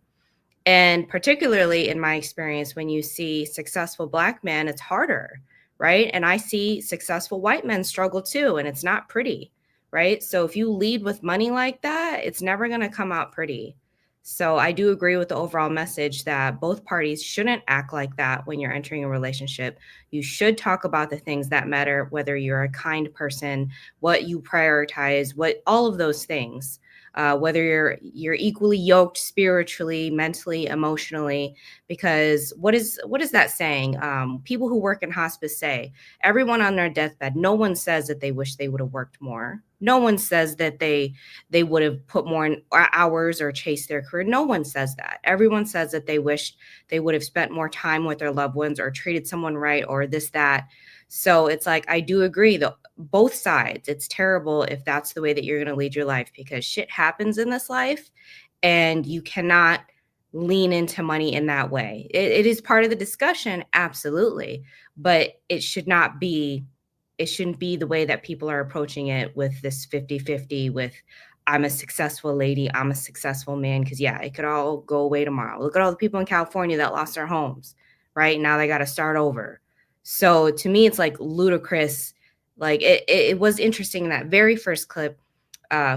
And particularly in my experience, when you see successful Black men, it's harder, right? And I see successful white men struggle too, and it's not pretty, right? So if you lead with money like that, it's never going to come out pretty. So I do agree with the overall message that both parties shouldn't act like that when you're entering a relationship. You should talk about the things that matter, whether you're a kind person, what you prioritize, all of those things. whether you're equally yoked spiritually, mentally, emotionally. Because what is that saying? People who work in hospice say, everyone on their deathbed, no one says that they wish they would have worked more. No one says that they would have put more in hours or chased their career. No one says that. Everyone says that they wish they would have spent more time with their loved ones or treated someone right or this, that. So it's like, I do agree that both sides, it's terrible if that's the way that you're going to lead your life, because shit happens in this life and you cannot lean into money in that way. It is part of the discussion, absolutely, but it shouldn't be the way that people are approaching it with this 50-50 with, I'm a successful lady, I'm a successful man, because yeah, it could all go away tomorrow. Look at all the people in California that lost their homes, right? Now they got to start over. So to me, it's like ludicrous. Like it was interesting in that very first clip,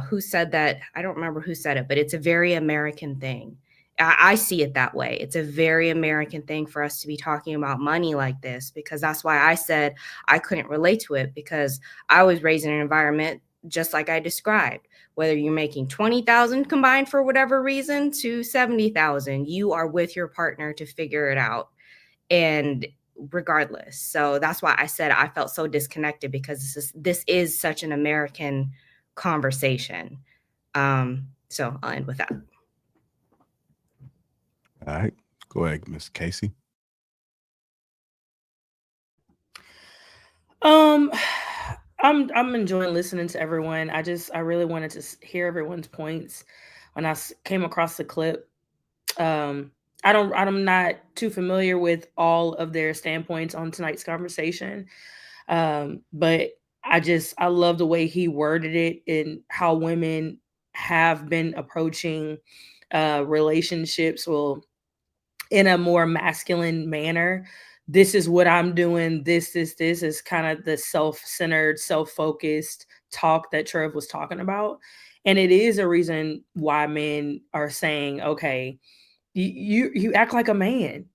who said that? I don't remember who said it, but it's a very American thing. I see it that way. It's a very American thing for us to be talking about money like this, because that's why I said I couldn't relate to it, because I was raised in an environment just like I described. Whether you're making 20,000 combined for whatever reason to 70,000, you are with your partner to figure it out. And regardless. So that's why I said I felt so disconnected, because this is such an American conversation. So I'll end with that. All right, go ahead, Miss Casey. I'm enjoying listening to everyone. I really wanted to hear everyone's points when I came across the clip. I'm not too familiar with all of their standpoints on tonight's conversation, but I love the way he worded it and how women have been approaching relationships, well, in a more masculine manner. This is what I'm doing. This is kind of the self-centered, self-focused talk that Trev was talking about. And it is a reason why men are saying, okay, you act like a man.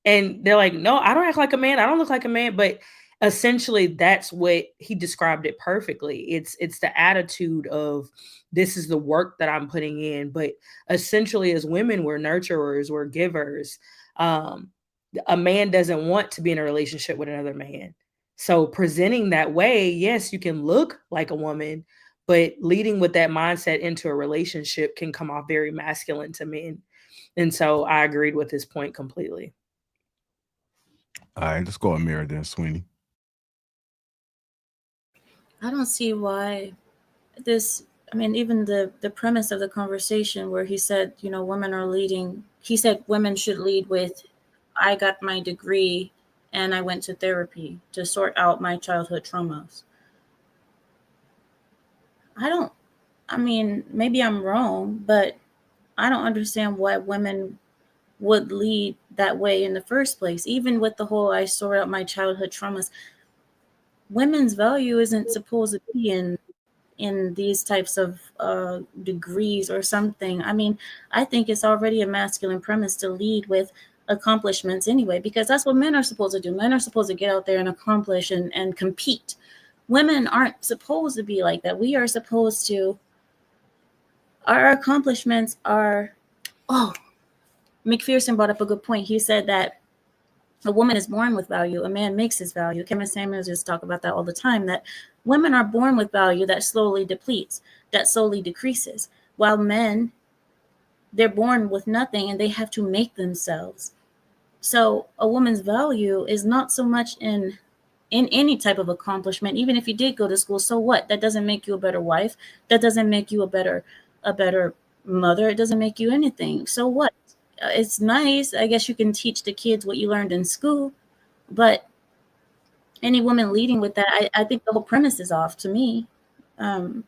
And they're like, no, I don't act like a man. I don't look like a man. But essentially that's what he described it perfectly. It's the attitude of, this is the work that I'm putting in. But essentially, as women, we're nurturers, we're givers. A man doesn't want to be in a relationship with another man. So presenting that way, yes, you can look like a woman, but leading with that mindset into a relationship can come off very masculine to men. And so I agreed with his point completely. All right, let's go Amira then, Sweeney. I don't see why this, I mean, even the premise of the conversation where he said, you know, women are leading, he said women should lead with, I got my degree and I went to therapy to sort out my childhood traumas. I mean, maybe I'm wrong, but I don't understand why women would lead that way in the first place. Even with the whole, I sort out my childhood traumas, women's value isn't supposed to be in these types of degrees or something. I mean, I think it's already a masculine premise to lead with accomplishments anyway, because that's what men are supposed to do. Men are supposed to get out there and accomplish and compete. Women aren't supposed to be like that. We are supposed to, our accomplishments are, McPherson brought up a good point. He said that a woman is born with value, a man makes his value. Kevin Samuels just talk about that all the time, that women are born with value that slowly depletes, that slowly decreases, while men, they're born with nothing and they have to make themselves. So a woman's value is not so much in any type of accomplishment. Even if you did go to school, so what? That doesn't make you a better wife. That doesn't make you a better mother. It doesn't make you anything. So what? It's nice. I guess you can teach the kids what you learned in school, but any woman leading with that, I think the whole premise is off to me. And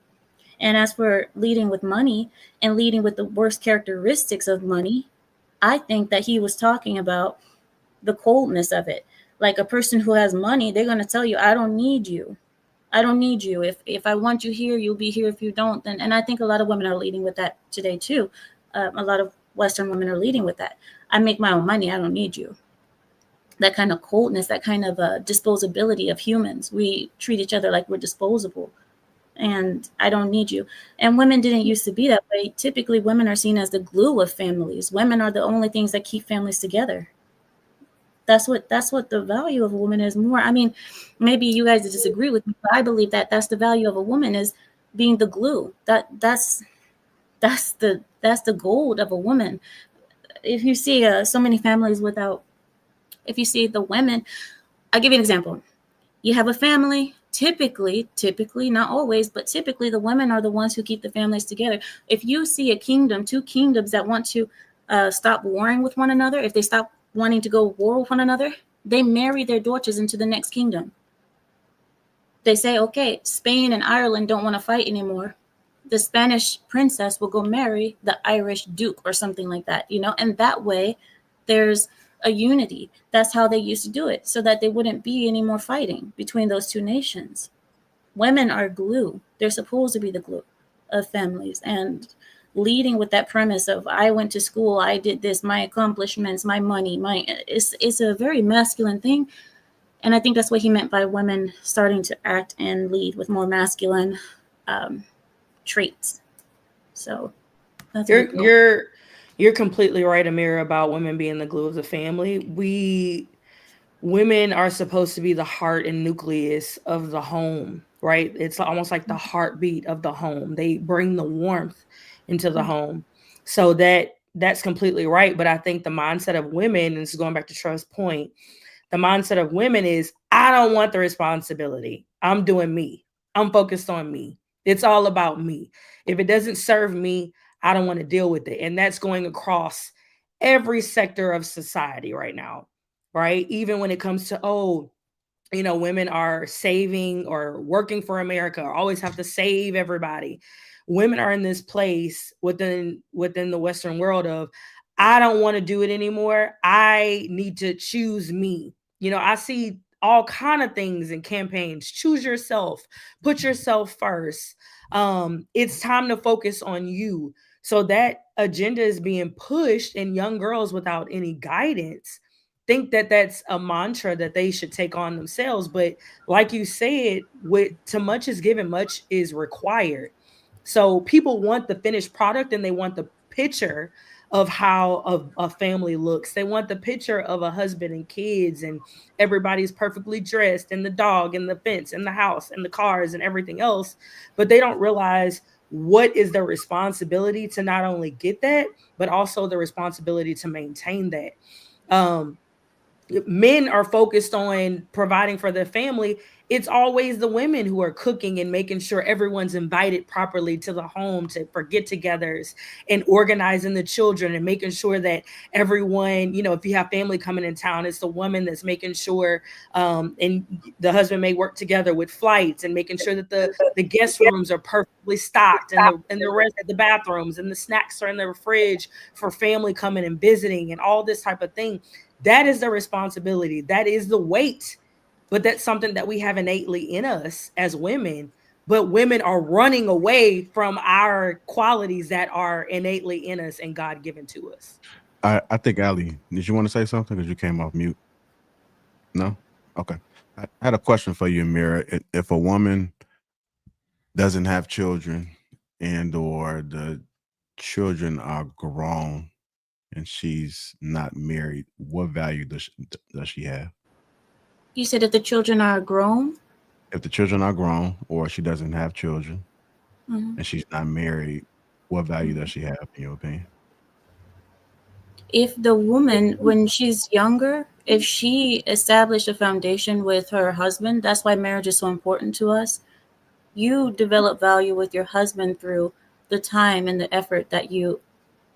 as for leading with money and leading with the worst characteristics of money, I think that he was talking about the coldness of it. Like a person who has money, they're going to tell you, I don't need you. I don't need you. If I want you here, you'll be here. If you don't, then, and I think a lot of women are leading with that today too. A lot of Western women are leading with that. I make my own money. I don't need you. That kind of coldness, that kind of disposability of humans. We treat each other like we're disposable. and I don't need you. And women didn't used to be that way. Typically, women are seen as the glue of families. Women are the only things that keep families together. That's what the value of a woman is more. I mean, maybe you guys disagree with me, but I believe that that's the value of a woman, is being the glue. That's the gold of a woman. If you see so many families without, if you see the women, I'll give you an example. You have a family, typically, not always, but typically the women are the ones who keep the families together. If you see a kingdom, two kingdoms that want to stop warring with one another, if they stop wanting to go war with one another, they marry their daughters into the next kingdom. They say, okay, Spain and Ireland don't want to fight anymore. The Spanish princess will go marry the Irish duke or something like that, and that way there's a unity. That's how they used to do it, so that there wouldn't be any more fighting between those two nations. Women are glue. They're supposed to be the glue of families, and leading with that premise of I went to school, I did this, my accomplishments, my money, it's a very masculine thing. And I think that's what he meant by women starting to act and lead with more masculine traits. So that's you're completely right, Amira, about women being the glue of the family. Women are supposed to be the heart and nucleus of the home, right? It's almost like the heartbeat of the home. They bring the warmth into the home. So that's completely right. But I think the mindset of women, and this is going back to Trust's point, the mindset of women is, I don't want the responsibility. I'm doing me. I'm focused on me. It's all about me. If it doesn't serve me, I don't want to deal with it. And that's going across every sector of society right now, right? Even when it comes to, women are saving or working for America, or always have to save everybody. Women are in this place within the Western world of, I don't want to do it anymore. I need to choose me. I see all kind of things in campaigns. Choose yourself, put yourself first. It's time to focus on you. So that agenda is being pushed, and young girls without any guidance think that that's a mantra that they should take on themselves. But like you said, to much is given, much is required. So people want the finished product, and they want the picture of how a family looks. They want the picture of a husband and kids, and everybody's perfectly dressed, and the dog and the fence and the house and the cars and everything else. But they don't realize what is their responsibility to not only get that, but also the responsibility to maintain that. Men are focused on providing for their family. It's always the women who are cooking and making sure everyone's invited properly to the home for get-togethers, and organizing the children, and making sure that everyone, if you have family coming in town, it's the woman that's making sure, and the husband may work together with flights, and making sure that the guest rooms are perfectly stocked, and the rest of the bathrooms and the snacks are in the fridge for family coming and visiting, and all this type of thing. That is the responsibility. That is the weight. But that's something that we have innately in us as women. But women are running away from our qualities that are innately in us and God given to us. I think, Ali, did you want to say something? Because you came off mute. No? Okay. I had a question for you, Amira. If a woman doesn't have children, and or the children are grown and she's not married, what value does she have? You said if the children are grown? If the children are grown, or she doesn't have children, and she's not married, what value does she have, in your opinion? If the woman, when she's younger, if she established a foundation with her husband, that's why marriage is so important to us. You develop value with your husband through the time and the effort that you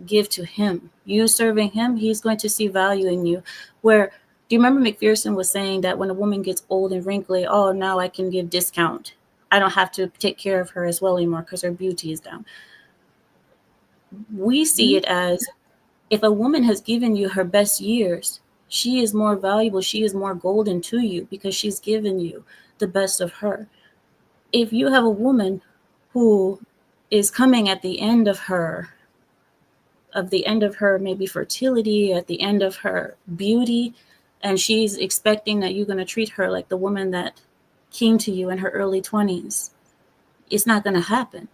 give to him. You serving him, he's going to see value in you. Where, do you remember McPherson was saying that when a woman gets old and wrinkly, oh, now I can give discount. I don't have to take care of her as well anymore because her beauty is down. We see it as, if a woman has given you her best years, she is more valuable. She is more golden to you because she's given you the best of her. If you have a woman who is coming at the end of her maybe fertility, at the end of her beauty, and she's expecting that you're going to treat her like the woman that came to you in her early 20s, It's not going to happen.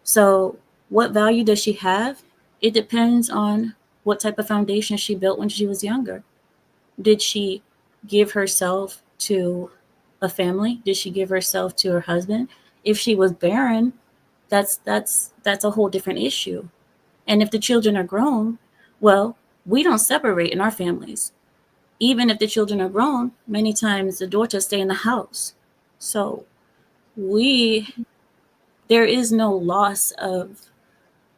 So what value does she have? It depends on what type of foundation she built when she was younger. Did she give herself to a family? Did she give herself to her husband? If she was barren, that's a whole different issue. And if the children are grown, well, we don't separate in our families. Even if the children are grown, many times the daughters stay in the house. So there is no loss of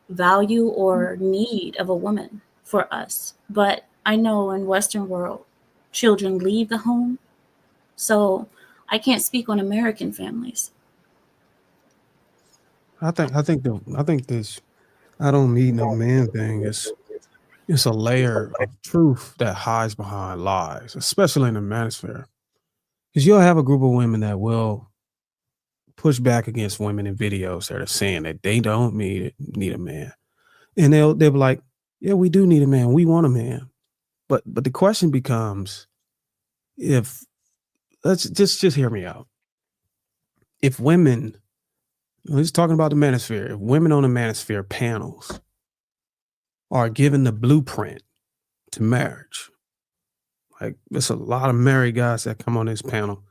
value or need of a woman for us. But I know in Western world, children leave the home. So I can't speak on American families. I think this I don't need no man thing is it's a layer of truth that hides behind lies, especially in the manosphere. Because you'll have a group of women that will push back against women in videos that are saying that they don't need a man. And they'll be like, yeah, we do need a man. We want a man. But the question becomes, if let's just hear me out. If women, let's talking about the manosphere, if women on the manosphere panels are given the blueprint to marriage, like there's a lot of married guys that come on this panel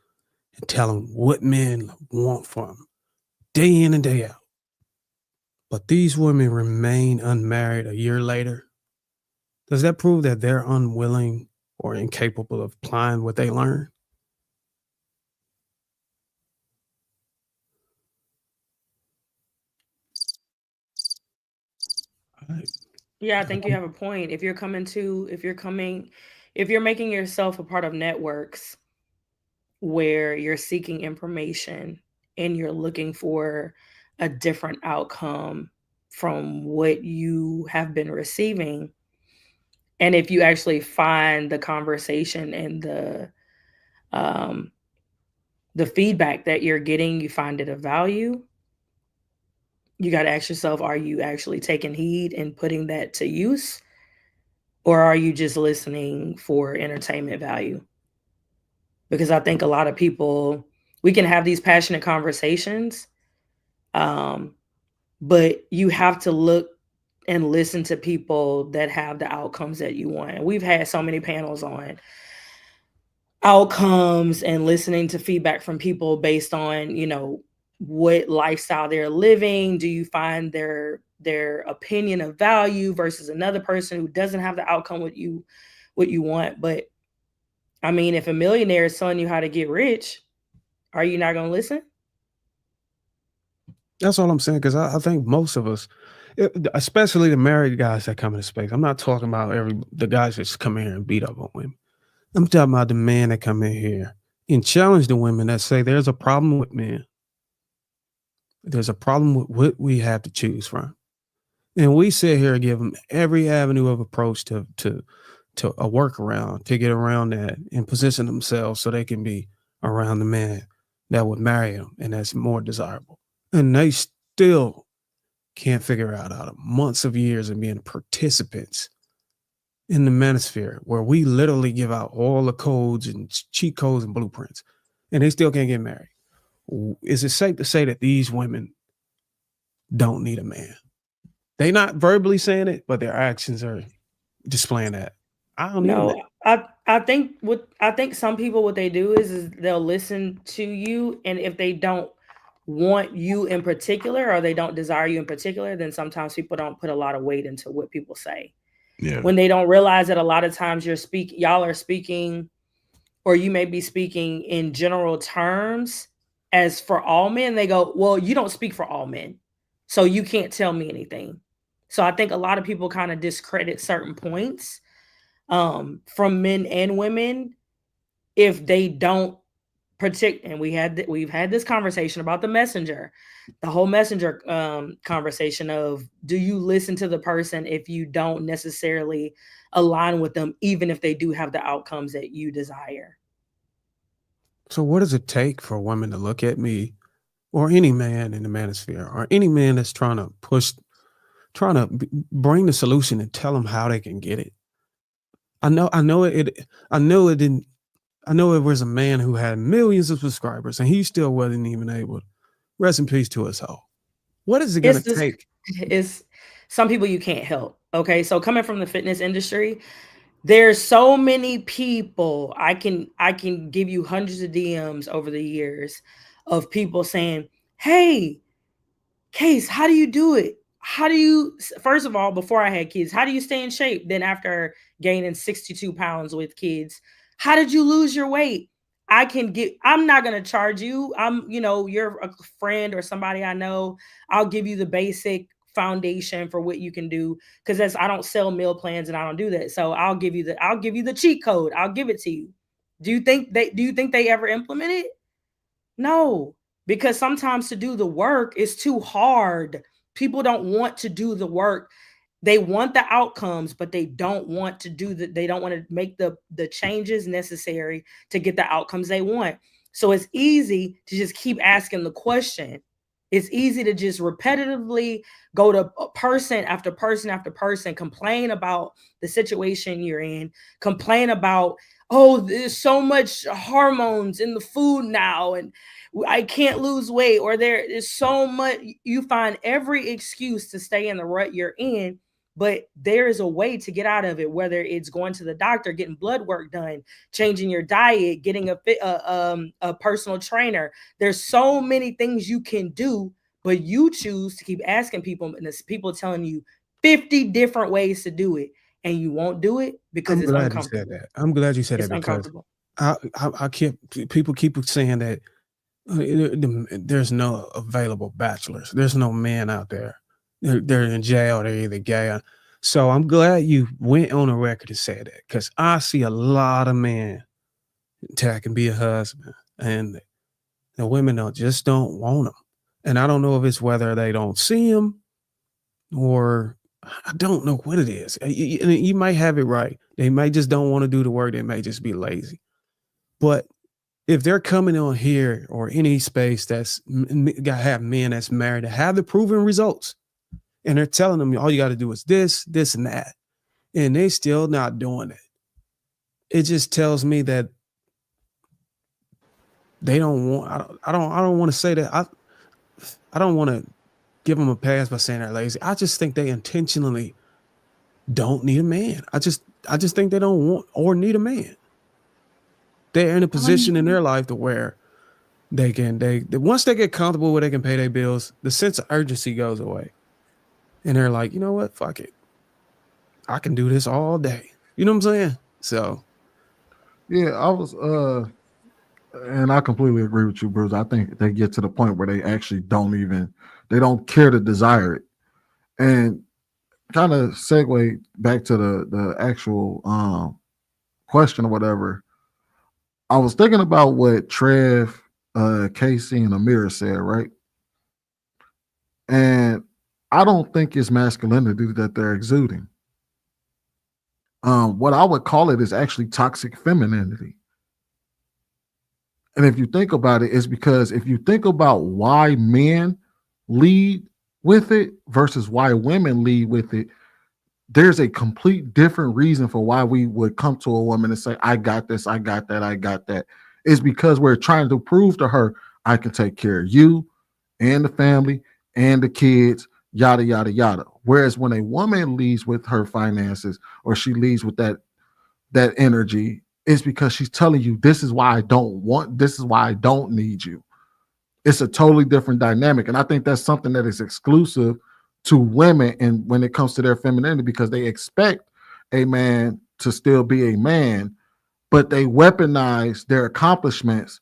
and tell them what men want from them day in and day out. But these women remain unmarried a year later. Does that prove that they're unwilling or incapable of applying what they learn? Yeah, I think you have a point. If you're making yourself a part of networks where you're seeking information and you're looking for a different outcome from what you have been receiving, and if you actually find the conversation and the feedback that you're getting, you find it of value, you got to ask yourself, are you actually taking heed and putting that to use? Or are you just listening for entertainment value? Because I think a lot of people, we can have these passionate conversations, but you have to look and listen to people that have the outcomes that you want. And we've had so many panels on outcomes and listening to feedback from people based on, what lifestyle they're living. Do you find their opinion of value versus another person who doesn't have the outcome what you want? But I mean, if a millionaire is telling you how to get rich, are you not going to listen? That's all I'm saying, because I think most of us, especially the married guys that come into space, I'm not talking about the guys that just come in here and beat up on women. I'm talking about the men that come in here and challenge the women that say there's a problem with men. There's a problem with what we have to choose from. And we sit here and give them every avenue of approach to a workaround to get around that and position themselves so they can be around the man that would marry them and that's more desirable. And they still can't figure out of months of years of being participants in the manosphere where we literally give out all the codes and cheat codes and blueprints, and they still can't get married. Is it safe to say that these women don't need a man? They not verbally saying it, but their actions are displaying that. I don't need a man. I think some people, what they do is they'll listen to you, and if they don't want you in particular or they don't desire you in particular, then sometimes people don't put a lot of weight into what people say. Yeah. When they don't realize that a lot of times y'all are speaking, or you may be speaking in general terms as for all men. They go, well, you don't speak for all men, so you can't tell me anything. So I think a lot of people kind of discredit certain points from men and women if they don't and we've had this conversation about the messenger, the whole messenger conversation of, do you listen to the person if you don't necessarily align with them, even if they do have the outcomes that you desire? So what does it take for a woman to look at me or any man in the manosphere or any man that's trying to bring the solution and tell them how they can get it? I know it was a man who had millions of subscribers and he still wasn't even able Rest in peace to us all. What is it going to take? It's some people you can't help. Okay, so coming from the fitness industry, there's so many people. I can give you hundreds of DMs over the years of people saying, "Hey, Case, how do you do it? How do you, first of all, before I had kids, how do you stay in shape? Then after gaining 62 pounds with kids, how did you lose your weight? I'm not going to charge you. You're a friend or somebody I know. I'll give you the basic foundation for what you can do. Cause I don't sell meal plans and I don't do that. So I'll give you the cheat code. I'll give it to you. Do you think they ever implement it? No, because sometimes to do the work is too hard. People don't want to do the work. They want the outcomes, but they don't want to they don't want to make the changes necessary to get the outcomes they want. So it's easy to just keep asking the question. It's easy to just repetitively go to person after person after person, complain about the situation you're in, complain about, oh, there's so much hormones in the food now, and I can't lose weight, or there is so much. You find every excuse to stay in the rut you're in, but there is a way to get out of it, whether it's going to the doctor, getting blood work done, changing your diet, getting a personal trainer. There's so many things you can do, but you choose to keep asking people, and there's people telling you 50 different ways to do it, and you won't do it because it's uncomfortable. You said that. I'm glad you said It's that because uncomfortable. I keep people keep saying that there's no available bachelors. There's no men out there. They're in jail. They're either gay. So I'm glad you went on a record to say that, because I see a lot of men that can be a husband, and the women just don't want them. And I don't know if it's whether they don't see them or I don't know what it is. You might have it right. They might just don't want to do the work. They may just be lazy. But if they're coming on here or any space that's got have men that's married to have the proven results, and they're telling them all you got to do is this, and that, and they still not doing it, it just tells me that they don't want. I don't want to say that. I don't want to give them a pass by saying they're lazy. I just think they intentionally don't need a man. I just think they don't want or need a man. They're in a position in their life to where they once they get comfortable where they can pay their bills, the sense of urgency goes away. And they're like, you know what? Fuck it. I can do this all day. You know what I'm saying? So yeah, I was and I completely agree with you, Bruce. I think they get to the point where they actually they don't care to desire it. And kind of segue back to the actual question or whatever. I was thinking about what Trev, Casey, and Amir said, right? And I don't think it's masculinity that they're exuding. What I would call it is actually toxic femininity. And if you think about it, it's because if you think about why men lead with it versus why women lead with it, there's a complete different reason for why we would come to a woman and say, I got this, I got that, I got that. It's because we're trying to prove to her, I can take care of you and the family and the kids, yada, yada, yada. Whereas when a woman leads with her finances or she leads with that energy, it's because she's telling you, this is why I don't need you. It's a totally different dynamic. And I think that's something that is exclusive to women and when it comes to their femininity, because they expect a man to still be a man, but they weaponize their accomplishments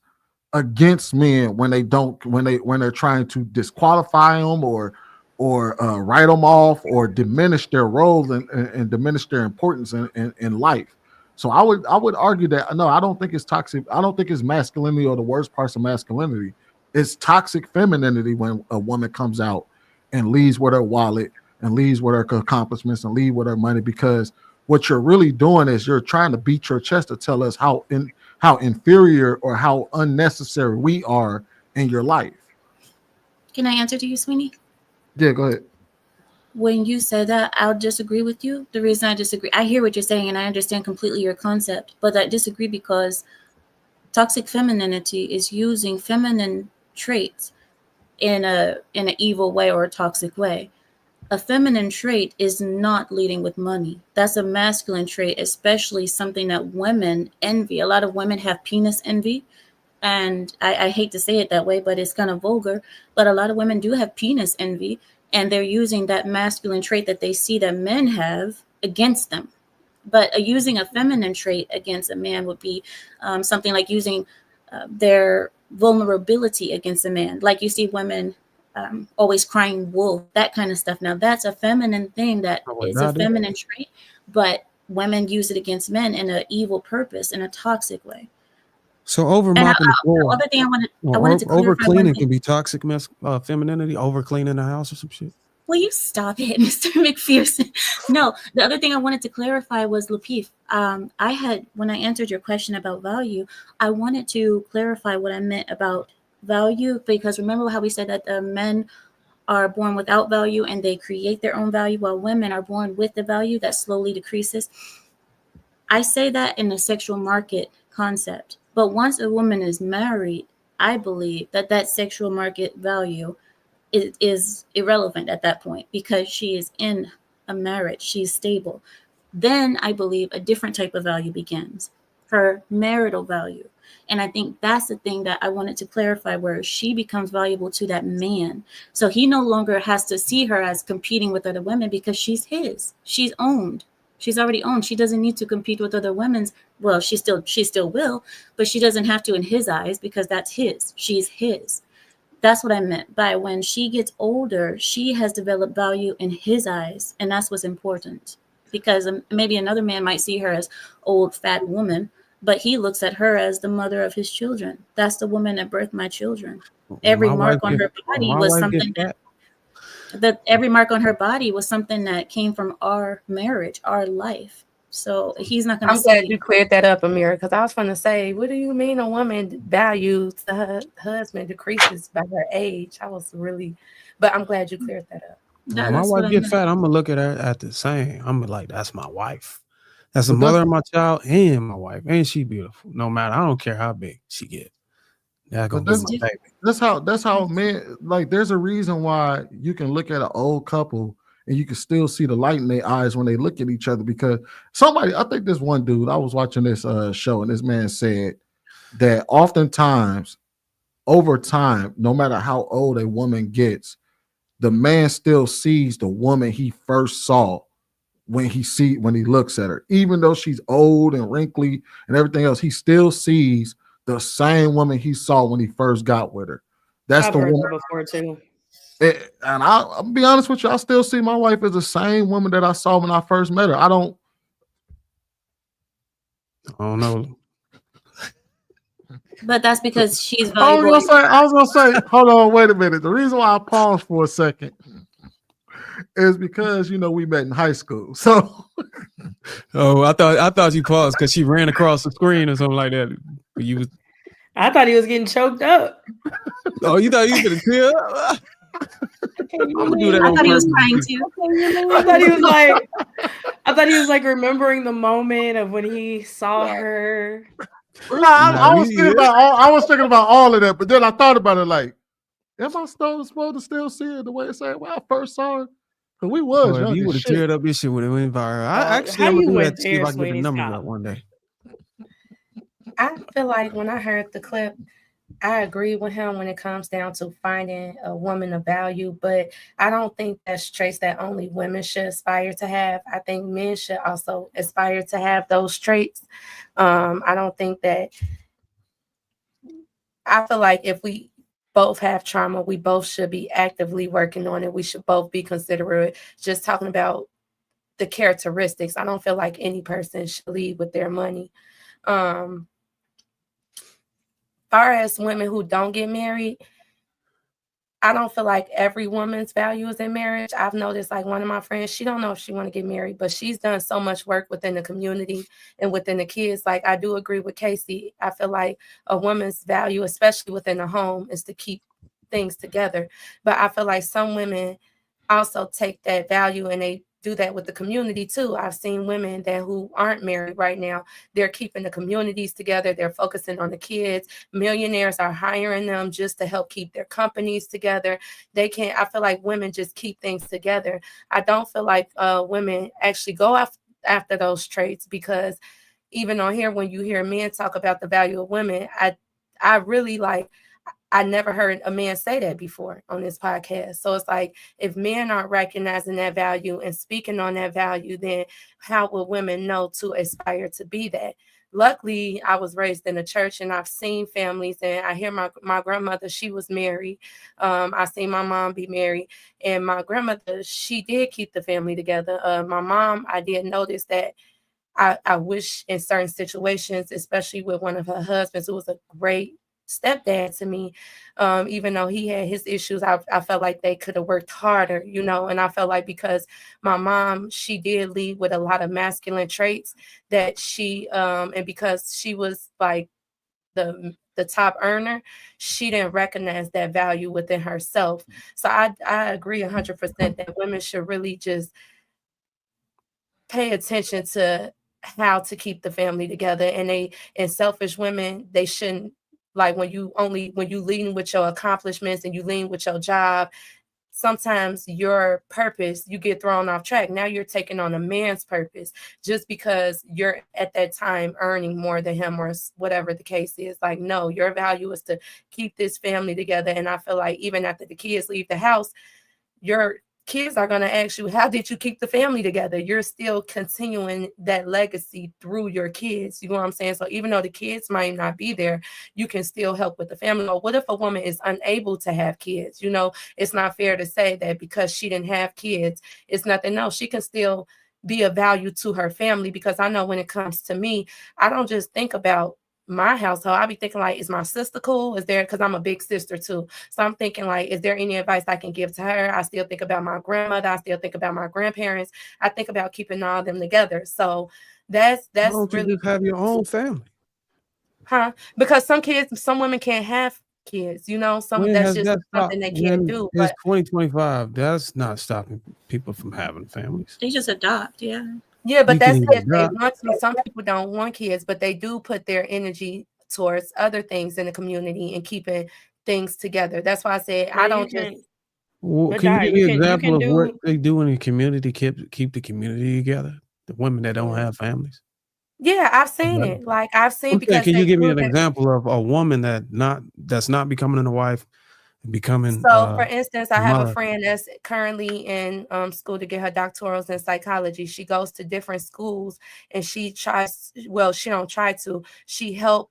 against men when they're trying to disqualify them or write them off or diminish their roles and diminish their importance in life. So I would argue that no, I don't think it's toxic. I don't think it's masculinity or the worst parts of masculinity. It's toxic femininity when a woman comes out and leaves with her wallet and leaves with her accomplishments and leave with her money, because what you're really doing is you're trying to beat your chest to tell us how inferior or how unnecessary we are in your life. Can I answer to you, Sweeney? Yeah, go ahead. When you said that, I'll disagree with you. The reason I disagree, I hear what you're saying and I understand completely your concept, but I disagree because toxic femininity is using feminine traits in an evil way or a toxic way. A feminine trait is not leading with money. That's a masculine trait, especially something that women envy. A lot of women have penis envy. And I hate to say it that way, but it's kind of vulgar. But a lot of women do have penis envy, and they're using that masculine trait that they see that men have against them. But using a feminine trait against a man would be something like using their vulnerability against a man. Like you see women always crying wolf, that kind of stuff. Now that's a feminine thing that is a feminine trait, but women use it against men in an evil purpose, in a toxic way. So over mopping the floor. The other thing I wanted to over clarify cleaning can be toxic femininity. Over cleaning the house or some shit. Will you stop it, Mr. McPherson? No, the other thing I wanted to clarify was Lapeef. When I answered your question about value, I wanted to clarify what I meant about value, because remember how we said that the men are born without value and they create their own value, while women are born with the value that slowly decreases. I say that in the sexual market concept. But once a woman is married, I believe that sexual market value is irrelevant at that point, because she is in a marriage, she's stable. Then I believe a different type of value begins, her marital value. And I think that's the thing that I wanted to clarify, where she becomes valuable to that man. So he no longer has to see her as competing with other women, because she's his. She's owned. She's already owned. She doesn't need to compete with other women's. Well, she still will, but she doesn't have to in his eyes, because that's his. She's his. That's what I meant by when she gets older, she has developed value in his eyes. And that's what's important, because maybe another man might see her as old, fat woman, but he looks at her as the mother of his children. That's the woman that birthed my children. Every mark on her body was something that every mark on her body was something that came from our marriage, our life. So he's not going to. I'm glad you cleared that up, Amira, because I was going to say, what do you mean a woman value to her husband decreases by her age? But I'm glad you cleared that up. When my wife get fat, I'm gonna look at her at the same. I'm like, that's my wife. That's the mother of my child and my wife, and she beautiful. No matter, I don't care how big she get. That's gonna be my baby. That's how men, like, there's a reason why you can look at an old couple and you can still see the light in their eyes when they look at each other, because I think this one dude, I was watching this show, and this man said that oftentimes over time, no matter how old a woman gets, the man still sees the woman he first saw when he looks at her. Even though she's old and wrinkly and everything else, he still sees the same woman he saw when he first got with her. That's I've the heard woman that before too. And I'll be honest with you, I still see my wife as the same woman that I saw when I first met her. I don't know. But that's because she's valuable. I was gonna say, hold on, wait a minute. The reason why I paused for a second is because we met in high school. So I thought you paused because she ran across the screen or something like that. I thought he was getting choked up. Oh, you thought he was gonna tear? I'm gonna do that. I thought he was crying too. I thought he was like remembering the moment of when he saw her. I was thinking about all of that, but then I thought about it like, am I supposed to still see it the way it said when I first saw her? Because we was young. If you would have teared up this shit when it went viral. I'm gonna do that to see if I can get the numbers up one day. I feel like when I heard the clip, I agree with him when it comes down to finding a woman of value, but I don't think that's traits that only women should aspire to have. I think men should also aspire to have those traits. I don't think that. I feel like if we both have trauma, we both should be actively working on it. We should both be considerate. Just talking about the characteristics, I don't feel like any person should lead with their money. Far as women who don't get married, I don't feel like every woman's value is in marriage. I've noticed, like, one of my friends, she don't know if she want to get married, but she's done so much work within the community and within the kids. Like, I do agree with Casey. I feel like a woman's value, especially within the home, is to keep things together. But I feel like some women also take that value and they do that with the community too. I've seen women who aren't married right now. They're keeping the communities together. They're focusing on the kids. Millionaires are hiring them just to help keep their companies together. I feel like women just keep things together. I don't feel like women actually go after those traits, because even on here, when you hear men talk about the value of women, I really I never heard a man say that before on this podcast. So it's like, if men aren't recognizing that value and speaking on that value, then how will women know to aspire to be that? Luckily, I was raised in a church, and I've seen families, and I hear my grandmother, she was married. I seen my mom be married, and my grandmother, she did keep the family together. My mom, I did notice that I wish in certain situations, especially with one of her husbands, who was a great stepdad to me, even though he had his issues, I felt like they could have worked harder, and I felt like, because my mom, she did lead with a lot of masculine traits, that she and because she was like the top earner, she didn't recognize that value within herself. So I agree 100% that women should really just pay attention to how to keep the family together. And selfish women, they shouldn't, like, when you lean with your accomplishments and you lean with your job, sometimes your purpose, you get thrown off track. Now you're taking on a man's purpose just because you're at that time earning more than him, or whatever the case is. Like, no, your value is to keep this family together. And I feel like even after the kids leave the house, your kids are going to ask you, how did you keep the family together? You're still continuing that legacy through your kids. You know what I'm saying? So even though the kids might not be there, you can still help with the family. Or what if a woman is unable to have kids? It's not fair to say that because she didn't have kids, it's nothing. No, she can still be of value to her family, because I know when it comes to me, I don't just think about my household. I be thinking, like, is my sister cool? Is there, because I'm a big sister too. So I'm thinking, like, is there any advice I can give to her? I still think about my grandmother. I still think about my grandparents. I think about keeping all of them together. So that's Why don't you really, just have your own family? because some women can't have kids, When that's has just that stopped? something they can't When do. it's But 2025, that's not stopping people from having families. They just adopt, yeah. yeah, but You can that's either if they adopt. want to. Some people don't want kids, but they do put their energy towards other things in the community and keeping things together. That's why I said Now I you don't just. can, Well, but can you Di, give me an you example can of what do. they do in the community keep the community together? The women that don't have families. Yeah, I've seen it. Like, I've seen, I'm saying, because can you they give me do an that. example of a woman that's not becoming a wife and becoming So, a for instance, I have a mother? friend that's currently in school to get her doctorals in psychology. She goes to different schools, and she tries. Well, she don't try to. She help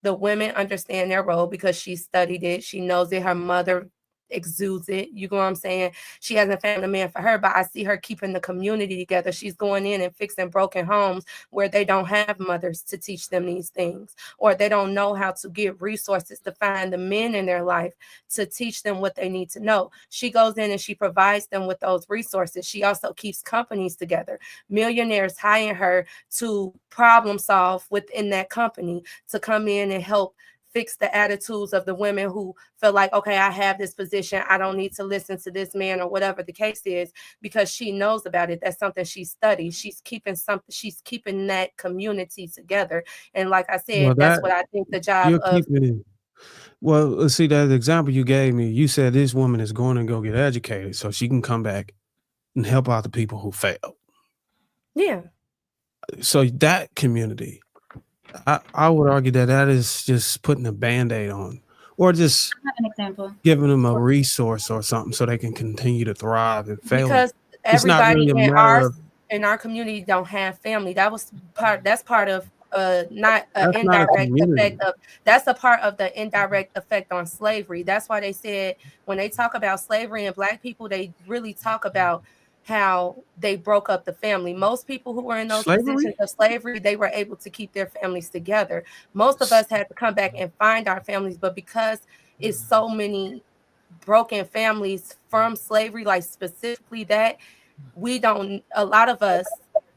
the women understand their role, because she studied it. She knows it. Her mother exudes it. You know what I'm saying? She hasn't found a man for her, but I see her keeping the community together. She's going in and fixing broken homes where they don't have mothers to teach them these things, or they don't know how to get resources to find the men in their life to teach them what they need to know. She goes in and she provides them with those resources. She also keeps companies together. Millionaires hire her to problem solve within that company, to come in and help fix the attitudes of the women who feel like, okay, I have this position, I don't need to listen to this man, or whatever the case is, because she knows about it. That's something she studies. She's keeping that community together. And like I Well, said, that's that what I think the job you're of. keeping. Well, let's see that example you gave me. You said this woman is going to go get educated so she can come back and help out the people who failed. Yeah. So that community, I would argue that is just putting a Band-Aid on, or just I have an example. giving them a resource or something so they can continue to thrive and fail. Because It's not everybody really a matter of. in our community don't have family. That's part of not an That's not a indirect effect community. of that's a part of the indirect effect on slavery. That's why they said, when they talk about slavery and Black people, they really talk about how they broke up the family. Most people who were in those positions Slavery? of slavery, they were able to keep their families together. Most of us had to come back and find our families, but because it's so many broken families from slavery, like specifically that, a lot of us,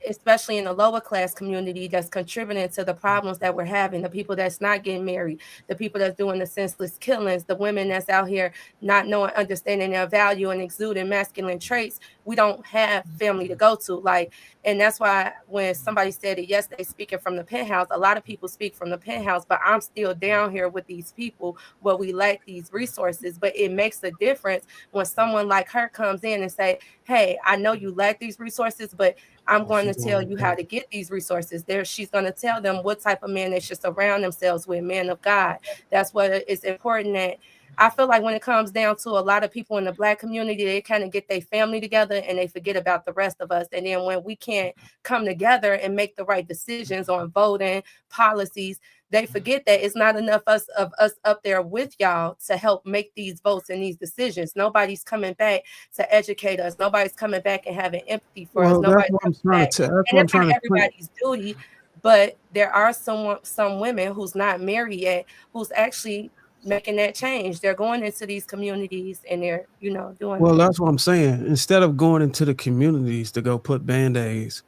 especially in the lower class community, that's contributing to the problems that we're having, the people that's not getting married, the people that's doing the senseless killings, the women that's out here not knowing, understanding their value and exuding masculine traits. we don't have family to go to. Like, and that's why when somebody said it yesterday, speaking from the penthouse, a lot of people speak from the penthouse, but I'm still down here with these people where we lack these resources. But it makes a difference when someone like her comes in and say, hey, I know you lack these resources, but I'm going to tell you how to get these resources. She's going to tell them what type of men they should surround themselves with, men of God. That's what it's important that I feel like when it comes down to a lot of people in the Black community, they kind of get their family together and they forget about the rest of us. And then when we can't come together and make the right decisions on voting policies, they forget that it's not enough of us up there with y'all to help make these votes and these decisions. Nobody's coming back to educate us. Nobody's coming back and having empathy for us. Nobody's coming back. And it's not everybody's duty, but there are some women who's not married yet who's actually making that change. They're going into these communities and they're, doing Well, that. that's what I'm saying. Instead of going into the communities to go put band-aids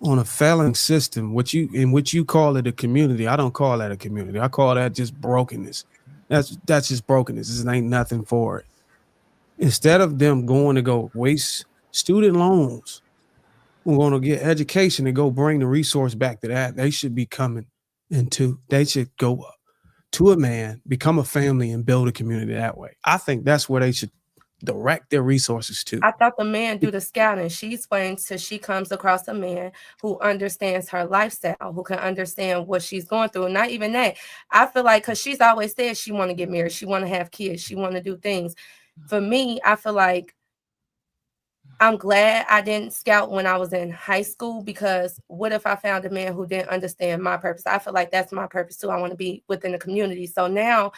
on a failing system, which you call it a community, I don't call that a community. I call that just brokenness. That's just brokenness. This ain't nothing for it. Instead of them going to go waste student loans, we're going to get education and go bring the resource back to that. They should be coming they should go up to a man, become a family, and build a community that way. I think that's where they should direct their resources to. I thought the man do the scouting. She's waiting till she comes across a man who understands her lifestyle, who can understand what she's going through. And not even that. I feel like, because she's always said she want to get married, she want to have kids, she want to do things. For me, I feel like I'm glad I didn't scout when I was in high school, because what if I found a man who didn't understand my purpose? I feel like that's my purpose too. I want to be within the community. So now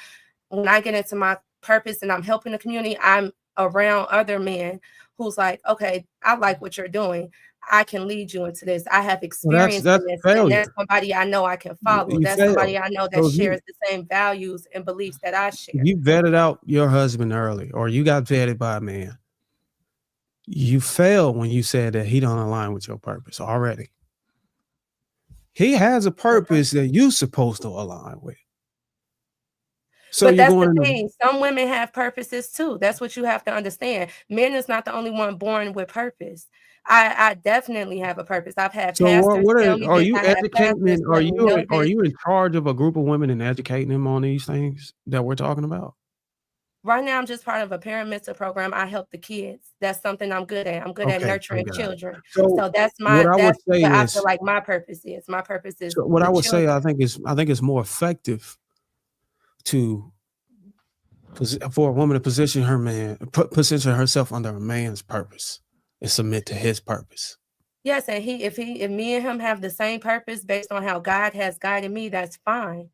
when I get into my purpose and I'm helping the community, I'm around other men who's like, okay, I like what you're doing. I can lead you into this. I have experience in this. And that's somebody I know I can follow. That's somebody I know that shares the same values and beliefs that I share. You vetted out your husband early, or you got vetted by a man. You failed when you said that he don't align with your purpose already. He has a purpose that you're supposed to align with. So but that's the thing. Some women have purposes too. That's what you have to understand. Men is not the only one born with purpose. I definitely have a purpose. I've had pastors tell me are you educating? Are you in charge of a group of women and educating them on these things that we're talking about? Right now, I'm just part of a parent mentor program. I help the kids. That's something I'm good at. I'm good at nurturing children. So that's what I feel like my purpose is. My purpose is. So what I would say, I think it's more effective for a woman to position herself under a man's purpose and submit to his purpose. Yes, and if me and him have the same purpose based on how God has guided me, that's fine.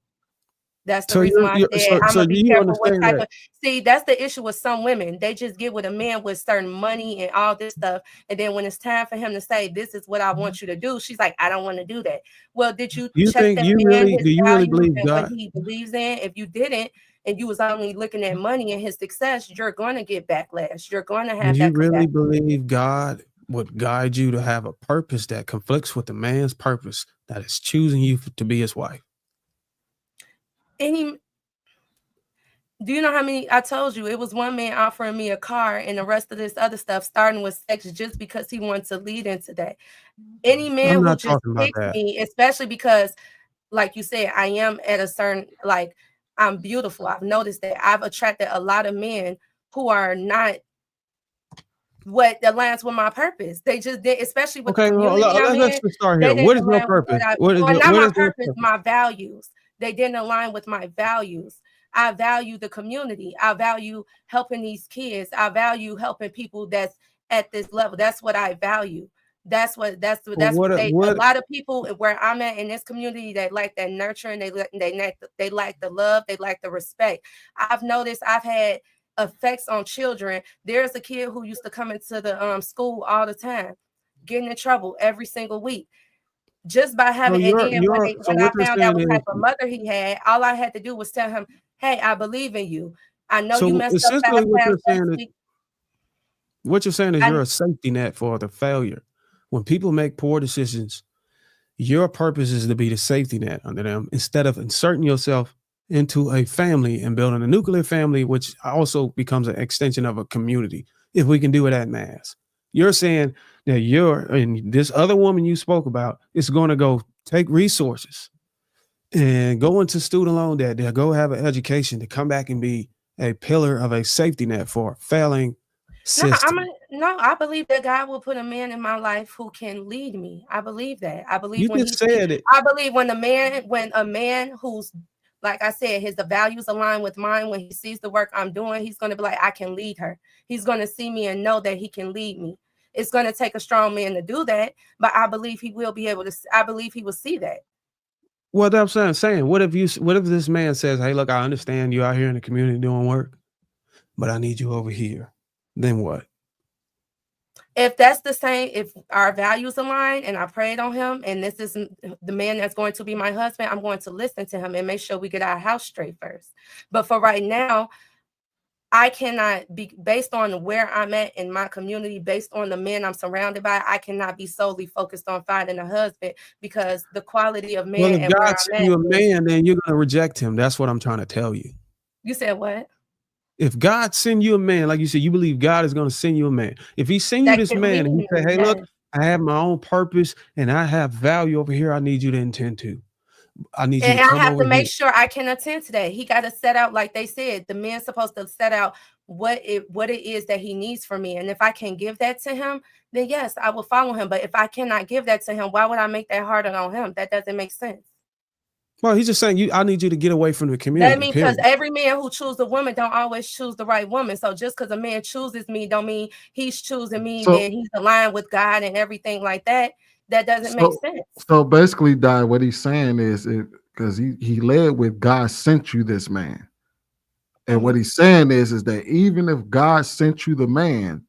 That's the reason why I said I'm gonna be careful what type of. See, that's the issue with some women. They just get with a man with certain money and all this stuff, and then when it's time for him to say, "This is what I want you to do," she's like, "I don't want to do that." Well, did you check that man, his values and what he believes in? If you didn't, and you was only looking at money and his success, you're going to get backlash. You're going to have. Do you really believe God would guide you to have a purpose that conflicts with the man's purpose that is choosing you to be his wife? Do you know how many? I told you it was one man offering me a car and the rest of this other stuff, starting with sex, just because he wants to lead into that. Any man who just picks me, especially because, like you said, I am at a certain, like, I'm beautiful. I've noticed that I've attracted a lot of men who are not what aligns with my purpose. They just did, especially with the community. Let's start here. What is your purpose? My values. They didn't align with my values. I value the community. I value helping these kids. I value helping people that's at this level. That's what I value. A lot of people where I'm at in this community, they like that nurturing. They like the love. They like the respect. I've noticed I've had effects on children. There's a kid who used to come into the school all the time, getting in trouble every single week. Just by having, when I found out what type of mother he had, all I had to do was tell him, "Hey, I believe in you. I know you messed up last week." What you're saying is you're a safety net for the failure. When people make poor decisions, your purpose is to be the safety net under them instead of inserting yourself into a family and building a nuclear family, which also becomes an extension of a community. If we can do it at mass, You're saying that you're and this other woman you spoke about is going to go take resources and go into student loan debt. They'll go have an education to come back and be a pillar of a safety net for a failing system. I believe that God will put a man in my life who can lead me. I believe that. I believe You when just said it. I believe when a man who's, like I said, the values align with mine, when he sees the work I'm doing, he's going to be like, I can lead her. He's going to see me and know that he can lead me. It's going to take a strong man to do that, but I believe he will be able to. I believe he will see that. What I'm saying, what if this man says, hey, look, I understand you out here in the community doing work, but I need you over here. Then what? If that's the same, if our values align and I prayed on him and this isn't the man that's going to be my husband, I'm going to listen to him and make sure we get our house straight first. But for right now, I cannot be, based on where I'm at in my community, based on the men I'm surrounded by, I cannot be solely focused on finding a husband, because the quality of man. Well, if and where God I'm sent at, you a man, then you're going to reject him. That's what I'm trying to tell you. You said what? If God send you a man, like you said, you believe God is going to send you a man. If he send you this man and he say, hey, look, I have my own purpose and I have value over here, I need you to attend to. I need you to come over here. I have to make sure I can attend to that. He got to set out, like they said, the man's supposed to set out what it is that he needs from me. And if I can give that to him, then yes, I will follow him. But if I cannot give that to him, why would I make that harder on him? That doesn't make sense. Well, he's just saying, I need you to get away from the community. That means because every man who chooses a woman don't always choose the right woman. So just because a man chooses me don't mean he's choosing me and he's aligned with God and everything like that. That doesn't make sense. So basically, Di, what he's saying is, because he led with God sent you this man. And what he's saying is that even if God sent you the man,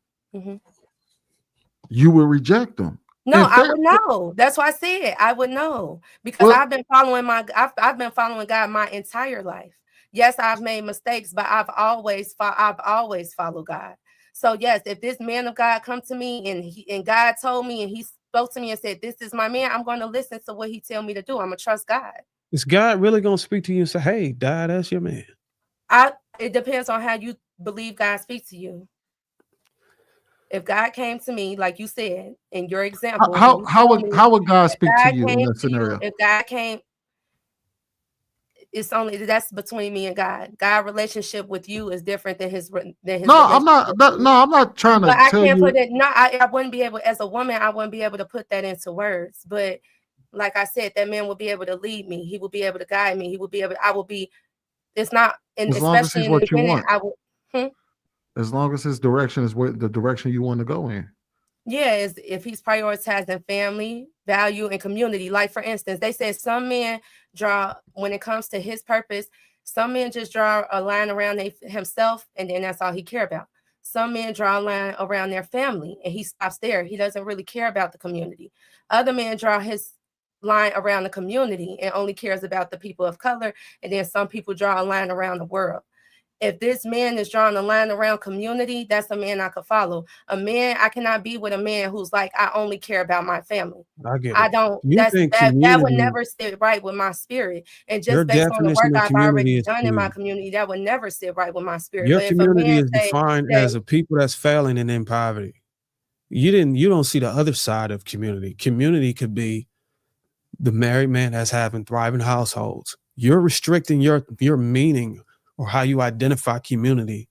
you will reject him. No, I would know. That's why I said I would know, because I've been following I've been following God my entire life. Yes, I've made mistakes, but I've always followed God. So yes, if this man of God come to me and God told me and he spoke to me and said, this is my man, I'm going to listen to what he tell me to do. I'm going to trust God. Is God really going to speak to you and say, hey, Di, that's your man? It depends on how you believe God speaks to you. If God came to me, like you said in your example, how would God speak to you in that scenario? If God came, it's only that's between me and God. God's relationship with you is different than his. No, I'm not trying to tell you. Put it. No, I wouldn't be able, as a woman, I wouldn't be able to put that into words. But like I said, that man will be able to lead me. He will be able to guide me. He will be able. I will be. It's not, and as long as he's what you want. I will. As long as his direction is the direction you want to go in. Yeah, if he's prioritizing family, value, and community. Like, for instance, they said some men draw, when it comes to his purpose, some men just draw a line around himself, and then that's all he care about. Some men draw a line around their family, and he stops there. He doesn't really care about the community. Other men draw his line around the community and only cares about the people of color, and then some people draw a line around the world. If this man is drawing a line around community, that's a man I could follow. A man, I cannot be with a man who's like, I only care about my family. I get it. I don't. That would never sit right with my spirit. And just based on the work I've already done in my community, that would never sit right with my spirit. Your community is defined as a people that's failing and in poverty. You don't see the other side of community. Community could be the married man that's having thriving households. You're restricting your meaning or how you identify community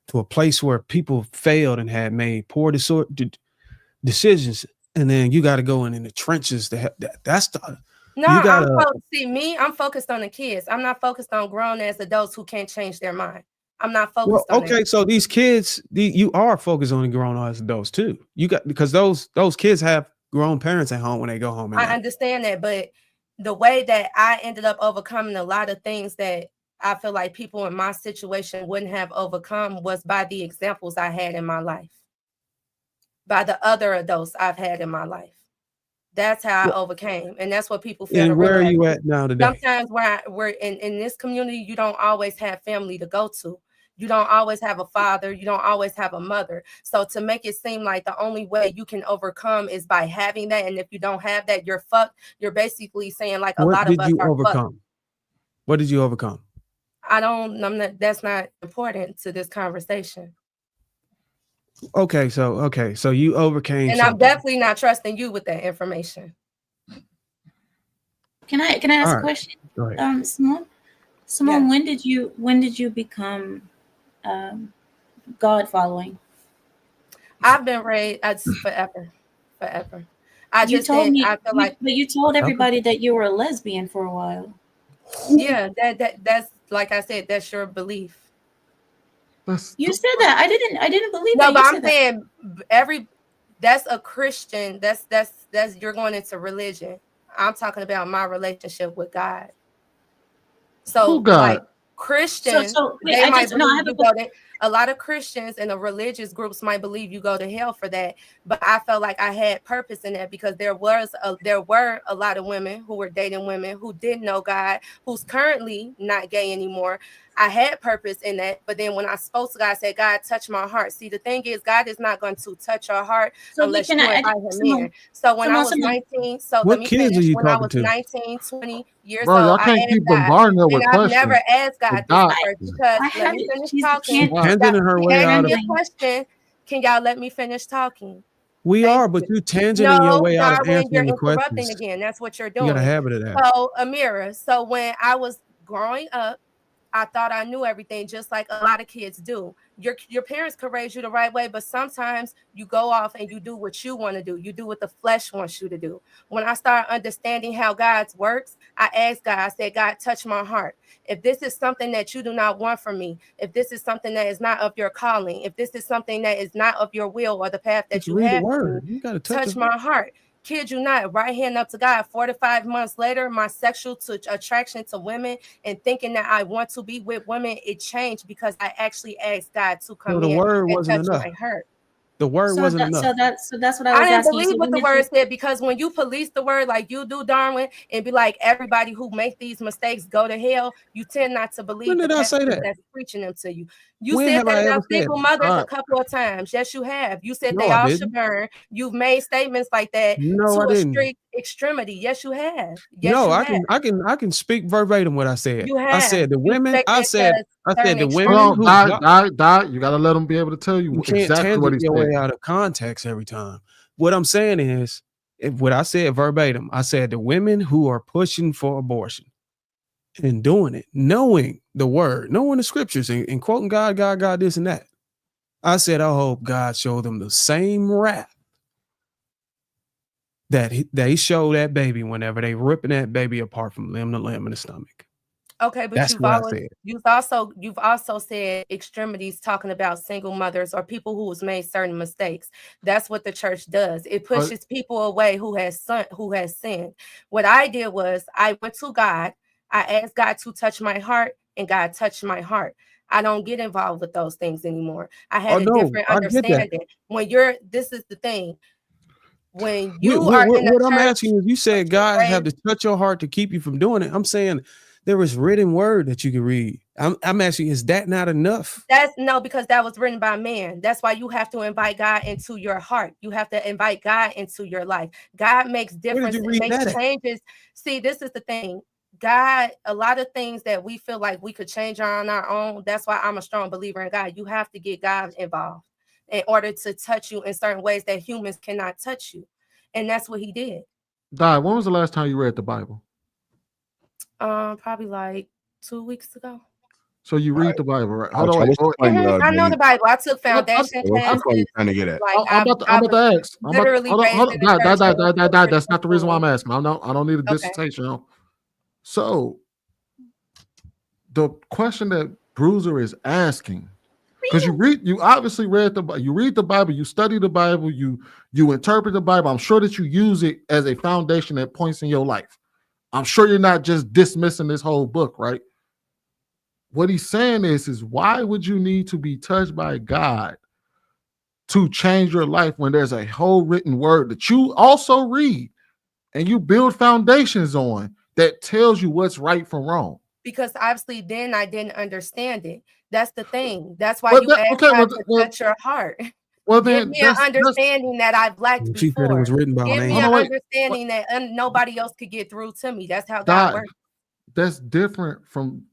to a place where people failed and had made poor decisions, and then you got to go in the trenches to help that. That's the I'm focused on the kids. I'm not focused on grown as adults who can't change their mind. I'm not focused on that. So these kids, you are focused on the grown as adults too. Because those kids have grown parents at home when they go home. I understand that, but the way that I ended up overcoming a lot of things that I feel like people in my situation wouldn't have overcome was by the examples I had in my life, by the other adults I've had in my life. That's how I overcame, and that's what people feel. And where are you at now today? Sometimes we're in this community, you don't always have family to go to. You don't always have a father. You don't always have a mother. So to make it seem like the only way you can overcome is by having that, and if you don't have that, you're fucked. You're basically saying like a lot of us are fucked. What did you overcome? That's not important to this conversation. Okay, so you overcame And I'm something. definitely not trusting you with that information. Can I ask All a right. question? Go ahead. Simone, when did you become God following? I've been raised forever. I You just told didn't. me, I feel like, but you told everybody that you were a lesbian for a while. yeah, that's like I said, that's your belief. You said that. I didn't believe No, that. but You I'm said that. saying that's a Christian. That's you're going into religion. I'm talking about my relationship with God. Who So God? like Christians, So wait, they I might just no. I believe have you a go to a lot of Christians and the religious groups might believe you go to hell for that. But I felt like I had purpose in that because there were a lot of women who were dating women who didn't know God, who's currently not gay anymore. I had purpose in that. But then when I spoke to God, I said, God, touch my heart. See, the thing is, God is not going to touch your heart So unless can you I invite him Simone, in. So when I was Simone. 19, so let What me kids are finish. you When I talking was to? 19, 20 years Bro, old, y'all I can't asked keep God, bombarding her and with I've never questions. asked God this God, first because I let had me it. finish She's talking. She's tangenting her You way asked out me of. a question. Can y'all let me finish talking? We Thank are, but you. you tangenting your No, way out of Darwin, you're answering the interrupting questions. again. That's what you're You got a doing. habit of that. So, Amira, so when I was growing up, I thought I knew everything, just like a lot of kids do. Your parents could raise you the right way, but sometimes you go off and you do what you want to do. You do what the flesh wants you to do. When I started understanding how God works, I asked God, I said, God, touch my heart. If this is something that you do not want from me, if this is something that is not of your calling, if this is something that is not of your will or the path that Just you read the have for me, word. You got to touch touch it. my heart. Kid you not, right hand up to God. 4 to 5 months later, my sexual attraction to women and thinking that I want to be with women, it changed because I actually asked God to So come the in word and wasn't touch enough. my heart. The word wasn't enough. So that's what I I was didn't asking you. believe So what when the did you? word said because when you police the word like you do, Darwin, and be like, everybody who make these mistakes go to hell, you tend not to When believe the did I say pastors that? that's preaching them to you. You When said have that I ever about said single that? mothers a couple of times. Yes, you have. You said No, they I all should didn't. burn. You've made statements like that No, to I a didn't. strict extremity. Yes, you have. Yes, No, you I have. can speak verbatim what I said. You I have. said the You've women. taken it to I said certain the hold women on, extremes. who die. You gotta let him be able to tell you you can't exactly what tangent he your said. way out of context every time. What I'm saying is, what I said verbatim, I said the women who are pushing for abortion and doing it, knowing the word, knowing the scriptures, and quoting God, this and that. I said, I hope God showed them the same wrath that they show that baby whenever they ripping that baby apart from limb to limb in the stomach. Okay, but That's what I said. you've also said extremities talking about single mothers or people who has made certain mistakes. That's what the church does. It pushes people away who has sinned. What I did was I went to God. I asked God to touch my heart, and God touched my heart. I don't get involved with those things anymore. I Oh had a no, different I get that. understanding. This is the thing. When What, you are in a what I'm church, asking is, you said God have raised to touch your heart to keep you from doing it. I'm saying there is written word that you can read. I'm asking, is that not enough? That's no, because that was written by man. That's why you have to invite God into your heart. You have to invite God into your life. God makes Where did difference, you read makes that at? changes. See, this is the thing. God, a lot of things that we feel like we could change on our own. That's why I'm a strong believer in God. You have to get God involved in order to touch you in certain ways that humans cannot touch you. And that's what he did. Die, when was the last time you read the Bible? Probably like 2 weeks ago. So you All read right. the Bible, right? I'll Hold on, try. wait. What's the point I know that the Bible. I took foundation what's the classes. point you're trying to get at? Like I'm I about to ask. literally raised in the church. That's not the reason why I'm asking. I don't need a Okay. dissertation. So the question that Bruiser is asking, because you obviously read you read the Bible, you study the Bible, you interpret the Bible. I'm sure that you use it as a foundation at points in your life. I'm sure you're not just dismissing this whole book, right? What he's saying is why would you need to be touched by God to change your life when there's a whole written word that you also read and you build foundations on that tells you what's right from wrong? Because obviously then I didn't understand it. That's the thing. That's why you asked God to touch your heart. Well, Give then me an understanding that I've lacked She said it was before. written by Give man. me an understanding that nobody else could get through to me. That's how God works. That's different from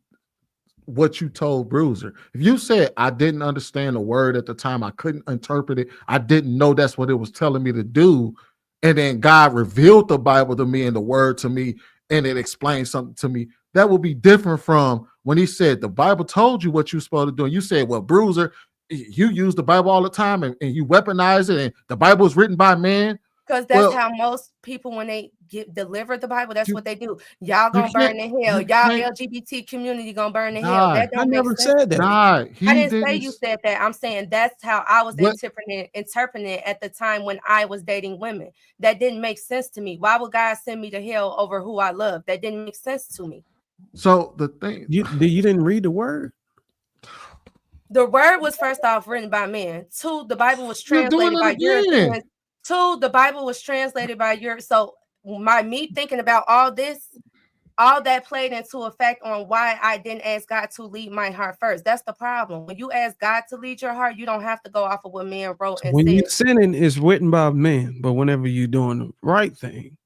what you told Bruiser. If you said I didn't understand the word at the time, I couldn't interpret it, I didn't know that's what it was telling me to do, and then God revealed the Bible to me and the word to me, and it explained something to me, that would be different from when he said the Bible told you what you're supposed to do, and you said, well, Bruiser, you use the Bible all the time and you weaponize it, and the Bible is written by man. Because that's how most people, when they get delivered the Bible, that's what they do. Y'all gonna burn in hell. Y'all LGBT community gonna burn in hell. That don't make sense. said that. I didn't say you said that. I'm saying that's how I was interpreting it at the time when I was dating women. That didn't make sense to me. Why would God send me to hell over who I love? That didn't make sense to me. So the thing, you didn't read the word. The word was first off written by men. 2, the Bible was translated by Europeans. 2, the Bible was translated by Europe. So me thinking about all this, all that played into effect on why I didn't ask God to lead my heart first. That's the problem. When you ask God to lead your heart, you don't have to go off of what man wrote and When said. you're sinning, it's written by man, but whenever you're doing the right thing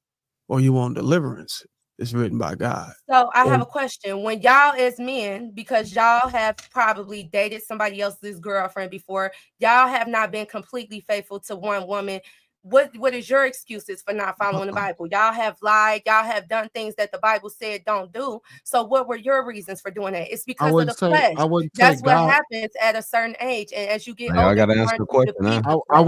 or you want deliverance, it's written by God. So I have a question. When y'all as men, because y'all have probably dated somebody else's girlfriend before, y'all have not been completely faithful to one woman. What is your excuses for not following the Bible? Y'all have lied. Y'all have done things that the Bible said don't do. So what were your reasons for doing that? It's because of the flesh. That's what happens at a certain age. And as you get older, I gotta answer the question. I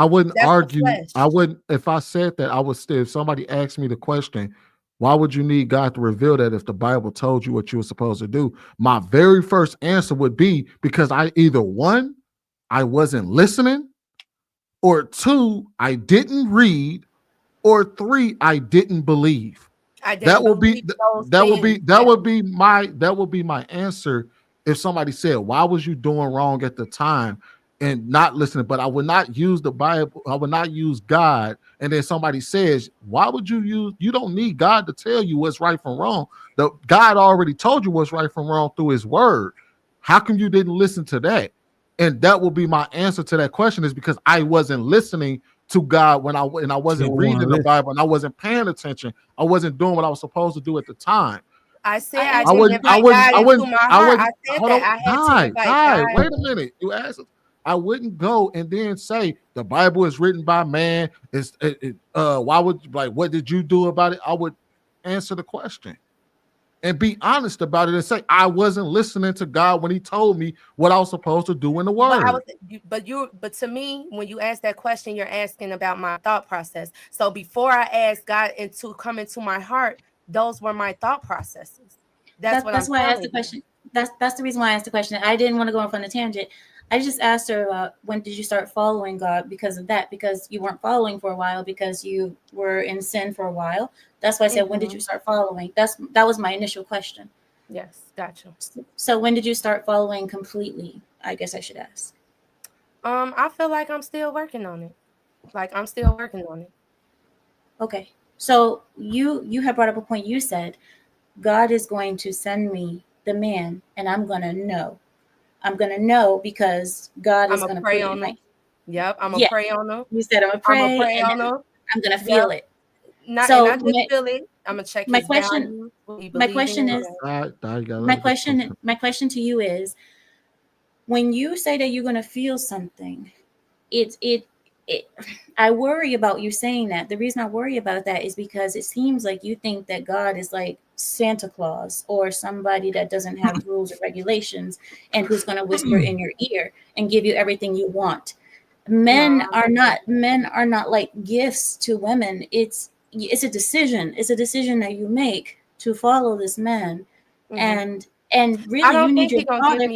wouldn't argue. I wouldn't, if I said that, I would still, if somebody asked me the question, why would you need God to reveal that if the Bible told you what you were supposed to do? My very first answer would be because I either 1, I wasn't listening, or 2, I didn't read, or 3, I didn't believe. That would be my answer if somebody said, why was you doing wrong at the time and not listening? But I would not use the Bible, I would not use God. And then somebody says, why would you don't need God to tell you what's right from wrong. God already told you what's right from wrong through his word. How come you didn't listen to that? And that will be my answer to that question, is because I wasn't listening to God when I wasn't reading the Bible, and I wasn't paying attention. I wasn't doing what I was supposed to do at the time. I said I didn't invite God into my heart. I said that I had to invite God. Wait a minute. You asked. I wouldn't go and then say the Bible is written by man. Why would, like, what did you do about it? I would answer the question and be honest about it and say I wasn't listening to God when he told me what I was supposed to do in the word. But to me, when you ask that question, you're asking about my thought process. So before I asked God to come into my heart, those were my thought processes. That's why I asked the question. That's the reason why I asked the question. I didn't want to go off on a tangent. I just asked her, when did you start following God? Because of that, because you weren't following for a while, because you were in sin for a while. That's why I said, when did you start following? That was my initial question. Yes, gotcha. So when did you start following completely? I guess I should ask. I feel like I'm still working on it. Okay. So you have brought up a point. You said, God is going to send me the man, and I'm going to know. I'm going to know because God is going to pray on them. Yep, I'm going to pray on them. You said I'm going to pray on them. I'm going to feel it. Not just feel it. I'm going to check my question. My question is, my question to you is, when you say that you're going to feel something, I worry about you saying that. The reason I worry about that is because it seems like you think that God is like Santa Claus or somebody that doesn't have rules or regulations and who's going to whisper in your ear and give you everything you want. Men are not like gifts to women. It's a decision. It's a decision that you make to follow this man. And really you need your father.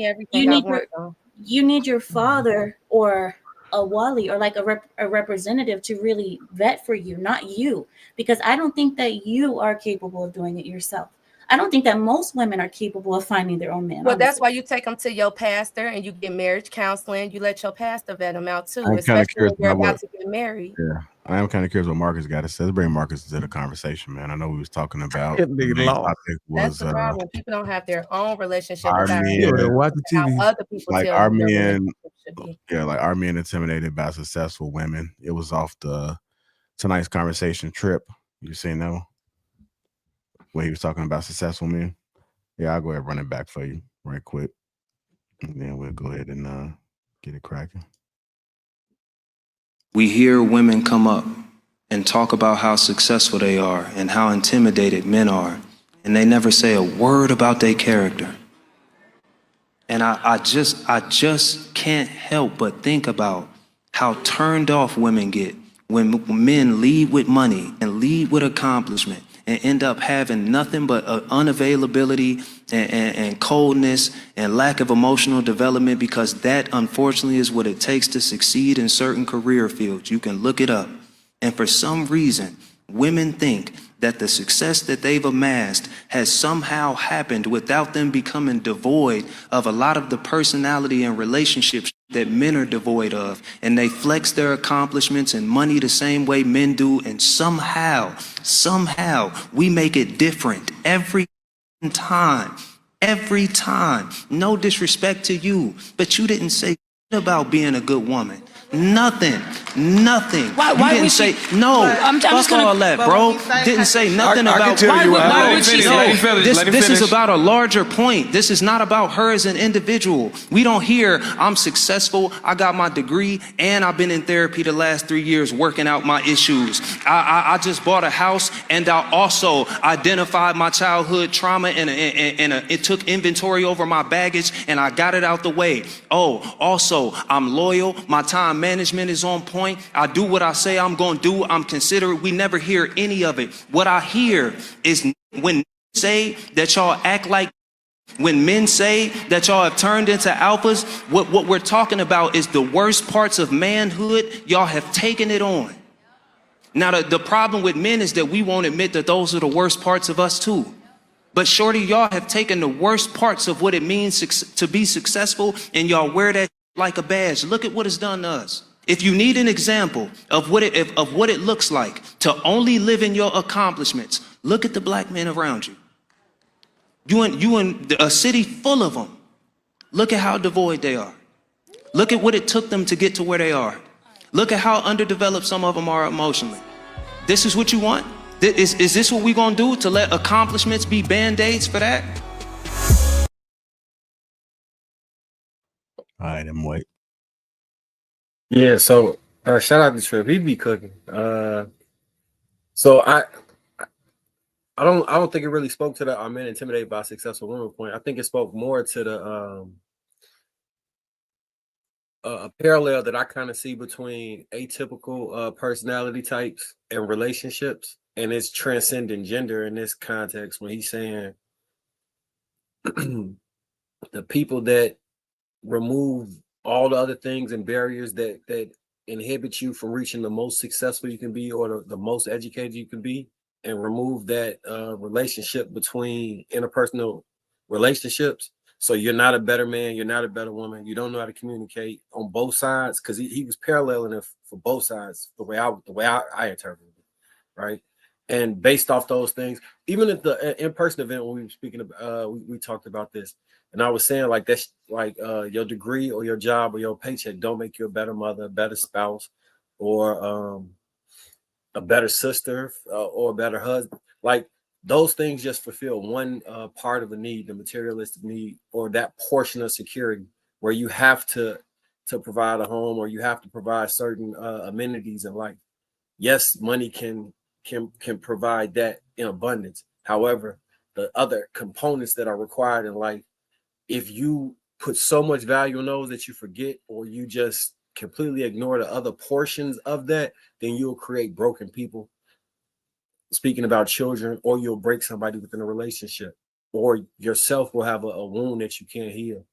You need your father or a wali or like a representative to really vet for you, not you, because I don't think that you are capable of doing it yourself. I don't think that most women are capable of finding their own man. Well, that's why you take them to your pastor and you get marriage counseling. You let your pastor vet them out too, especially when you're about to get married. Yeah, I am kind of curious what Marcus got to say. Let's bring Marcus into the conversation, man. I know we was talking about That's the problem. People don't have their own relationship with how other people like tell our them their men. relationship should be. Yeah, like our men intimidated by successful women. It was off tonight's conversation trip. You seen that one? Where he was talking about successful men. Yeah, I'll go ahead and run it back for you. right quick, and then we'll go ahead and get it cracking. We hear women come up and talk about how successful they are and how intimidated men are, and they never say a word about their character. And I just can't help but think about how turned off women get when men lead with money and lead with accomplishment and end up having nothing but unavailability and coldness and lack of emotional development, because that unfortunately is what it takes to succeed in certain career fields. You can look it up. And for some reason, women think that the success that they've amassed has somehow happened without them becoming devoid of a lot of the personality and relationships that men are devoid of. And they flex their accomplishments and money the same way men do. And somehow we make it different every time. Every time. No disrespect to you, but you didn't say about being a good woman. Nothing. Why You didn't say no. Fuck all that, bro. Didn't say nothing about. Let This is about a larger point. This is not about her as an individual. We don't hear I'm successful, I got my degree, and I've been in therapy the last 3 years working out my issues. I just bought a house, and I also identified my childhood trauma and it took inventory over my baggage, and I got it out the way. Oh, also I'm loyal. My time management is on point. I do what I say I'm going to do. I'm considerate. We never hear any of it. What I hear is when say that y'all act like, when men say that y'all have turned into alphas, what we're talking about is the worst parts of manhood. Y'all have taken it on. Now, the problem with men is that we won't admit that those are the worst parts of us too. But shorty, y'all have taken the worst parts of what it means to be successful, and y'all wear that like a badge. Look at what it's done to us. If you need an example of what it looks like to only live in your accomplishments, look at the black men around you. You in a city full of them. Look at how devoid they are. Look at what it took them to get to where they are. Look at how underdeveloped some of them are emotionally. This is what you want? Is this what we're gonna do, to let accomplishments be band-aids for that? All right, I'm white. Yeah, so shout out to Trip. He be cooking. So I don't think it really spoke to the "are men intimidated by successful women" point. I think it spoke more to the a parallel that I kind of see between atypical personality types and relationships, and it's transcending gender in this context when he's saying the people that remove all the other things and barriers that inhibit you from reaching the most successful you can be, or the most educated you can be, and remove that relationship between interpersonal relationships. So you're not a better man, you're not a better woman, you don't know how to communicate on both sides, because he was paralleling it for both sides, the way I interpret it, right? And based off those things, even at the in-person event when we were speaking about, we talked about this, and I was saying like that's like your degree or your job or your paycheck don't make you a better mother, a better spouse, or a better sister, or a better husband. Like those things just fulfill one part of a need, the materialistic need, or that portion of security where you have to provide a home, or you have to provide certain amenities in life. Yes, money can provide that in abundance. However, the other components that are required in life, if you put so much value in those that you forget, or you just completely ignore the other portions of that, then you'll create broken people. Speaking about children, or you'll break somebody within a relationship, or yourself will have a wound that you can't heal.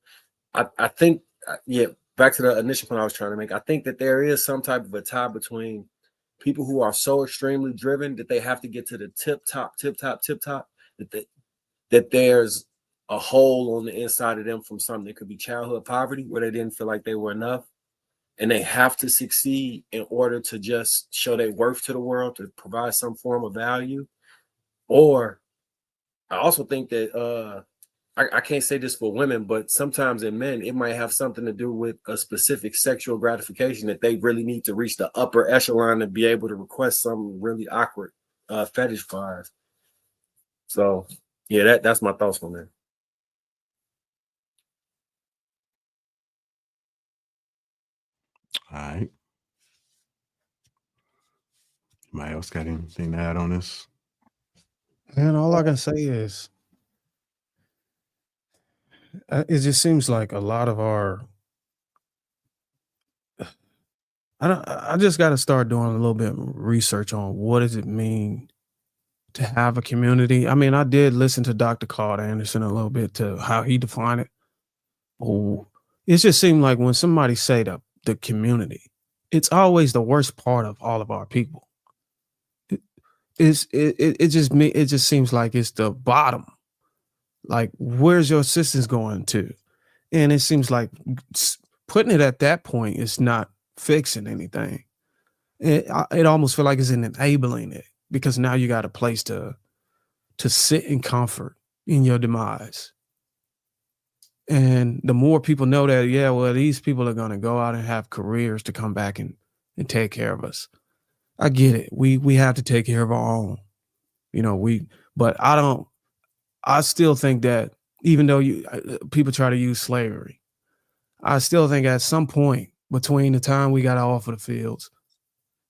I think, yeah, back to the initial point I was trying to make, I think that there is some type of a tie between people who are so extremely driven that they have to get to the tip top, that there's a hole on the inside of them from something. It could be childhood poverty, where they didn't feel like they were enough, and they have to succeed in order to just show their worth to the world, to provide some form of value. Or I also think that I can't say this for women, but sometimes in men, it might have something to do with a specific sexual gratification that they really need to reach the upper echelon to be able to request some really awkward fetish fires. So yeah, that's my thoughts on that. All right. Anybody else got anything to add on this? And all I can say is, it just seems like a lot of our. I just got to start doing a little bit of research on what does it mean to have a community. I mean, I did listen to Dr. Claude Anderson a little bit to how he defined it. Oh, it just seemed like when somebody say the community, it's always the worst part of all of our people. It just seems like it's the bottom. Like, where's your assistance going to? And it seems like putting it at that point is not fixing anything. It almost feel like it's enabling it, because now you got a place to sit in comfort in your demise. And the more people know that, yeah, well, these people are going to go out and have careers to come back and take care of us. I get it. We have to take care of our own, but I still think that even though people try to use slavery, I still think at some point between the time we got off of the fields,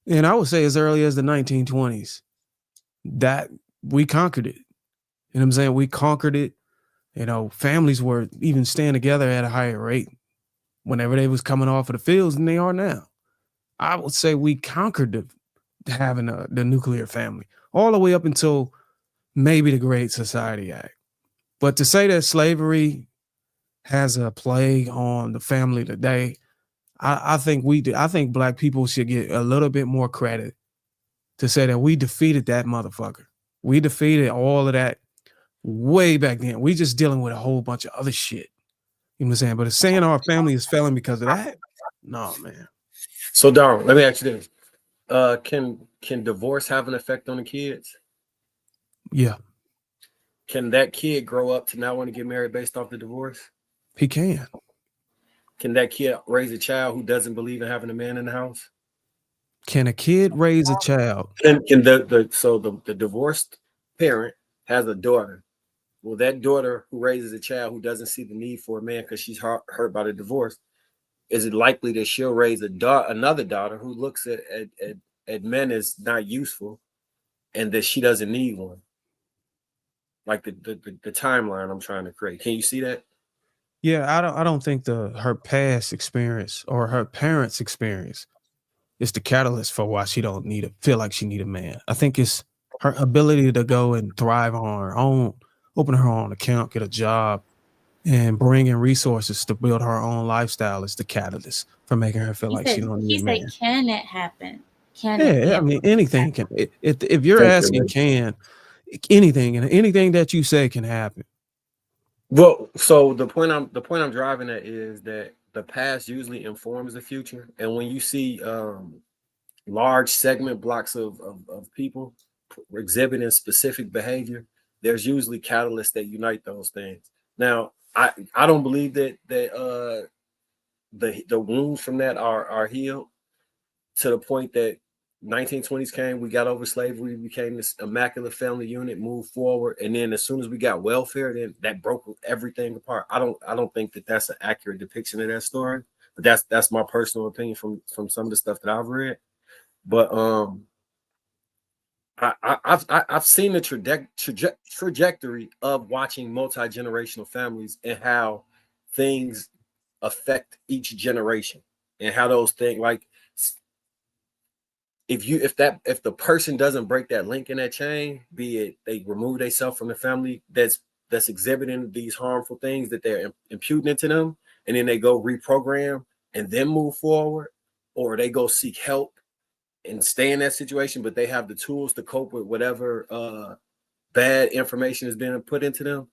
and I would say as early as the 1920s, that we conquered it. You know what I'm saying? We conquered it. Families were even staying together at a higher rate whenever they was coming off of the fields than they are now. I would say we conquered having the nuclear family all the way up until maybe the Great Society Act. But to say that slavery has a plague on the family today, I think we do. I think Black people should get a little bit more credit to say that we defeated that motherfucker. We defeated all of that way back then. We just dealing with a whole bunch of other shit. You know what I'm saying? But it's saying our family is failing because of that. No, man. So Darryl, let me ask you this. Can divorce have an effect on the kids? Yeah. Can that kid grow up to not want to get married based off the divorce? He can. Can that kid raise a child who doesn't believe in having a man in the house? Can a kid raise a child? Can the divorced parent has a daughter. Well, that daughter who raises a child who doesn't see the need for a man because she's hurt by the divorce, is it likely that she'll raise another daughter who looks at men as not useful and that she doesn't need one? Like the timeline I'm trying to create. Can you see that? Yeah, I don't think her past experience or her parents' experience is the catalyst for why she don't feel like she need a man. I think it's her ability to go and thrive on her own, open her own account, get a job, and bring in resources to build her own lifestyle is the catalyst for making her feel like she don't need a man. He said, can it happen? I mean, anything can. If you're asking, can anything and anything that you say can happen. Well, so the point I'm driving at is that the past usually informs the future, and when you see large segment blocks of people exhibiting specific behavior, there's usually catalysts that unite those things. Now, I don't believe that the wounds from that are healed to the point that 1920s came, we got over slavery, we became this immaculate family unit, moved forward, and then as soon as we got welfare, then that broke everything apart. I don't think that that's an accurate depiction of that story, but that's my personal opinion from some of the stuff that I've read. But I've seen the trajectory of watching multi-generational families and how things affect each generation and how those things, like if the person doesn't break that link in that chain, be it they remove themselves from the family that's exhibiting these harmful things that they're imputing into them, and then they go reprogram and then move forward, or they go seek help and stay in that situation, but they have the tools to cope with whatever bad information has been put into them.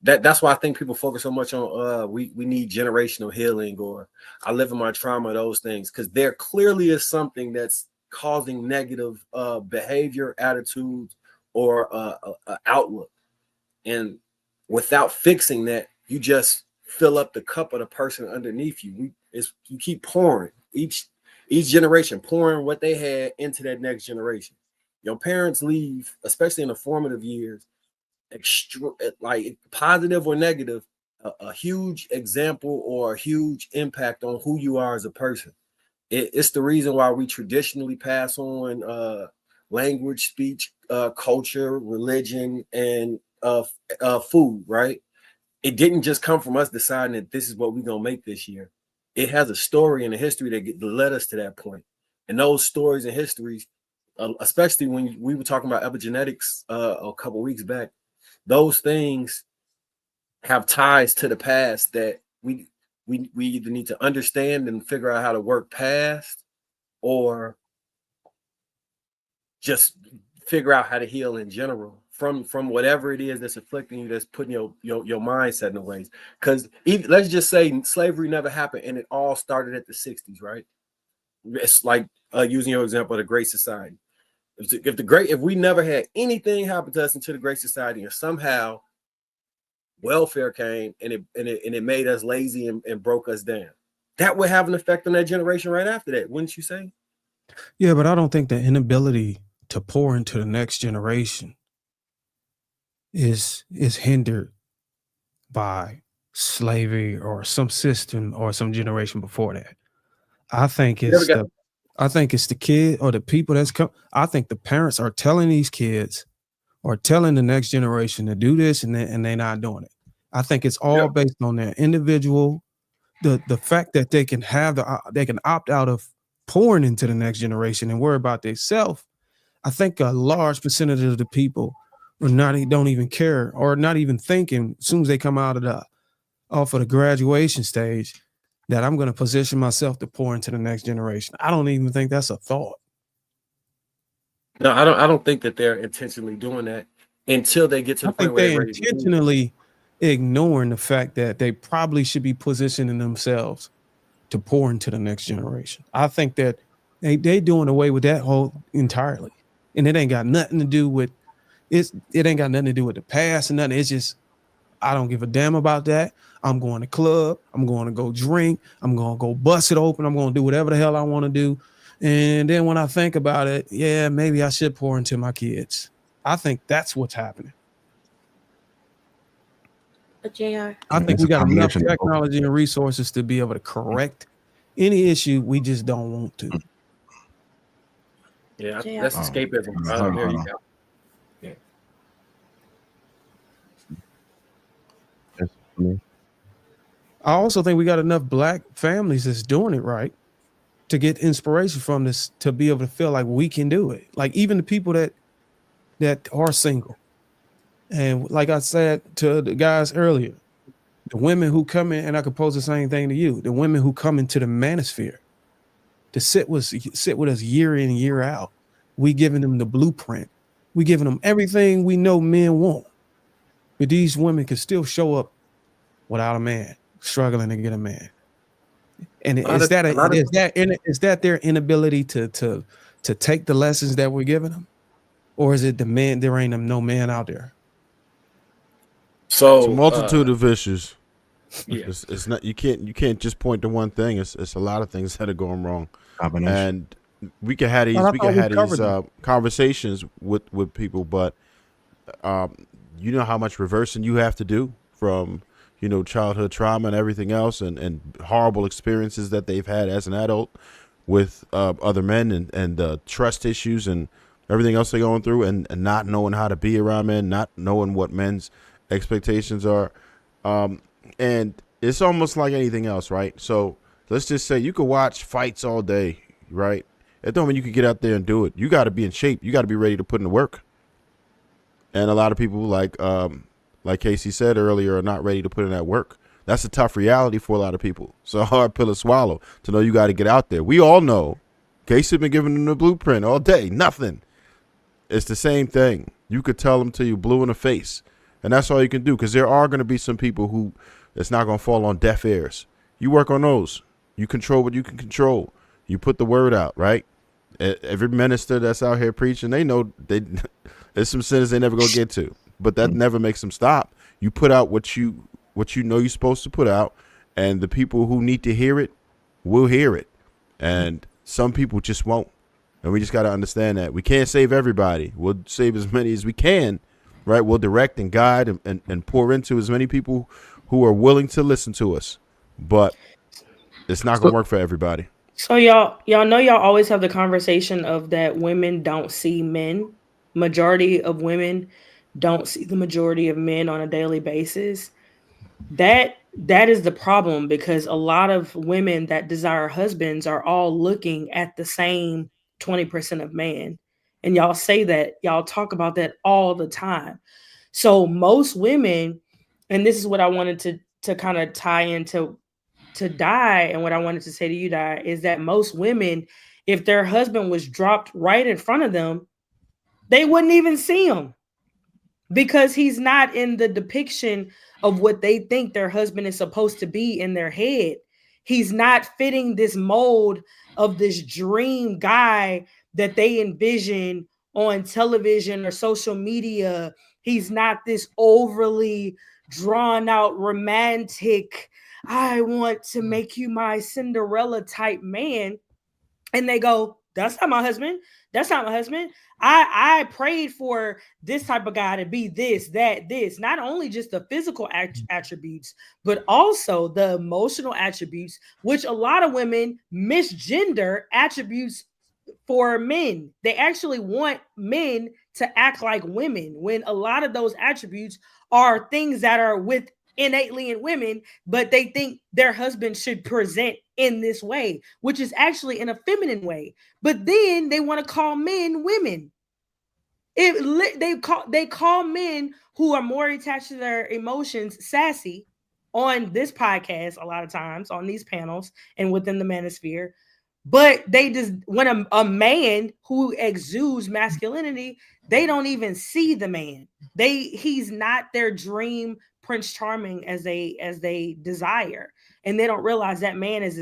That's why I think people focus so much on we need generational healing, or I live in my trauma, those things, because there clearly is something that's causing negative behavior, attitudes, or outlook. And without fixing that, you just fill up the cup of the person underneath you. You keep pouring each generation, pouring what they had into that next generation. Your parents leave, especially in the formative years, like positive or negative, a huge example or a huge impact on who you are as a person. It's the reason why we traditionally pass on language, speech, culture, religion, and food, right? It didn't just come from us deciding that this is what we're going to make this year. It has a story and a history that led us to that point. And those stories and histories, especially when we were talking about epigenetics a couple weeks back, those things have ties to the past that we either need to understand and figure out how to work past, or just figure out how to heal in general from whatever it is that's afflicting you, that's putting your mindset in the ways. Because let's just say slavery never happened and it all started at the 60s, right? It's like using your example of the Great Society. If we never had anything happen to us until the Great Society, and somehow welfare came and it made us lazy and broke us down, that would have an effect on that generation right after that, wouldn't you say? Yeah, but I don't think the inability to pour into the next generation is hindered by slavery or some system or some generation before that. I think it's the kid or the people that's come. I think the parents are telling these kids or telling the next generation to do this, and they're not doing it. I think it's all based on their individual, the fact that they can they can opt out of pouring into the next generation and worry about themselves. I think a large percentage of the people don't even care or not even thinking as soon as they come out of off of the graduation stage that I'm going to position myself to pour into the next generation. I don't even think that's a thought. No, I don't think that they're intentionally doing that until they get to the point where they're ready intentionally ignoring the fact that they probably should be positioning themselves to pour into the next generation. I think that they doing away with that whole entirely. And it ain't got nothing to do with it ain't got nothing to do with the past and nothing. It's just, I don't give a damn about that. I'm going to club. I'm going to go drink. I'm going to go bust it open. I'm going to do whatever the hell I want to do. And then when I think about it, yeah, maybe I should pour into my kids. I think that's what's happening. But JR, I think we got enough technology and resources to be able to correct any issue. We just don't want to. Yeah, that's escapism. There you go. I also think we got enough black families that's doing it right to get inspiration from this, to be able to feel like we can do it. Like even the people that are single. And like I said to the guys earlier, the women who come in, and I could pose the same thing to you, the women who come into the manosphere to sit with us year in, year out, we giving them the blueprint. We giving them everything we know men want. But these women can still show up without a man, struggling to get a man. And is that their inability to take the lessons that we're giving them? Or is it the man, there ain't no man out there? So it's a multitude of issues. Yeah. It's not, you can't just point to one thing. It's a lot of things that are going wrong. And we can have these conversations with people, but you know how much reversing you have to do from childhood trauma and everything else, and horrible experiences that they've had as an adult with other men, and trust issues and everything else they're going through, and not knowing how to be around men, not knowing what men's expectations are. And it's almost like anything else, right? So let's just say you could watch fights all day, right? It don't mean you can get out there and do it. You got to be in shape. You got to be ready to put in the work. And a lot of people, like Casey said earlier, are not ready to put in that work. That's a tough reality for a lot of people. It's a hard pill to swallow, to know you got to get out there. We all know. Casey been giving them the blueprint all day. Nothing. It's the same thing. You could tell them till you blue in the face. And that's all you can do, because there are going to be some people who it's not going to fall on deaf ears. You work on those. You control what you can control. You put the word out, right? Every minister that's out here preaching, they know there's some sins they never going to get to, but that never makes them stop. You put out what you know you're supposed to put out, and the people who need to hear it will hear it. And some people just won't. And we just got to understand that. We can't save everybody. We'll save as many as we can, right? We'll direct and guide and pour into as many people who are willing to listen to us. But it's not going to work for everybody. So y'all know y'all always have the conversation of that women don't see men. Majority of women don't see the majority of men on a daily basis. That is the problem, because a lot of women that desire husbands are all looking at the same 20% of man. And y'all say that, y'all talk about that all the time. So most women, and this is what I wanted to kind of tie into to Die, and what I wanted to say to you, Die, is that most women, if their husband was dropped right in front of them, they wouldn't even see him, because he's not in the depiction of what they think their husband is supposed to be in their head. He's not fitting this mold of this dream guy that they envision on television or social media. He's not this overly drawn out romantic, I want to make you my Cinderella type man. And they go, that's not my husband. That's not my husband. I prayed for this type of guy to be this, that, this, not only just the physical attributes, but also the emotional attributes, which a lot of women misgender attributes for men. They actually want men to act like women, when a lot of those attributes are things that are with innately in women, but they think their husband should present in this way, which is actually in a feminine way. But then they want to call men women. They call men who are more attached to their emotions sassy on this podcast a lot of times, on these panels and within the manosphere. But they just, when a man who exudes masculinity, they don't even see the man. He's not their dream Prince Charming as they desire, and they don't realize that man is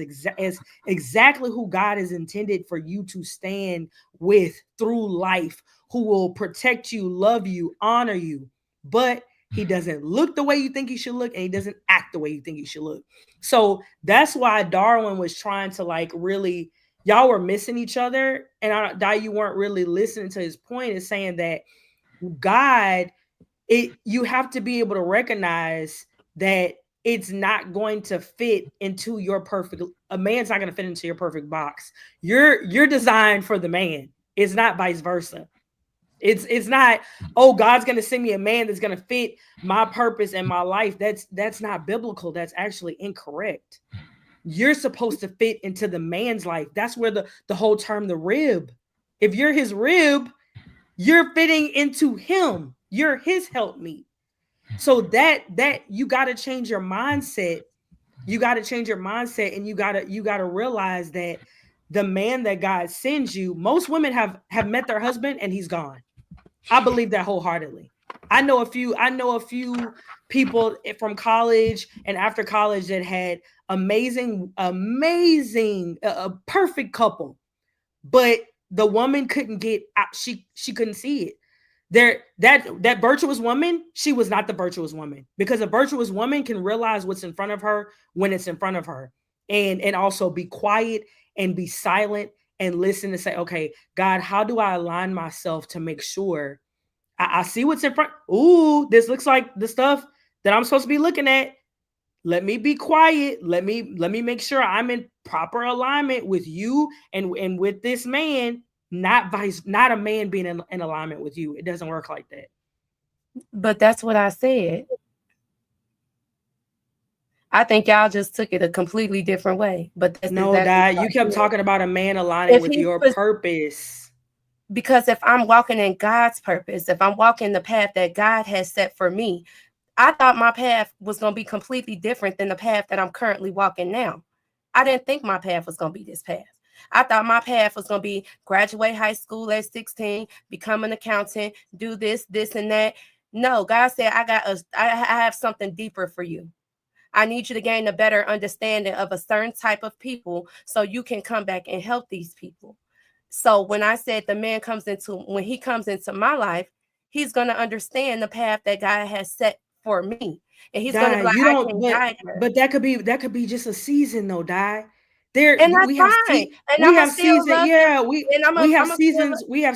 exactly who God is intended for you to stand with through life, who will protect you, love you, honor you. But he doesn't look the way you think he should look, and he doesn't act the way you think he should look. So that's why Darwin was trying to, like, really, y'all were missing each other, and you weren't really listening to his point, is saying that God, you have to be able to recognize that it's not going to fit into your perfect. A man's not going to fit into your perfect box. You're designed for the man. It's not vice versa. It's not, oh, God's going to send me a man that's going to fit my purpose and my life. That's not biblical. That's actually incorrect. You're supposed to fit into the man's life. That's where the whole term, the rib. If you're his rib, you're fitting into him. You're his helpmeet. So that you got to change your mindset. You got to change your mindset, and you got to realize that the man that God sends you, most women have met their husband and he's gone. I believe that wholeheartedly. I know a few people from college and after college that had amazing, a perfect couple, but the woman couldn't get out. She couldn't see it. That virtuous woman, she was not the virtuous woman, because a virtuous woman can realize what's in front of her when it's in front of her, and also be quiet and be silent and listen and say, okay, God, how do I align myself to make sure I see what's in front? Ooh, this looks like the stuff that I'm supposed to be looking at. Let me be quiet. Let me make sure I'm in proper alignment with you and with this man, not a man being in alignment with you. It doesn't work like that. But that's what I said. I think y'all just took it a completely different way. But that's no, exactly you kept talking about a man aligning with your purpose. Because if I'm walking in God's purpose, if I'm walking the path that God has set for me, I thought my path was going to be completely different than the path that I'm currently walking now. I didn't think my path was going to be this path. I thought my path was going to be graduate high school at 16, become an accountant, do this, and that. No, God said, I have something deeper for you. I need you to gain a better understanding of a certain type of people so you can come back and help these people. So when I said when he comes into my life, he's going to understand the path that God has set for me. And he's going to be like, I can guide her. But that could be just a season though, Die. And that's fine. We have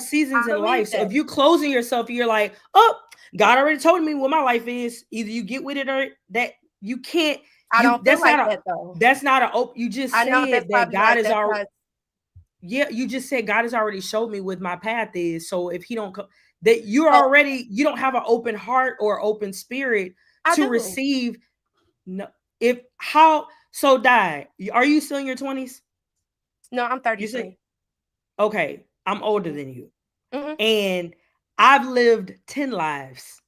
seasons in life. So if you're closing yourself, you're like, oh, God already told me what my life is. Either you get with it or that you can't I don't feel like that though. That's not a you just I know said that's that probably God like is that's already. not, Yeah, you just said God has already showed me what my path is. So if he don't that you're already, you don't have an open heart or open spirit to receive. No, if how so die. Are you still in your 20s? No, I'm 33. Okay, I'm older than you. Mm-hmm. And I've lived 10 lives,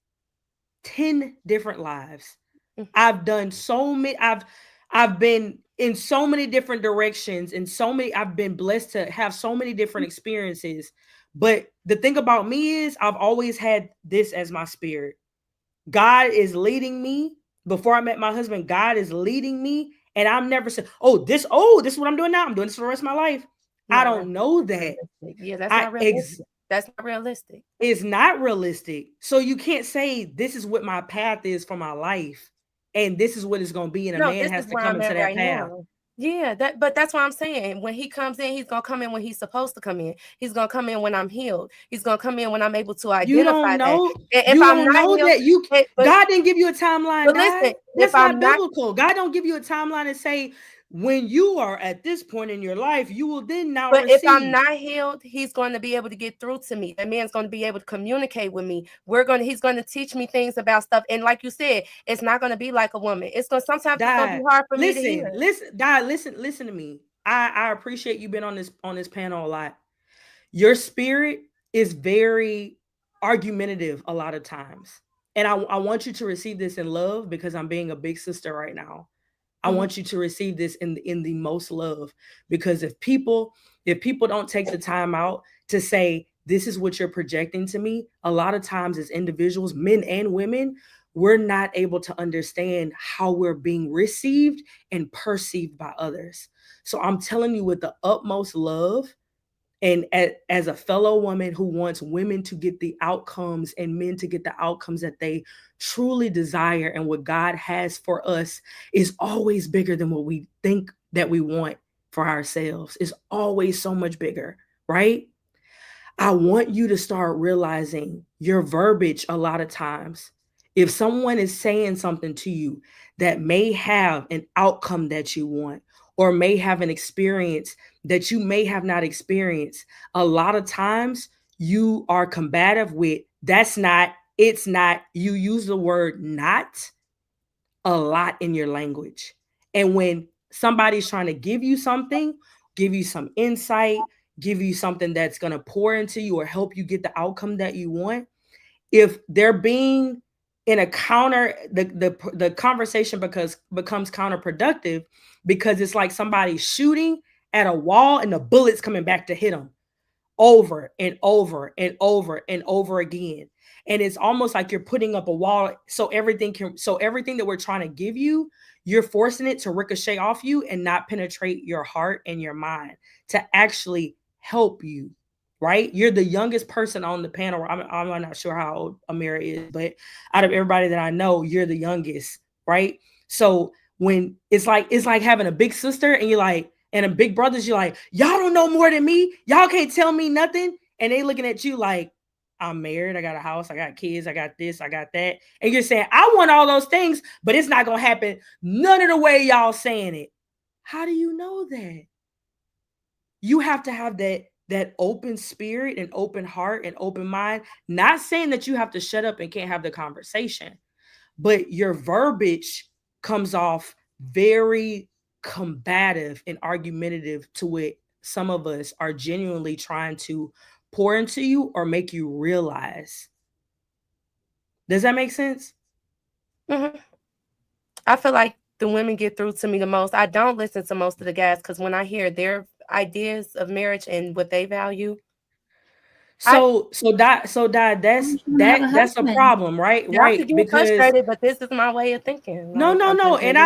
10 different lives. Mm-hmm. I've done so many, I've been in so many different directions and I've been blessed to have so many different experiences. But the thing about me is I've always had this as my spirit. God is leading me. Before I met my husband, God is leading me. And I'm never said, this is what I'm doing now. I'm doing this for the rest of my life. No, I don't know that. Yeah, that's not realistic. That's not realistic. It's not realistic. So you can't say this is what my path is for my life. And this is what it's going to be. And a man has to come into that path. Now. Yeah, but that's what I'm saying. When he comes in, he's gonna come in when he's supposed to come in. He's gonna come in when I'm healed. He's gonna come in when I'm able to identify you don't know, that. If I'm not healed, that God didn't give you a timeline. But listen, that's not biblical. God don't give you a timeline and say when you are at this point in your life, you will then now receive. If I'm not healed, he's going to be able to get through to me. That man's going to be able to communicate with me. He's going to teach me things about stuff. And like you said, it's not going to be like a woman. Sometimes it's going to be hard for me to hear. Listen to me. I appreciate you being on this panel a lot. Your spirit is very argumentative a lot of times. And I want you to receive this in love because I'm being a big sister right now. I want you to receive this in the most love, because if people don't take the time out to say, this is what you're projecting to me, a lot of times as individuals, men and women, we're not able to understand how we're being received and perceived by others. So I'm telling you with the utmost love, and as a fellow woman who wants women to get the outcomes and men to get the outcomes that they truly desire, and what God has for us is always bigger than what we think that we want for ourselves. It's always so much bigger, right? I want you to start realizing your verbiage a lot of times. If someone is saying something to you that may have an outcome that you want, or may have an experience that you may have not experienced, a lot of times you are combative with, it's not, you use the word not a lot in your language. And when somebody's trying to give you something, give you some insight, give you something that's going to pour into you or help you get the outcome that you want, if they're being in a counter, the conversation becomes counterproductive, because it's like somebody shooting at a wall and the bullets coming back to hit them over and over and over and over again. And it's almost like you're putting up a wall so everything that we're trying to give you, you're forcing it to ricochet off you and not penetrate your heart and your mind to actually help you. Right? You're the youngest person on the panel. I'm not sure how old Amira is, but out of everybody that I know, you're the youngest, right? So when it's like having a big sister and you're like, and a big brothers, you're like, y'all don't know more than me. Y'all can't tell me nothing. And they looking at you like, I'm married, I got a house, I got kids, I got this, I got that. And you're saying, I want all those things, but it's not going to happen none of the way y'all saying it. How do you know that? You have to have that open spirit and open heart and open mind. Not saying that you have to shut up and can't have the conversation, but your verbiage comes off very combative and argumentative to what some of us are genuinely trying to pour into you or make you realize. Does that make sense? Mm-hmm. I feel like the women get through to me the most. I don't listen to most of the guys because when I hear their ideas of marriage and what they value. That's a problem, right? Right. Because frustrated, but this is my way of thinking. No. And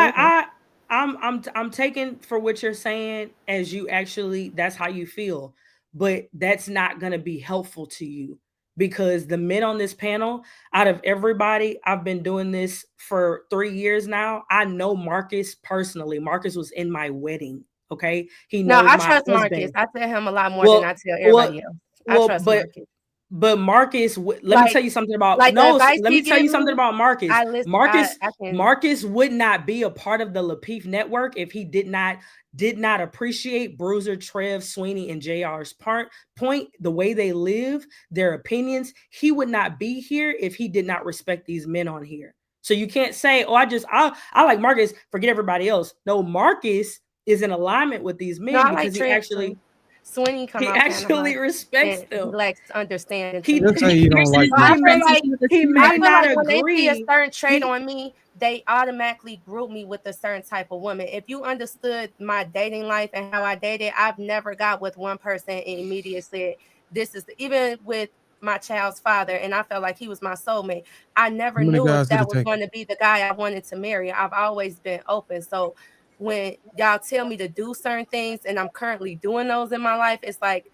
I'm taking for what you're saying as you actually, that's how you feel, but that's not going to be helpful to you, because the men on this panel, out of everybody, I've been doing this for 3 years now. I know Marcus personally. Marcus was in my wedding. Okay. He knows I my trust husband. Marcus. I tell him a lot more than I tell everybody else. I trust Marcus. But Marcus, let me Like- tell you something about like the no. advice Let he me tell give you something me, about Marcus. I listen. Marcus, I can. Marcus would not be a part of the Lapeef Network if he did not appreciate Bruiser, Trev, Sweeney, and JR's point, the way they live, their opinions. He would not be here if he did not respect these men on here. So you can't say, "Oh, I like Marcus, forget everybody else." No, Marcus is in alignment with these men No, I because like he Trev actually too. Sweeney come he out actually kind of respects and he them. lacks understanding. He- to me. He'll say he don't like So I them. feel like he may not when they see a agree. certain trait on me, they automatically group me with a certain type of woman. If you understood my dating life and how I dated, I've never got with one person and immediately said, "This is even with my child's father," and I felt like he was my soulmate. I never How many knew if guys did that it was take? going to be the guy I wanted to marry. I've always been open. So when y'all tell me to do certain things and I'm currently doing those in my life, it's like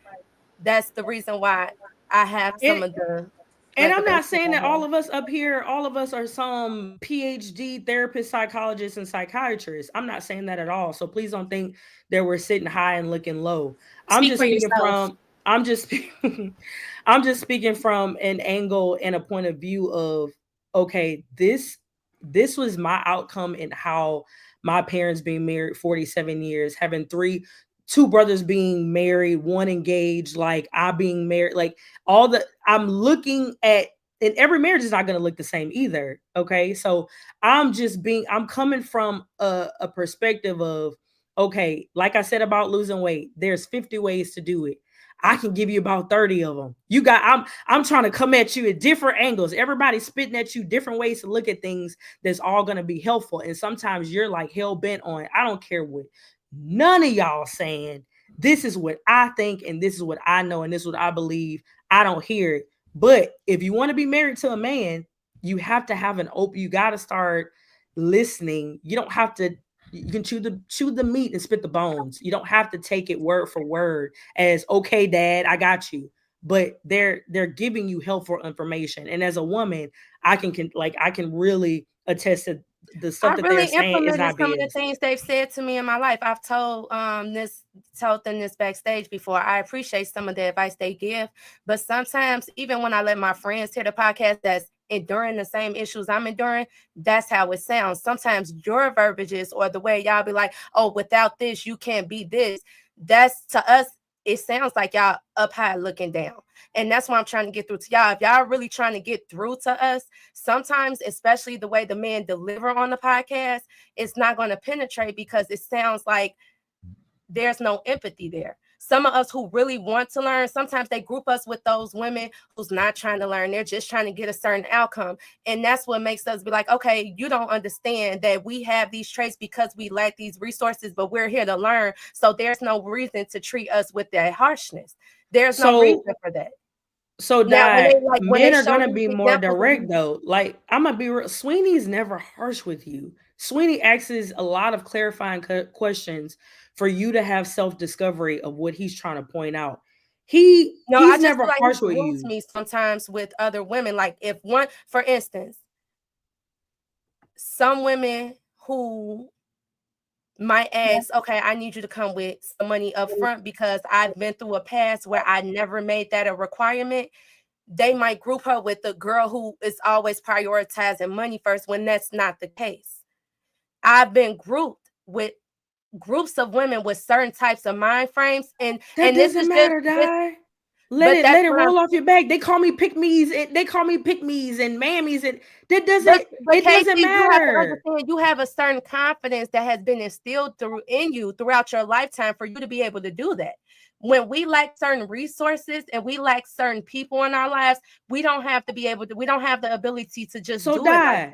that's the reason why I have some of the And I'm not reservations saying I that have. all of us up here, all of us are some PhD therapists, psychologists, and psychiatrists. I'm not saying that at all. So please don't think that we're sitting high and looking low. I'm Speak just for speaking yourself. from I'm just I'm just speaking from an angle and a point of view of, okay, this was my outcome in how my parents being married 47 years, having two brothers being married, one engaged, like I being married, like I'm looking at, and every marriage is not going to look the same either. Okay. So I'm coming from a perspective of, okay, like I said about losing weight, there's 50 ways to do it. I can give you about 30 of them. I'm trying to come at you at different angles. Everybody's spitting at you different ways to look at things that's all going to be helpful. And sometimes you're like hell bent on, I don't care what none of y'all saying. This is what I think, and this is what I know, and this is what I believe. I don't hear it. But if you want to be married to a man, you have to have you got to start listening. You don't have to, you can chew the meat and spit the bones. You don't have to take it word for word as, okay, dad, I got you. But they're giving you helpful information. And as a woman, I can really attest to the stuff I that they're really saying is implemented not some of the BS. things they've said to me in my life. I've told them this backstage before. I appreciate some of the advice they give, but sometimes even when I let my friends hear the podcast that's enduring the same issues I'm enduring, that's how it sounds. Sometimes your verbiages or the way y'all be like, "Oh, without this, you can't be this." That's to us, it sounds like y'all up high looking down. And that's what I'm trying to get through to y'all. If y'all really trying to get through to us, sometimes, especially the way the men deliver on the podcast, it's not going to penetrate because it sounds like there's no empathy there. Some of us who really want to learn, sometimes they group us with those women who's not trying to learn. They're just trying to get a certain outcome. And that's what makes us be like, okay, you don't understand that we have these traits because we lack these resources, but we're here to learn. So there's no reason to treat us with that harshness. There's no reason for that. So Now, that when they men are show gonna these be more examples of direct these- though. Like I'm gonna be real. Sweeney's never harsh with you. Sweeney asks a lot of clarifying questions for you to have self-discovery of what he's trying to point out. I He's just never feel like harsh he with groups you. me sometimes with other women. Like if one, for instance, some women who might ask, okay, I need you to come with some money up front because I've been through a past where I never made that a requirement. They might group her with the girl who is always prioritizing money first when that's not the case. I've been grouped with groups of women with certain types of mind frames, and this Doesn't is matter, just Di. Let it roll off your back. They call me pick-me's and and mammies, and that doesn't But it doesn't Casey, you have to matter. understand you have a certain confidence that has been instilled in you throughout your lifetime for you to be able to do that. When we lack certain resources and we lack certain people in our lives, we don't have to be able to, we don't have the ability to just So do it like that.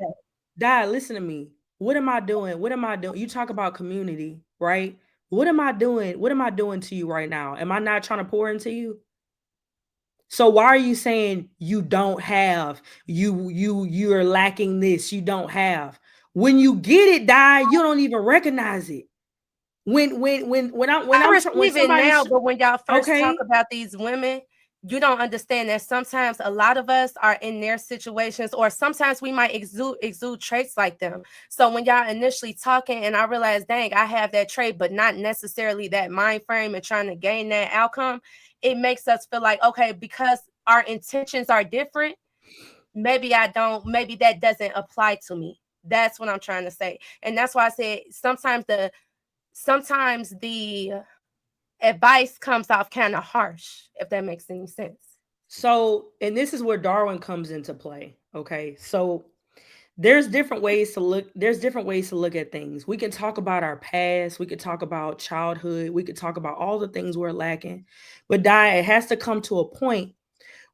Di, listen to me. What am I doing? What am I doing? You talk about community, right? What am I doing? What am I doing to you right now? Am I not trying to pour into you? So why are you saying you don't have, you're lacking this, you don't have? When you get it, Di, you don't even recognize it. When I receive it now, but when y'all first talk okay, about these women, you don't understand that sometimes a lot of us are in their situations, or sometimes we might exude traits like them. So when y'all initially talking, and I realized, dang, I have that trait, but not necessarily that mind frame and trying to gain that outcome, it makes us feel like, okay, because our intentions are different, maybe that doesn't apply to me. That's what I'm trying to say. And that's why I said sometimes the advice comes off kind of harsh, if that makes any sense. So, and this is where Darwin comes into play. Okay. So there's different ways to look at things. We can talk about our past, we could talk about childhood, we could talk about all the things we're lacking. But it has to come to a point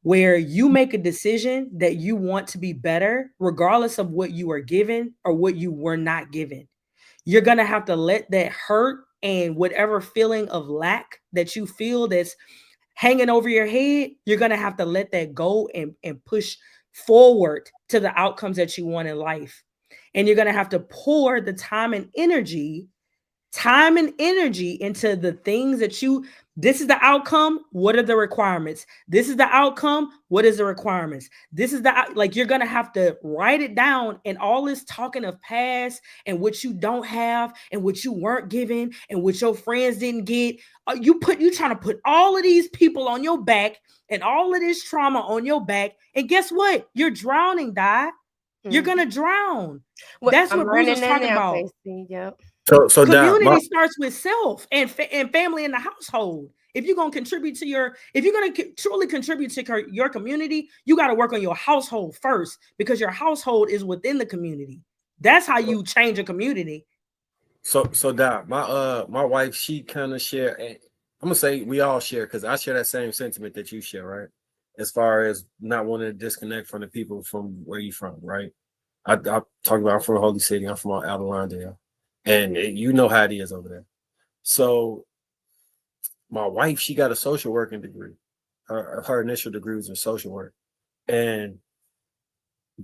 where you make a decision that you want to be better, regardless of what you are given or what you were not given. You're going to have to let that hurt and whatever feeling of lack that you feel that's hanging over your head, you're going to have to let that go and push forward to the outcomes that you want in life. And you're going to have to pour the time and energy into the things that this is the outcome. What are the requirements? This is the outcome. What is the requirements? This is you're going to have to write it down, and all this talking of past and what you don't have and what you weren't given and what your friends didn't get. You trying to put all of these people on your back and all of this trauma on your back. And guess what? You're drowning, Di. You're going to drown. That's what Bruce was talking about. Yep. So community starts with self and family in the household. If you're going to truly contribute to your community, you got to work on your household first, because your household is within the community. That's how you change a community. So Doc, my wife, she kind of share, and I'm gonna say we all share, because I share that same sentiment that you share, right? As far as not wanting to disconnect from the people from where you from, right? I talk about, I'm from the Holy City, I'm from out of Lawndale. And you know how it is over there. So my wife, she got a social working degree. Her initial degree was in social work. And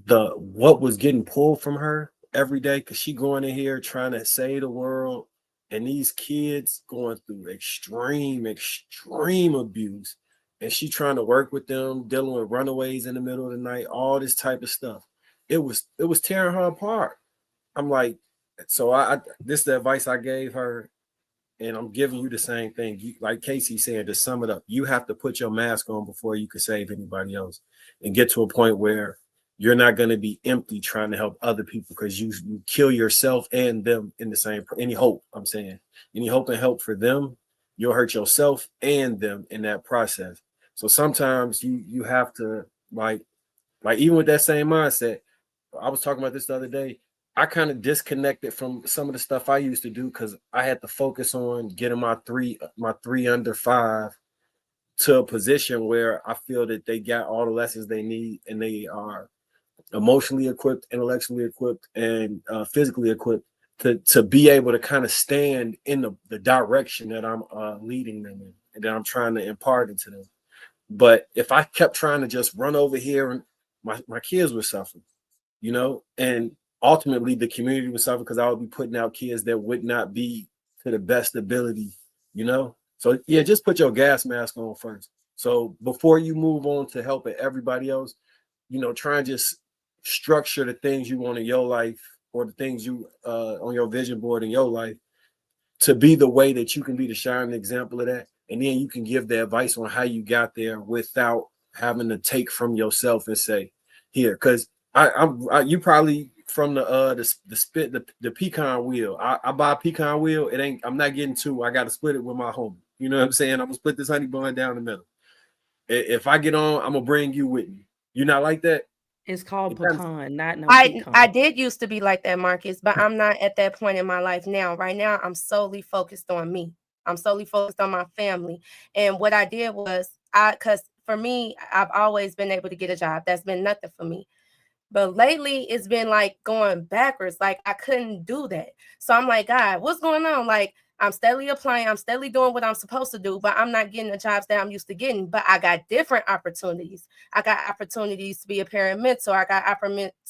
what was getting pulled from her every day, because she going in here trying to save the world, and these kids going through extreme abuse. And she trying to work with them, dealing with runaways in the middle of the night, all this type of stuff. It was tearing her apart. I'm like, so this is the advice I gave her, and I'm giving you the same thing. Like Casey said, to sum it up, you have to put your mask on before you can save anybody else, and get to a point where you're not going to be empty trying to help other people, because you kill yourself and them in the same. Any hope and help for them, you'll hurt yourself and them in that process. So sometimes you have to like even with that same mindset. I was talking about this the other day. I kind of disconnected from some of the stuff I used to do, because I had to focus on getting my three under 5 to a position where I feel that they got all the lessons they need, and they are emotionally equipped, intellectually equipped, and physically equipped to be able to kind of stand in the direction that I'm leading them in, and that I'm trying to impart into them. But if I kept trying to just run over here, and my kids would suffer, and ultimately the community would suffer, because I would be putting out kids that would not be to the best ability, So yeah, just put your gas mask on first. So before you move on to helping everybody else, try and just structure the things you want in your life, or the things you on your vision board in your life, to be the way that you can be the shining example of that. And then you can give the advice on how you got there without having to take from yourself and say, here, because you probably from the pecan wheel. I buy a pecan wheel. I'm not getting 2. I got to split it with my homie. You know what I'm saying? I'm gonna split this honey bun down the middle. If I get on, I'm gonna bring you with me. You not like that? It's called pecan, not no pecan. I did used to be like that, Marcus, but I'm not at that point in my life now. Right now, I'm solely focused on me. I'm solely focused on my family. And what I did was, because for me, I've always been able to get a job. That's been nothing for me. But lately, it's been like going backwards. Like I couldn't do that. So I'm like, God, what's going on? Like I'm steadily applying. I'm steadily doing what I'm supposed to do, but I'm not getting the jobs that I'm used to getting. But I got different opportunities. I got opportunities to be a parent mentor. I got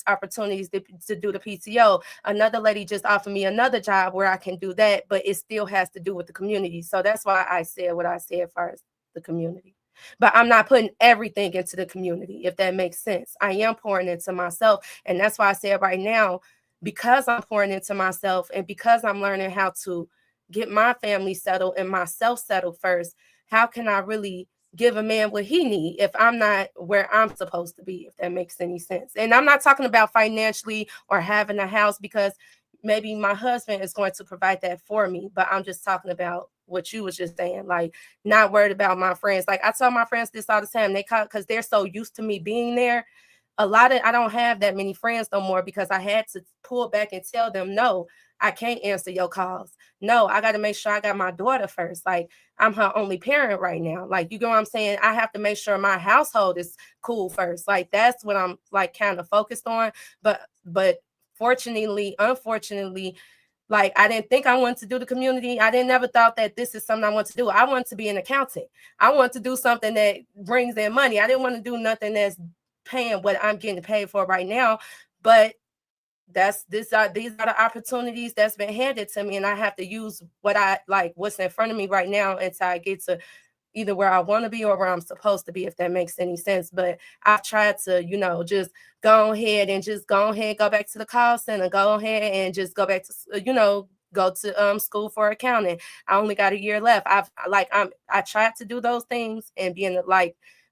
opportunities to do the PTO. Another lady just offered me another job where I can do that, but it still has to do with the community. So that's why I said what I said as far as the community. But I'm not putting everything into the community, if that makes sense. I am pouring into myself. And that's why I said right now, because I'm pouring into myself and because I'm learning how to get my family settled and myself settled first, how can I really give a man what he need if I'm not where I'm supposed to be, if that makes any sense. And I'm not talking about financially or having a house, because maybe my husband is going to provide that for me, but I'm just talking about what you was just saying, like not worried about my friends. Like I tell my friends this all the time, they call because they're so used to me being there. I don't have that many friends no more because I had to pull back and tell them, no, I can't answer your calls. No, I got to make sure I got my daughter first. Like I'm her only parent right now. Like, you know what I'm saying? I have to make sure my household is cool first. Like that's what I'm like kind of focused on. But unfortunately, like I didn't think I wanted to do the community. I didn't never thought that this is something I want to do. I want to be an accountant. I want to do something that brings in money. I didn't want to do nothing that's paying what I'm getting paid for right now. But these are the opportunities that's been handed to me, and I have to use what's in front of me right now until I get to either where I want to be or where I'm supposed to be, if that makes any sense. But I've tried to, just go ahead, go back to the call center, go ahead and just go back to, go to school for accounting. I only got a year left. I tried to do those things and being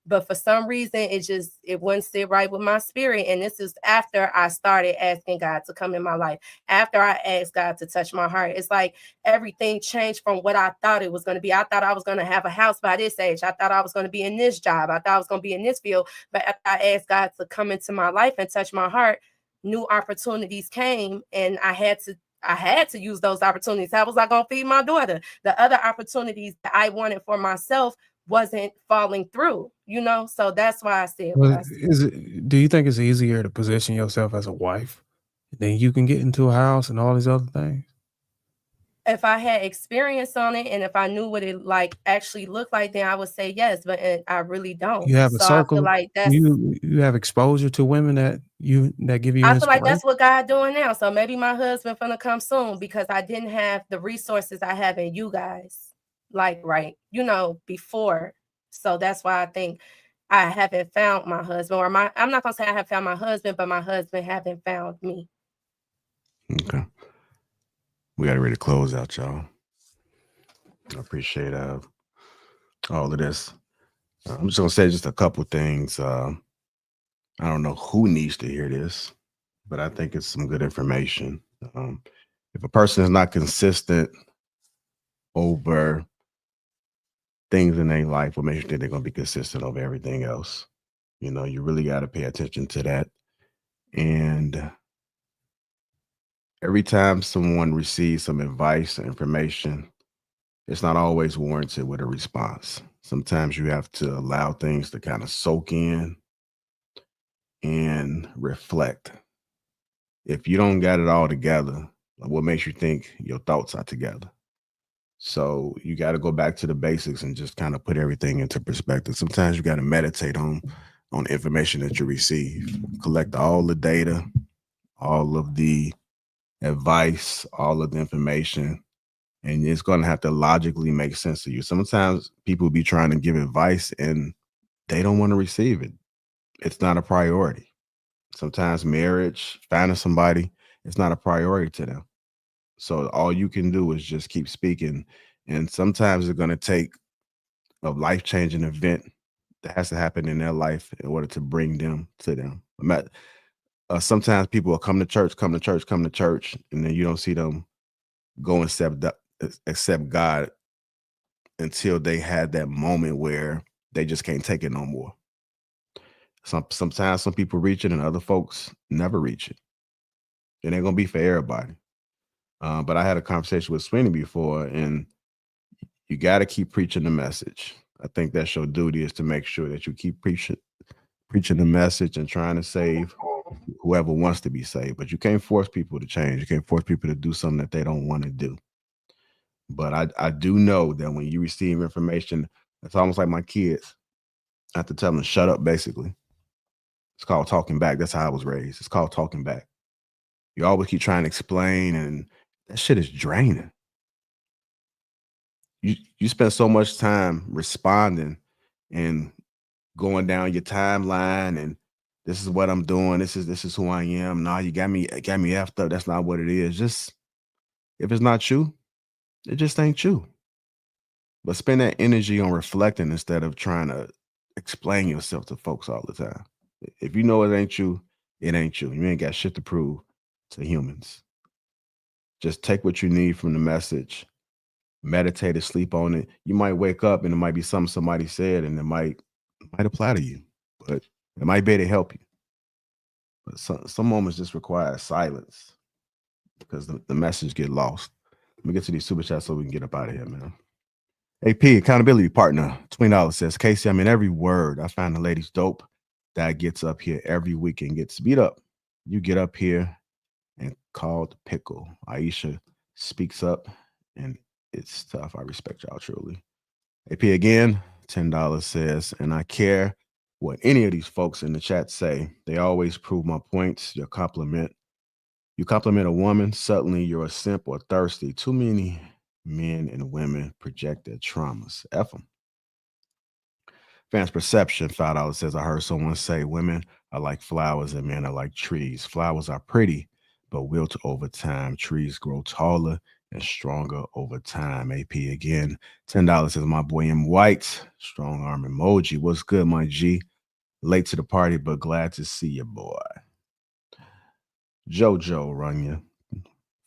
but for some reason it wouldn't sit right with my spirit. And this is after I started asking God to come in my life, after I asked God to touch my heart. It's like everything changed from what I thought it was going to be. I thought I was going to have a house by this age. I thought I was going to be in this job. I thought I was going to be in this field. But after I asked God to come into my life and touch my heart, new opportunities came, and I had to use those opportunities. How was I going to feed my daughter? The other opportunities that I wanted for myself wasn't falling through, so that's why I said what I said. Do you think it's easier to position yourself as a wife, then you can get into a house and all these other things? If I had experience on it and if I knew what it actually looked like, then I would say yes, but I really don't. You have a So I feel circle. like that's You have exposure to women that give you I feel like inspiration. that's what God doing now. So maybe my husband finna come soon, because I didn't have the resources I have in you guys, before. So that's why I think I haven't found my husband, or I'm not gonna say I haven't found my husband, but my husband haven't found me. Okay. We got ready to close out, y'all. I appreciate all of this. I'm just gonna say just a couple things. I don't know who needs to hear this, but I think it's some good information. If a person is not consistent over things in their life, what makes you think they're going to be consistent over everything else? You really got to pay attention to that. And every time someone receives some advice or information, it's not always warranted with a response. Sometimes you have to allow things to kind of soak in and reflect. If you don't got it all together, what makes you think your thoughts are together? So you got to go back to the basics and just kind of put everything into perspective. Sometimes you got to meditate on information that you receive, collect all the data, all of the advice, all of the information, and it's going to have to logically make sense to you. Sometimes people be trying to give advice and they don't want to receive it. It's not a priority. Sometimes marriage, finding somebody, it's not a priority to them. So all you can do is just keep speaking. And sometimes it's going to take a life-changing event that has to happen in their life in order to bring them to them. Sometimes people will come to church, and then you don't see them go and accept God until they had that moment where they just can't take it no more. Sometimes some people reach it and other folks never reach it. It ain't going to be for everybody. But I had a conversation with Sweeney before, and you got to keep preaching the message. I think that's your duty, is to make sure that you keep preaching the message and trying to save whoever wants to be saved. But you can't force people to change. You can't force people to do something that they don't want to do. But I do know that when you receive information, it's almost like my kids. I have to tell them to shut up, basically. It's called talking back. That's how I was raised. It's called talking back. You always keep trying to explain, and that shit is draining. You spend so much time responding and going down your timeline, and this is what I'm doing. This is who I am. No, you got me effed up. That's not what it is. Just, if it's not you, it just ain't you. But spend that energy on reflecting instead of trying to explain yourself to folks all the time. If you know it ain't you, it ain't you. You ain't got shit to prove to humans. Just take what you need from the message, meditate and sleep on it. You might wake up and it might be something somebody said and it might apply to you, but it might be able to help you. But some moments just require silence because the message get lost. Let me get to these super chats so we can get up out of here, man. AP, accountability partner, $20 says, Casey, I mean, every word. I find the ladies dope that gets up here every week and gets beat up. You get up here and called pickle. Aisha speaks up and it's tough. I respect y'all truly. AP again, $10 says, and I care what any of these folks in the chat say. They always prove my points. You compliment a woman, suddenly you're a simp or thirsty. Too many men and women project their traumas. F them. Fans perception, $5 says, I heard someone say women are like flowers and men are like trees. Flowers are pretty, but wilt over time. Trees grow taller and stronger over time. AP again, $10 says, my boy M. White, strong arm emoji. What's good, my G? Late to the party, but glad to see you, boy. Jojo Runya,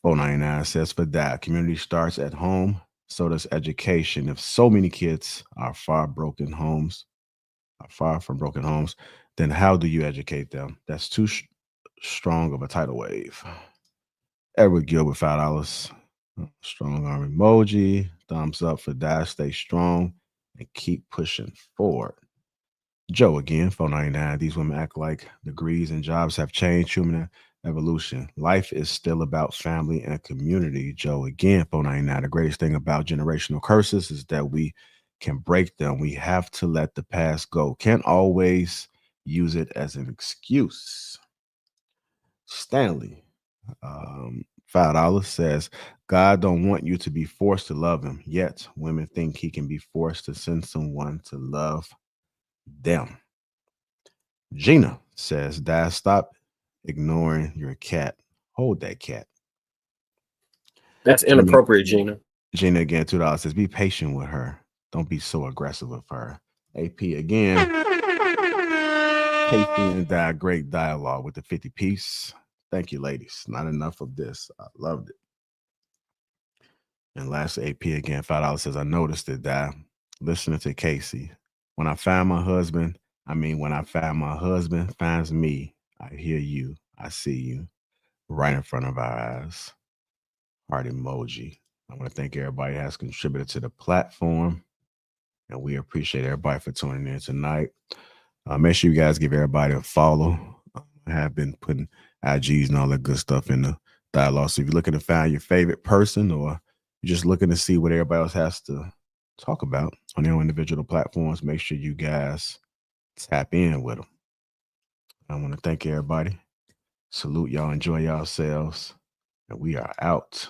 499 says, for that, community starts at home, so does education. If so many kids are far from broken homes, then how do you educate them? That's too strong of a tidal wave. Edward Gilbert, $5. Strong arm emoji. Thumbs up for that. Stay strong and keep pushing forward. Joe again, 499. These women act like degrees and jobs have changed human evolution. Life is still about family and community. Joe again, 499. The greatest thing about generational curses is that we can break them. We have to let the past go. Can't always use it as an excuse. Stanley, $5 says, God don't want you to be forced to love him, yet women think he can be forced to send someone to love them. Gina says, Dad, stop ignoring your cat. Hold that cat. That's inappropriate, Gina. Gina again, $2 says, be patient with her. Don't be so aggressive with her. AP again. Casey and Dad, great dialogue with the 50 piece. Thank you, ladies. Not enough of this. I loved it. And last AP again, $5 says, I noticed it, Dad. Listening to Casey. When I find my husband finds me, I hear you, I see you right in front of our eyes. Heart emoji. I want to thank everybody who has contributed to the platform. And we appreciate everybody for tuning in tonight. Make sure you guys give everybody a follow. I have been putting IGs and all that good stuff in the dialogue. So if you're looking to find your favorite person or you're just looking to see what everybody else has to talk about on their own individual platforms, make sure you guys tap in with them. I want to thank everybody. Salute y'all. Enjoy yourselves. And we are out.